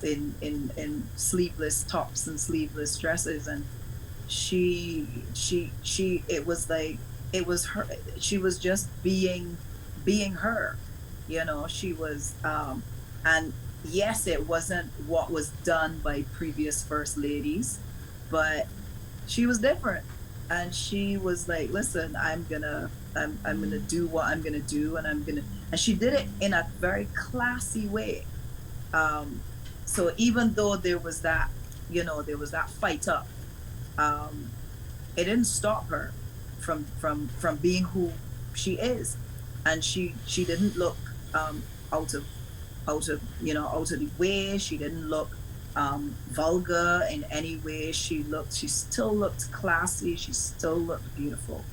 in sleeveless tops and sleeveless dresses, and it was her, she was just being her, she was, and yes, it wasn't what was done by previous first ladies, but she was different, and she was like, listen, I'm gonna do what I'm gonna do, and she did it in a very classy way. So even though there was that fight up, it didn't stop her from being who she is, and she didn't look out of the way. She didn't look vulgar in any way. She still looked classy. She still looked beautiful.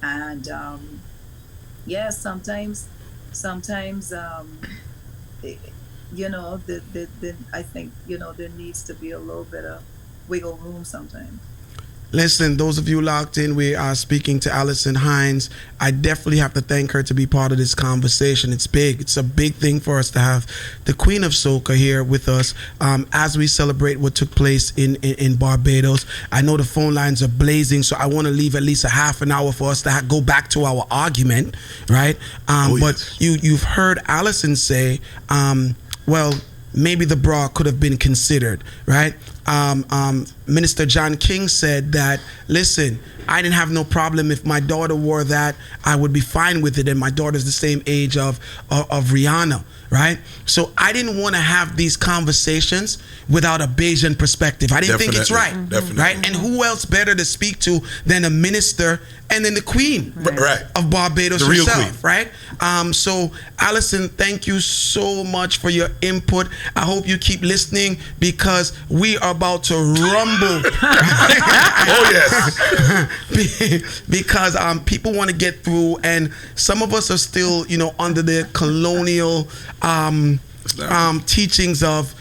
And sometimes I think there needs to be a little bit of wiggle room sometimes. Listen, those of you locked in, we are speaking to Allison Hines. I definitely have to thank her to be part of this conversation. It's big. It's a big thing for us to have the Queen of Soca here with us as we celebrate what took place in Barbados. I know the phone lines are blazing, so I want to leave at least a half an hour for us to go back to our argument, right? But you've heard Allison say, well, maybe the bra could have been considered, right? Minister John King said that, listen, I didn't have no problem if my daughter wore that. I would be fine with it, and my daughter's the same age of Rihanna, right? So I didn't want to have these conversations without a Bayesian perspective. I didn't think it's right, right? And who else better to speak to than a minister and then the Queen of Barbados the real herself, queen. right? So Allison, thank you so much for your input. I hope you keep listening, because we are about to rumble. Oh yes. Because people want to get through, and some of us are still, under the colonial teachings of,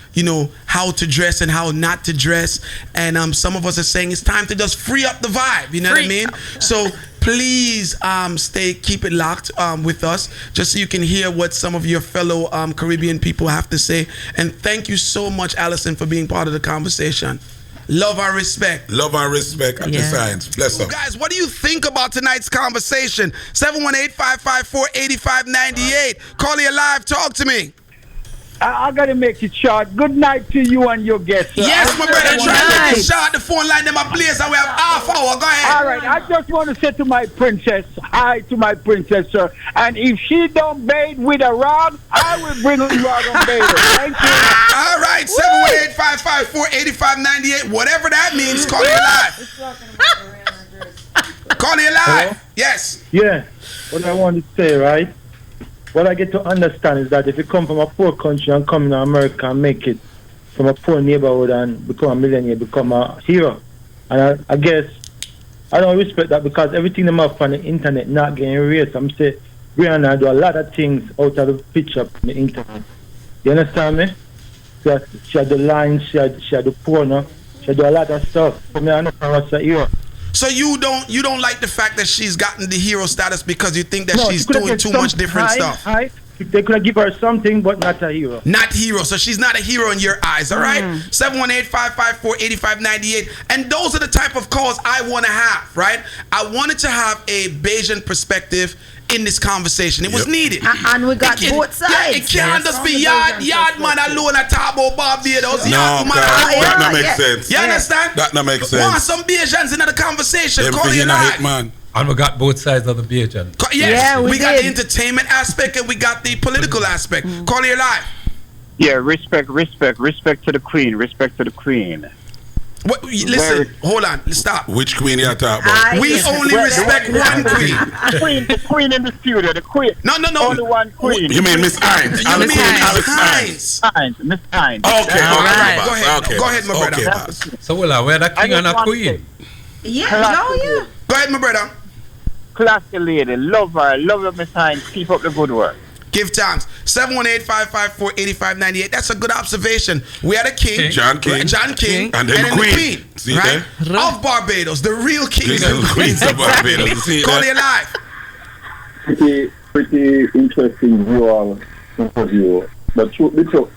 how to dress and how not to dress, and some of us are saying it's time to just free up the vibe. You know what I mean? So please keep it locked with us, just so you can hear what some of your fellow Caribbean people have to say. And thank you so much, Allison, for being part of the conversation. Love and respect. Love and respect at the science. Bless So up. guys, what do you think about tonight's conversation? 718-554-8598. Call you live. Talk to me. I gotta make it short. Good night to you and your guests. Yes, my brother. Try to make it short. The phone line them a place and we have half hour. Go ahead. All right. I just want to say to my princess, hi to my princess, sir. And if she don't bathe with a rod, I will bring a rod and bathe her. Thank you. All right. 718-554-8598. Whatever that means, call you live. Call you live. Hello? Yes. Yeah. What I want to say, right? What I get to understand is that if you come from a poor country and come to America and make it from a poor neighborhood and become a millionaire, become a hero. And I guess I don't respect that because everything them up on the internet not getting erased. I'm saying Rihanna do a lot of things out of the picture on the internet. You understand me? She had the lines, she had the porno, she had do a lot of stuff. For me, I know her as a hero. So you don't like the fact that she's gotten the hero status because you think that she's doing too much different stuff. They could have given her something, but not a hero. Not hero. So she's not a hero in your eyes, all right? 718-554-8598. And those are the type of calls I want to have, right? I wanted to have a Bayesian perspective in this conversation. It was needed. And we got both sides. Yeah, it can't just be yard man alone at talk about Barbados. No, that don't make sense. You understand? That don't make sense. Want some Bayesians in the conversation. Them Call for you live. Hitman. And we got both sides of the Bayesian. Yes, we got the entertainment aspect and we got the political aspect. Call you live. Yeah, respect to the queen. Respect to the queen. What, listen, hold on, stop. Which queen you talking about? We only respect one queen. The queen in the studio, the queen. No. Only one queen. You mean Miss Hines? You mean Miss Hines? Miss Hines. Okay, all right. Go ahead, my brother. boss. So we're the king and a queen. Yeah. Go ahead, my brother. Classy lady, love her, Miss Hines. Keep up the good work. Give thanks. 718-554-8598. That's a good observation. We had a king, John King, and then the queen, See right? there? Of Barbados, the real kings and queens of Barbados. See Call there? you live. Pretty interesting interview. But truth be told,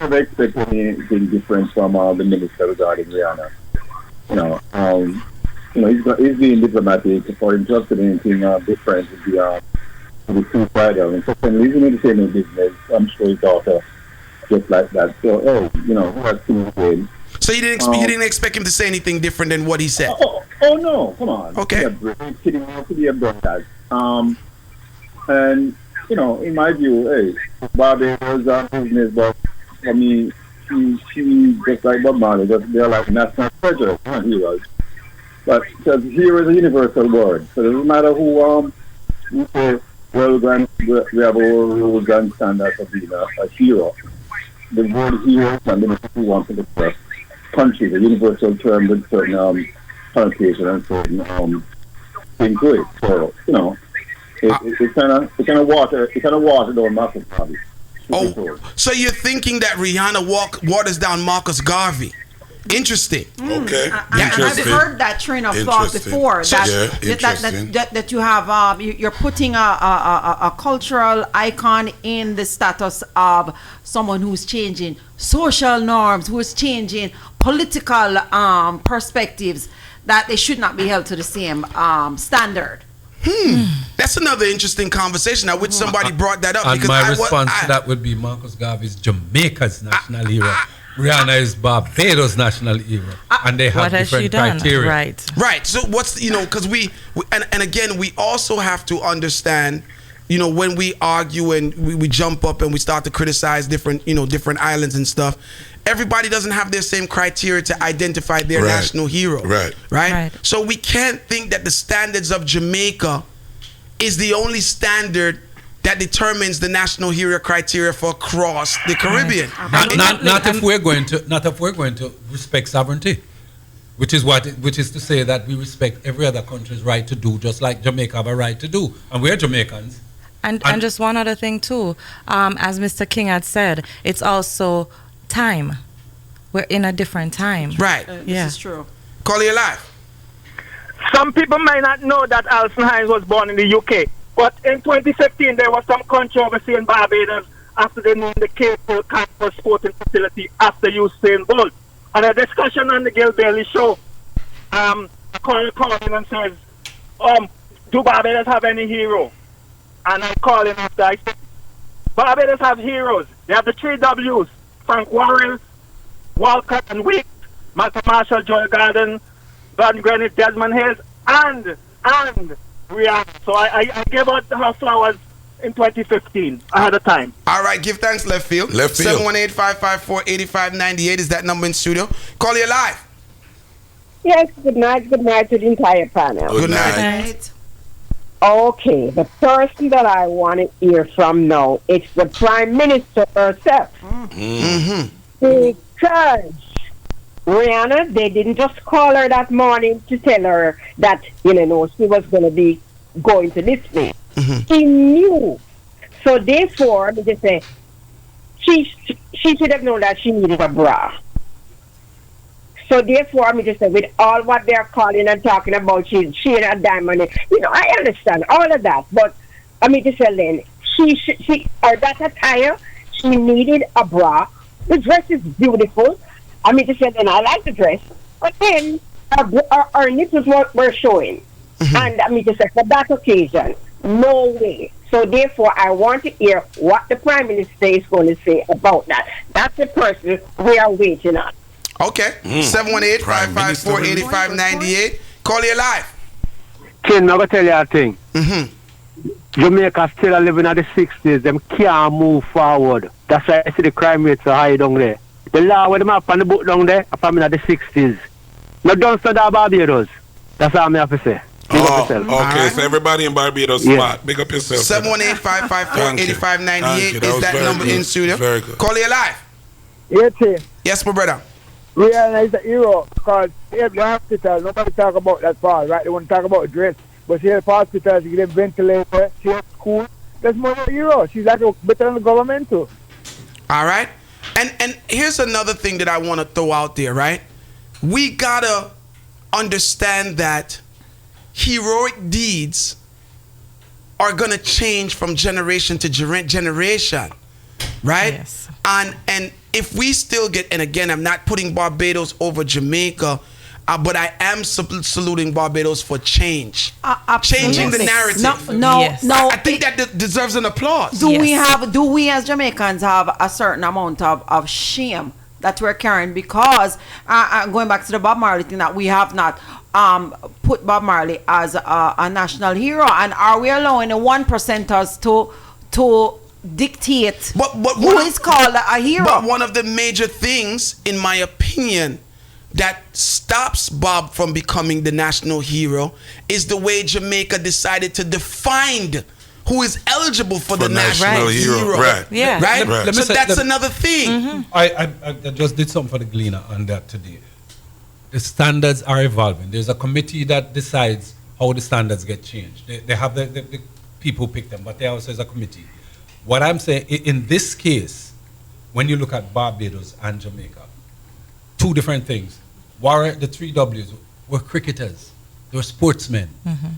I never expect anything different from the minister regarding Rihanna. He's being diplomatic. For him to have said anything different would be suicidal. And secondly, he's in the entertainment business. I'm sure his daughter just like that. So, who has two games? So you didn't expect him to say anything different than what he said? Oh no, come on. Okay. Kidding me, could be a that. And in my view, Barbados are business, but for me, she just like Bob Marley, they're like national treasures, not heroes. But because hero is a universal word, so it doesn't matter who say, well, we have our rules and standards of being a hero. The word hero is not limited to one particular country, the universal term with certain connotation and certain things to it. So, it kind of water down Marcus Garvey. So you're thinking that Rihanna waters down Marcus Garvey? Interesting. Okay. I've heard that train of thought before. That you have you're putting a cultural icon in the status of someone who's changing social norms, who's changing political perspectives, that they should not be held to the same standard. That's another interesting conversation. I wish somebody brought that up. And my response to that would be Marcus Garvey is Jamaica's national hero. Rihanna is Barbados' national hero, and they have different criteria. Right. So what's because we again we also have to understand, when we argue and we jump up and we start to criticize different islands and stuff. Everybody doesn't have their same criteria to identify their national hero. Right. So we can't think that the standards of Jamaica is the only standard that determines the national hero criteria for across the Caribbean. Not if we're going to respect sovereignty, which is to say that we respect every other country's right to do, just like Jamaica have a right to do, and we're Jamaicans. And just one other thing too, as Mr. King had said, it's also time. We're in a different time. Right. This is true. Call you live. Some people might not know that Alison Hines was born in the UK. But in 2015, there was some controversy in Barbados after they named the Cape Campbell Sporting Facility after Usain Bolt. And a discussion on the Gil Bailey show, a caller called in and says, do Barbados have any hero? And I call him after. I said, Barbados have heroes. They have the 3 W's, Frank Warren, Walcott and Weeks, Malcolm Marshall, Joel Garden, Gordon Greenwich, Desmond Hayes, and Rihanna. So I gave out her flowers in 2015 ahead of time. All right, give thanks, left field. Left field. 718-554-8598 is that number in studio. Call you live. Yes, good night to the entire panel. Good night. Okay, the person that I want to hear from now, it's the Prime Minister herself. Because Rihanna, they didn't just call her that morning to tell her that, she was going to be going to this place. She knew. So therefore, they just say, she should have known that she needed a bra. So therefore, I just say, with all what they're calling and talking about, she and a diamond, I understand all of that. But just say, then, or that attire, she needed a bra. The dress is beautiful. Just say, then I like the dress. But then, her nipples were showing. And just say, for that occasion, no way. So therefore, I want to hear what the Prime Minister is going to say about that. That's the person we are waiting on. Okay. 718-554-8598. Call you live. Ken, I'm going to tell you a thing. Jamaica still living in the 60s. Them can't move forward. That's why I see the crime rates are high down there. The law with them up on the book down there, I'm in the 60s. No, don't start that Barbados. That's all I have to say. Big up yourself. Okay, so everybody in Barbados smart. Big up yourself. 718-554-8598 is that number in studio. Very good. Call you live. Yes, my brother. Rihanna is a hero because in the hospital, nobody talk about that part, right? They want to talk about the dress. But she has hospitals, she get a ventilator, she has school. That's more of a hero. She's like better than the government too. All right. And here's another thing that I want to throw out there, right? We got to understand that heroic deeds are going to change from generation to generation, right? Yes. And if we still get, and again, I'm not putting Barbados over Jamaica, but I am saluting Barbados for change. Changing the narrative. No. I think that deserves an applause. Do we as Jamaicans have a certain amount of shame that we're carrying because, going back to the Bob Marley thing, that we have not put Bob Marley as a national hero, and are we allowing the 1%ers to dictate who is called a hero? But one of the major things, in my opinion, that stops Bob from becoming the national hero is the way Jamaica decided to define who is eligible for the national hero. Right. Yeah. Right? So that's another thing. I just did something for the Gleaner on that today. The standards are evolving. There's a committee that decides how the standards get changed. They have the people who pick them, but there also is a committee. What I'm saying, in this case, when you look at Barbados and Jamaica, two different things. The 3 W's were cricketers. They were sportsmen.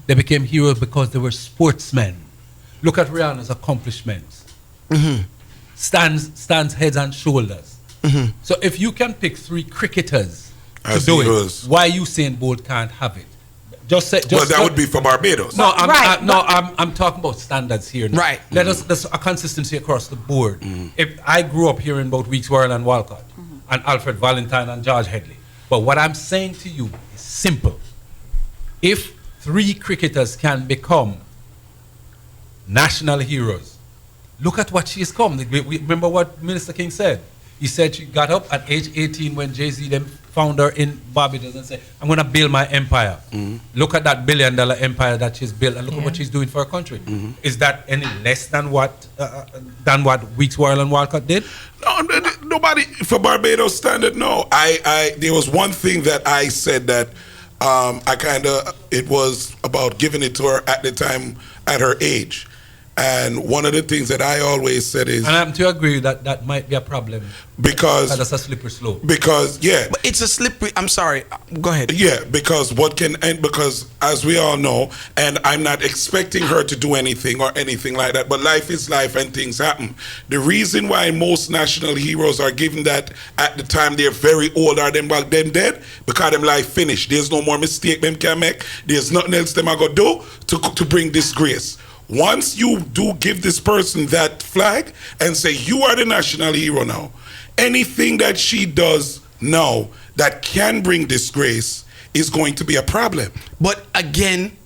They became heroes because they were sportsmen. Look at Rihanna's accomplishments. Stands heads and shoulders. So if you can pick 3 cricketers to do it, why Usain Bolt can't have it? That would be for Barbados. No, I'm talking about standards here now. Right. There's a consistency across the board. If I grew up hearing about Weeks Warren and Walcott and Alfred Valentine and George Headley, but what I'm saying to you is simple. If 3 cricketers can become national heroes, look at what she's come. Remember what Minister King said? He said she got up at age 18 when Jay-Z then found her in Barbados and said, I'm going to build my empire. Look at that $1 billion empire that she's built and look at what she's doing for her country. Is that any less than what Weeks Warren and Walcott did? No, nobody, for Barbados standard, no. There was one thing that I said that it was about giving it to her at the time, at her age. And one of the things that I always said is, and I'm to agree that that might be a problem because that's a slippery slope. Because but it's a slippery. I'm sorry. Go ahead. Yeah, because because as we all know, and I'm not expecting her to do anything or anything like that, but life is life and things happen. The reason why most national heroes are given that at the time they're very old or them dead, because them life finished. There's no more mistake them can make. There's nothing else them are gonna do to bring disgrace. Once you do give this person that flag and say you are the national hero now, anything that she does now that can bring disgrace is going to be a problem. But again,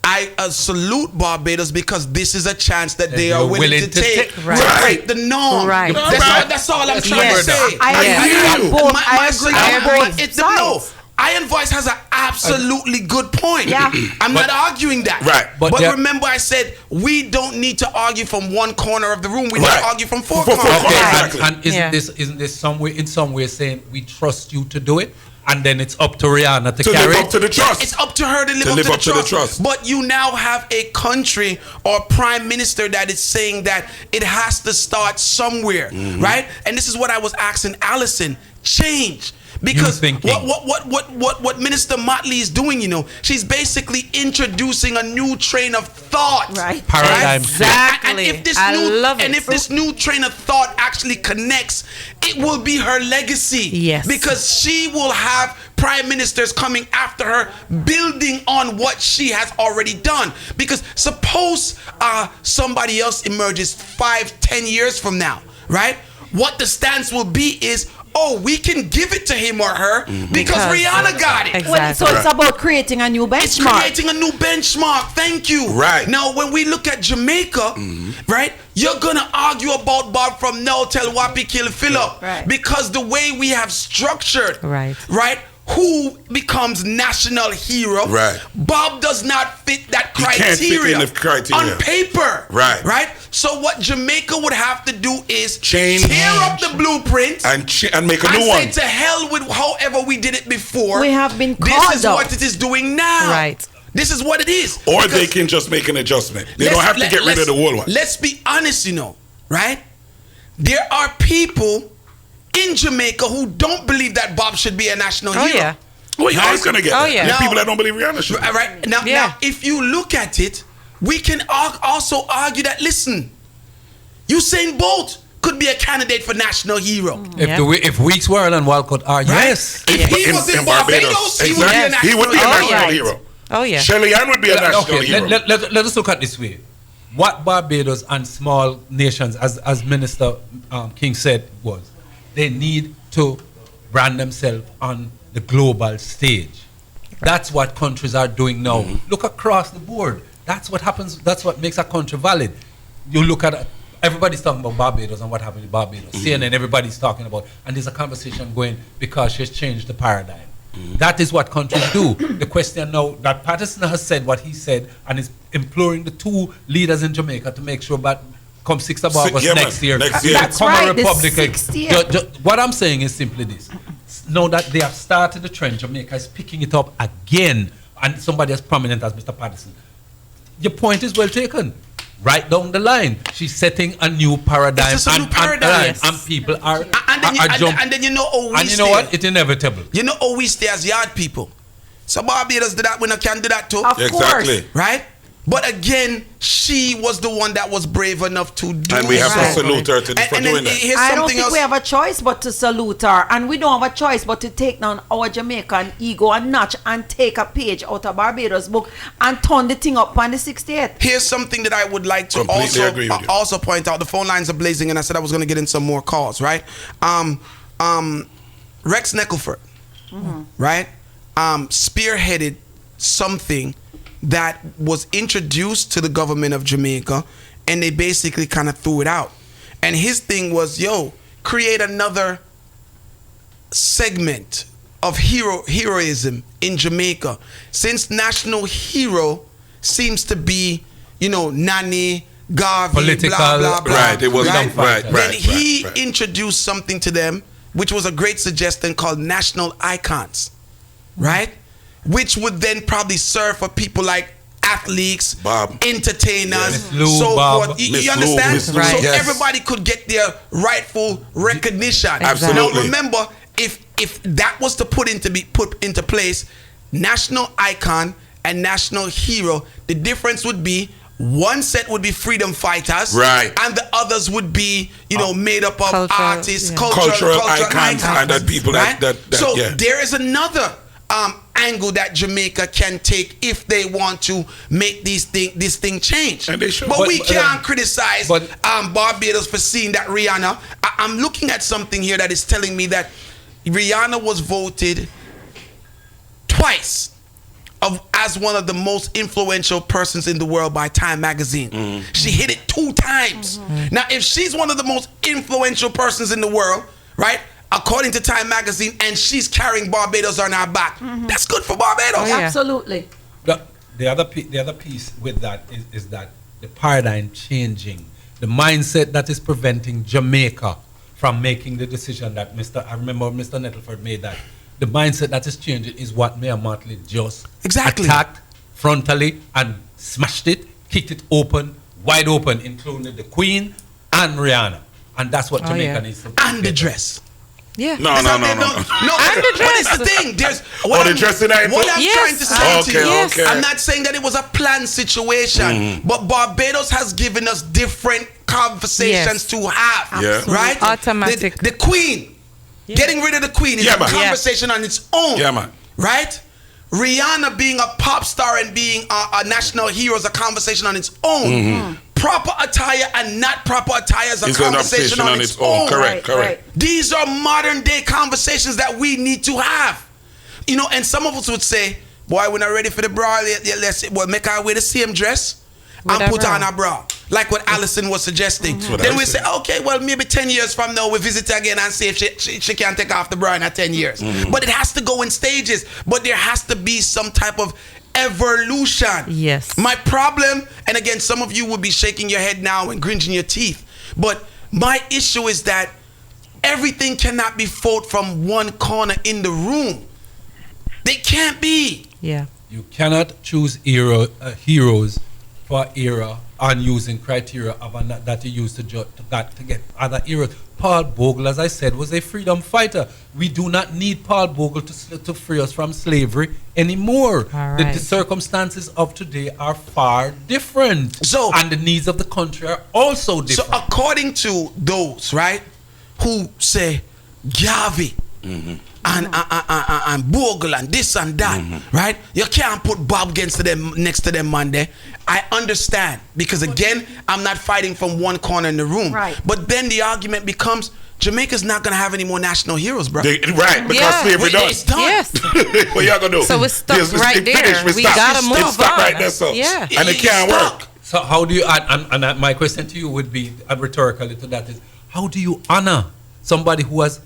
I salute Barbados because this is a chance that they are willing to take. Right. The norm. Right. That's all I'm trying to say. I agree on both. I agree on both It's the no. Iron Voice has an absolutely good point. Yeah. I'm not arguing that. Right. But remember I said we don't need to argue from one corner of the room. We need to argue from four corners. Exactly. And isn't this some way in some way saying we trust you to do it? And then it's up to Rihanna to carry live up to the trust. It's up to her to live up to the trust. But you now have a country or prime minister that is saying that it has to start somewhere, right? And this is what I was asking Allison. Change. Because what Minister Motley is doing, you know, she's basically introducing a new train of thought. Right. Paradigm. Exactly. And if this this new train of thought actually connects, it will be her legacy. Yes. Because she will have prime ministers coming after her, building on what she has already done. Because suppose somebody else emerges 5-10 years from now, right? What the stance will be is, we can give it to him or her because Rihanna got it. Well, so it's about creating a new benchmark. It's creating a new benchmark. Thank you. Right. Now, when we look at Jamaica, right, you're going to argue about Bob from now till Wapi kill Philip. Right. Because the way we have structured, right, who becomes national hero, Bob does not fit that criteria, on paper. Right. So what Jamaica would have to do is change, tear up the blueprint and make a new one. And say to hell with however we did it before. We have been This called is what it is doing now. Right. This is what it is. Or they can just make an adjustment. They don't have to get rid of the old one. Let's be honest, you know, right? There are people in Jamaica who don't believe that Bob should be a national hero. Yeah. Well, you're always going to get that. Now, people that don't believe Rihanna should. Right. Now, if you look at it, we can also argue that, listen, Usain Bolt could be a candidate for national hero. If Weeks World and Walcott are, yes. If he was in Barbados, he would be a national hero. Oh, yeah. Shelly Ann would be a national hero. Let us look at this way. What Barbados and small nations, as Minister King said, was they need to brand themselves on the global stage. That's what countries are doing now. Look across the board. That's what happens. That's what makes a country valid. You look at everybody's talking about Barbados and what happened in Barbados. CNN, everybody's talking about, and there's a conversation going because she's changed the paradigm. That is what countries do. The question now that Patterson has said what he said and is imploring the two leaders in Jamaica to make sure that come 6th of August next year. That's come right, a Republican. the 6th year. What I'm saying is simply this. Now that they have started the trend, Jamaica is picking it up again, and somebody as prominent as Mr. Patterson. Your point is well taken. Right down the line, she's setting a new paradigm, It's just a new paradigm. and people are jumping. And then you know, we and you know what? It's inevitable. You know, we stay as yard people. So Barbados did that, we can do that too. Of course. Right? But again, she was the one that was brave enough to do it. And we have to salute her for doing that. I don't think we have a choice but to salute her. And we don't have a choice but to take down our Jamaican ego and notch and take a page out of Barbados book and turn the thing up on the 68th. Here's something that I would like to also point out. The phone lines are blazing, and I said I was going to get in some more calls, right? Rex Neckelford, right? Spearheaded something that was introduced to the government of Jamaica, and they basically kind of threw it out. And his thing was, create another segment of heroism in Jamaica. Since national hero seems to be, Nani, Garvey, political, blah, blah, blah. Right, it was Then he introduced something to them, which was a great suggestion called national icons, right? Which would then probably serve for people like athletes, Bob, entertainers, Miss Lou, so Bob. forth. You Miss Lou, understand? Miss Lou, So yes. everybody could get their rightful recognition. Absolutely. Now remember, if that was to put into place, national icon and national hero, the difference would be one set would be freedom fighters, right, and the others would be, made up of artists, cultural icons, and that people right? that so yeah. there is another angle that Jamaica can take if they want to make this thing change. And they should. But we But, can't criticize Barbados for seeing that Rihanna. I'm looking at something here that is telling me that Rihanna was voted twice as one of the most influential persons in the world by Time magazine. She hit it 2 times. Now, if she's one of the most influential persons in the world, right, according to Time magazine, and she's carrying Barbados on her back, that's good for Barbados. Absolutely. The other piece with that is that the paradigm changing, the mindset that is preventing Jamaica from making the decision that I remember Mr. Nettleford made, that the mindset that is changing is what Mayor Motley just attacked frontally and smashed it, kicked it wide open, including the Queen and Rihanna. And that's what Jamaica needs to do. And the dress. Yeah. No. And the dress. But it's the thing. There's what the dress tonight. What I'm trying to say to you. Okay. I'm not saying that it was a planned situation, but Barbados has given us different conversations to have. Yeah. Right? Automatic. The Queen. Getting rid of the Queen is a conversation on its own. Yeah, man. Right? Rihanna being a pop star and being a national hero is a conversation on its own. Proper attire and not proper attire is a conversation on its own. Correct. These are modern day conversations that we need to have. And some of us would say, boy, we're not ready for the bra. Let's make her wear the same dress and put on a bra. Like what Allison was suggesting. Then we say, okay, well, maybe 10 years from now, we visit her again and see if she can take off the bra in 10 years. But it has to go in stages. But there has to be some type of evolution. Yes. My problem, and again, some of you will be shaking your head now and gringing your teeth, but my issue is that everything cannot be fought from one corner in the room. They can't be. Yeah. You cannot choose heroes for era on using criteria of that you use to get other heroes. Paul Bogle, as I said, was a freedom fighter. We do not need Paul Bogle to free us from slavery anymore. The circumstances of today are far different. And the needs of the country are also different. So according to those, right, who say Garvey and Bogle and this and that, right? You can't put Bob next to them Monday. I understand, because again, I'm not fighting from one corner in the room. Right. But then the argument becomes, Jamaica's not going to have any more national heroes, bro. Because slavery done. It's done. Yes. What y'all gonna do? So we're stuck right there. We gotta move on. Stuck right there, so. Yeah. And it can't work. So how do you, and my question to you would be, rhetorically to that is, how do you honor somebody who has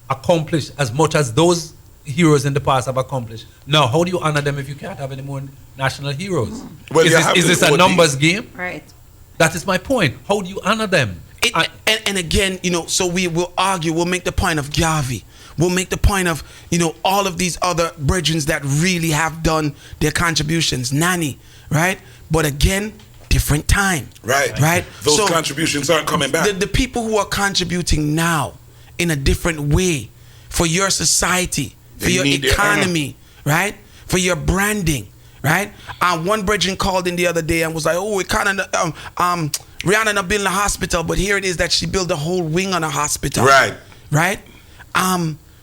accomplished as much as those heroes in the past have accomplished? Now, how do you honor them if you can't have any more national heroes? Well, is this a numbers game? Right. That is my point. How do you honor them? And again, so we will argue, we'll make the point of Garvey. We'll make the point of, all of these other brethren that really have done their contributions. Nani, right? But again, different time. Right? Those contributions aren't coming back. The people who are contributing now in a different way for your society, for your economy, right? For your branding, right? One brethren called in the other day and was like, oh, it kind of, Rihanna not building a hospital, but here it is that she built a whole wing on a hospital. Right?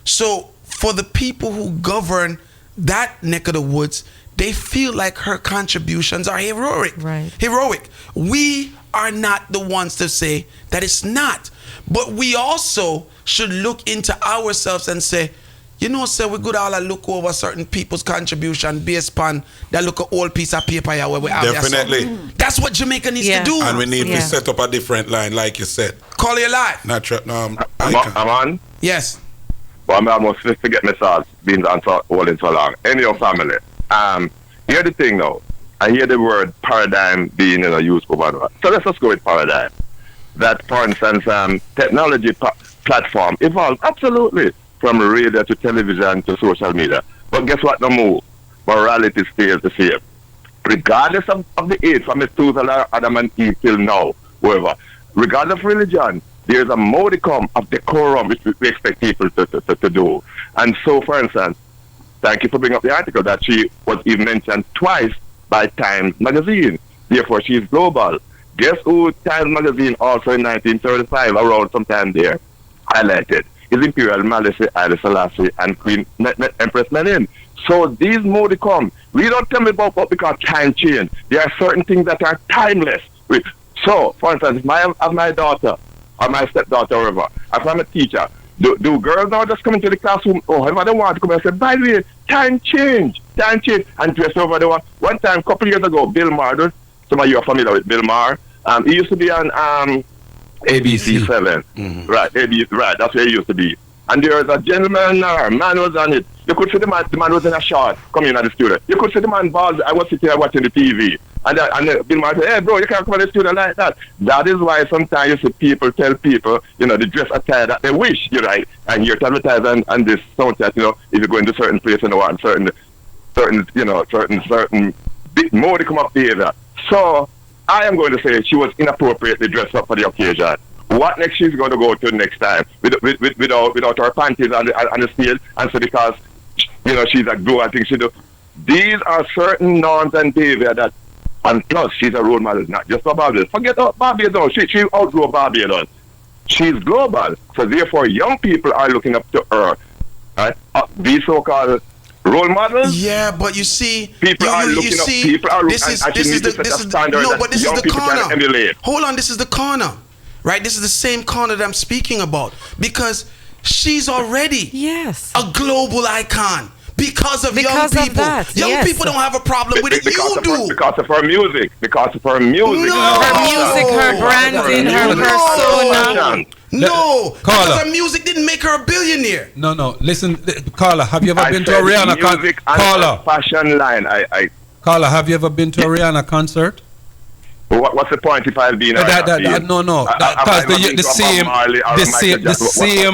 So for the people who govern that neck of the woods, they feel like her contributions are heroic. Right. Heroic. We are not the ones to say that it's not. But we also should look into ourselves and say, sir, we good all look over certain people's contribution based upon that look an old piece of paper here where we have. Definitely. That's what Jamaica needs to do. And we need to set up a different line, like you said. Call you live. I'm on? Yes. Well, I'm almost forget my thoughts being on holding so long. In your family. Hear the thing now. I hear the word paradigm being used over. So let's just go with paradigm. That, for instance, technology platform evolved absolutely from radio to television to social media. But guess what? No move. Morality stays the same. regardless of the age, from Methuselah, Adam and Eve till now, whoever, regardless of religion, there's a modicum of decorum which we expect people to do. And so, for instance, thank you for bringing up the article that she was even mentioned twice by Times Magazine. Therefore, she's global. Guess who Times Magazine also in 1935, around sometime there, highlighted? His Imperial Majesty Haile Selassie and Queen Empress Menen. So these modicum, we don't tell me about what we call time change. There are certain things that are timeless. So, for instance, if I have my daughter, or my stepdaughter, or whatever, if I'm a teacher, do girls now just come into the classroom, whoever they want to come and say, by the way, time change, and dress over the one. One time, a couple years ago, Bill Maher, some of you are familiar with Bill Maher, he used to be on ABC 7. Mm-hmm. Right, right, that's where he used to be. And there was a gentleman, man was on it. You could see the man was in a short coming in at the studio. You could see the man bald. I was sitting there watching the TV. And Bill Maher said, hey bro, you can't come in the studio like that. That is why sometimes you see people tell people, the dress attire that they wish, you're right. And you're advertising and this sound that, if you go into certain places and want certain big modicum of behavior. So I am going to say she was inappropriately dressed up for the occasion. What next she's going to go to next time without her panties on the stage, and so because she's a girl, I think she do. These are certain norms and behavior that, and plus she's a role model, not just for Barbados. Forget about Barbados. She outgrew Barbados. She's global, so therefore young people are looking up to her. Right? These so-called role models. Yeah, but you see, people are looking up. People are this is the corner. Hold on, this is the corner. Right, this is the same corner that I'm speaking about, because she's already a global icon because of young people. Young people don't have a problem with it. You do because of her music. Her music, her branding, her persona. No, because her music didn't make her a billionaire. No. Listen, Carla, have you ever been to a Rihanna concert? Carla, fashion line. Carla, have you ever been to a Rihanna concert? What's the point if I've been? No. Because the same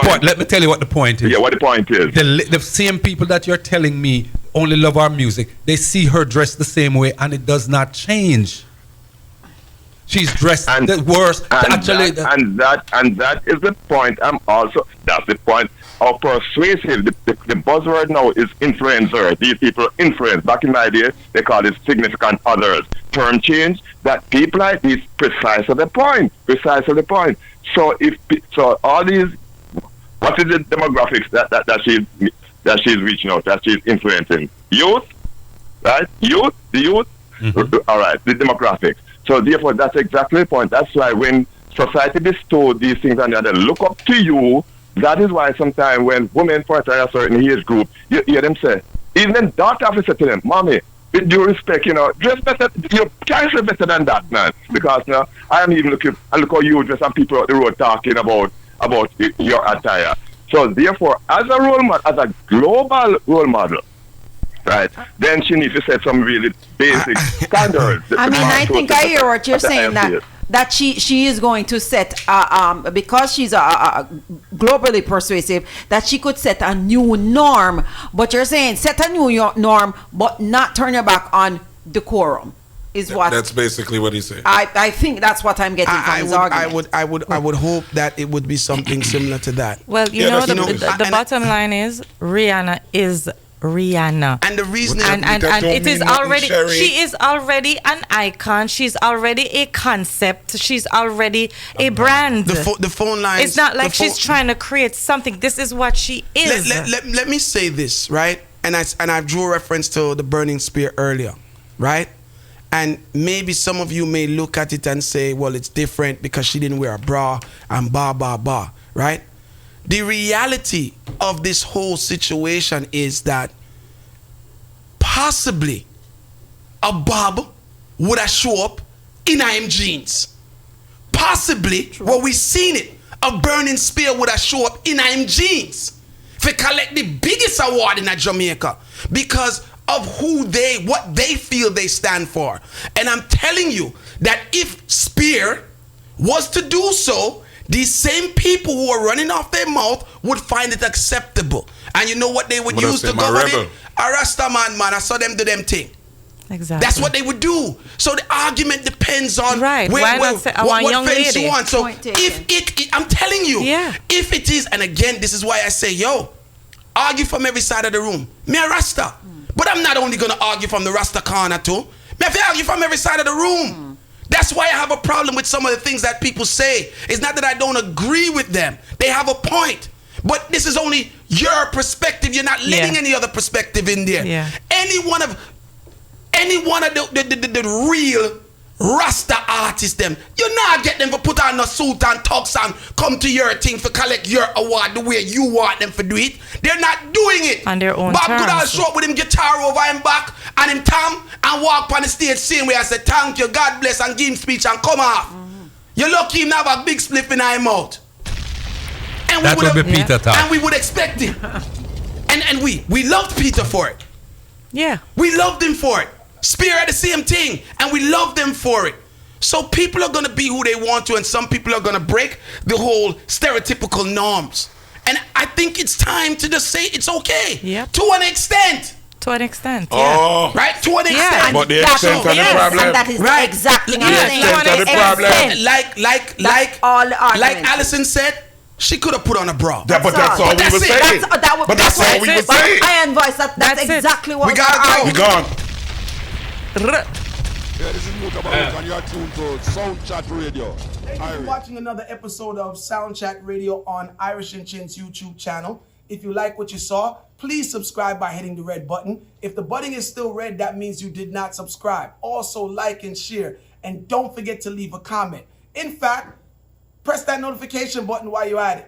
point. Let me tell you what the point is. Yeah, what the point is. The same people that you're telling me only love our music, they see her dressed the same way, and it does not change. She's dressed the worst. Actually, that is the point. That's the point. How persuasive the buzzword now is influencer. These people influence. Back in my day, they call it significant others. Term change. That people like these precisely the point. So all these, what is the demographics that she's reaching out, that she's influencing? Youth, right? The youth. Mm-hmm. All right, the demographics. So therefore, that's exactly the point. That's why when society bestows these things and they look up to you. That is why sometimes when women for a certain age group, you hear them say, even daughter have to say to them, mommy, with due respect, dress better, you can't say better than that, man. Because now I am even looking, I look how you dress and people out the road talking about your attire. So therefore, as a role model, as a global role model, right, then she needs to set some really basic standards. I think I hear what you're saying, that she is going to set because she's globally persuasive, that she could set a new norm. But you're saying set a new norm but not turn your back on decorum is what that's basically what he's saying. I think that's what I'm getting from his argument. I would hope that it would be something similar to that. Well, the bottom line is Rihanna is Rihanna, and the reason and it is already she is already an icon. She's already a concept. She's already a brand. The phone lines. It's not like she's trying to create something. This is what she is. Let me say this, right? And I drew reference to the burning spear earlier, right? And maybe some of you may look at it and say, well, it's different because she didn't wear a bra and blah, right? The reality of this whole situation is that possibly a Bob would have show up in him jeans. Possibly, well, we seen it, a burning spear would have show up in him jeans for collect the biggest award in Jamaica because of what they feel they stand for. And I'm telling you that if Spear was to do so, these same people who are running off their mouth would find it acceptable. And you know what they would use to govern it? A Rasta man, I saw them do them thing. Exactly. That's what they would do. So the argument depends on Right. Why not say, I want what young fence lady. you want. So Point taken. if I'm telling you, if it is, and again, this is why I say, yo, argue from every side of the room. Me a Rasta. But I'm not only gonna argue from the Rasta corner too. Me have to argue from every side of the room. That's why I have a problem with some of the things that people say. It's not that I don't agree with them. They have a point. But this is only your perspective. You're not letting any other perspective in there. Yeah. Any one of the real Rasta artists, them, you not get them to put on a suit and tux and come to your thing for collect your award the way you want them to do it. They're not doing it. On their own Bob terms. Goodall show up with him guitar over him back and him tam and walk on the stage same way I say thank you, God bless, and give him speech and come off. You're lucky him have a big spliff in his mouth. And That would be Peter talk. And we would expect it. and we loved Peter for it. Yeah. We loved him for it. Spear had the same thing, and we loved them for it. So people are gonna be who they want to, and some people are gonna break the whole stereotypical norms. And I think it's time to just say it's okay. Yep. To an extent. To an extent, Oh. Right? To an Yeah. extent. But the extent of the problem. And that is Right. exactly The what I'm extent saying. of the problem. Like all the like arguments. Allison said, she could have put on a bra. Yeah, but that's all we were saying. But that's all we were saying. Iron voice. That's That's it. exactly what We gotta go. We gone. Yeah, this is Mutabalik and you're tuned to Sound Chat Radio. Thank you for watching another episode of Sound Chat Radio on Irish and Chin's YouTube channel. If you like what you saw, please subscribe by hitting the red button. If the button is still red, that means you did not subscribe. Also, like and share. And don't forget to leave a comment. In fact, press that notification button while you're at it.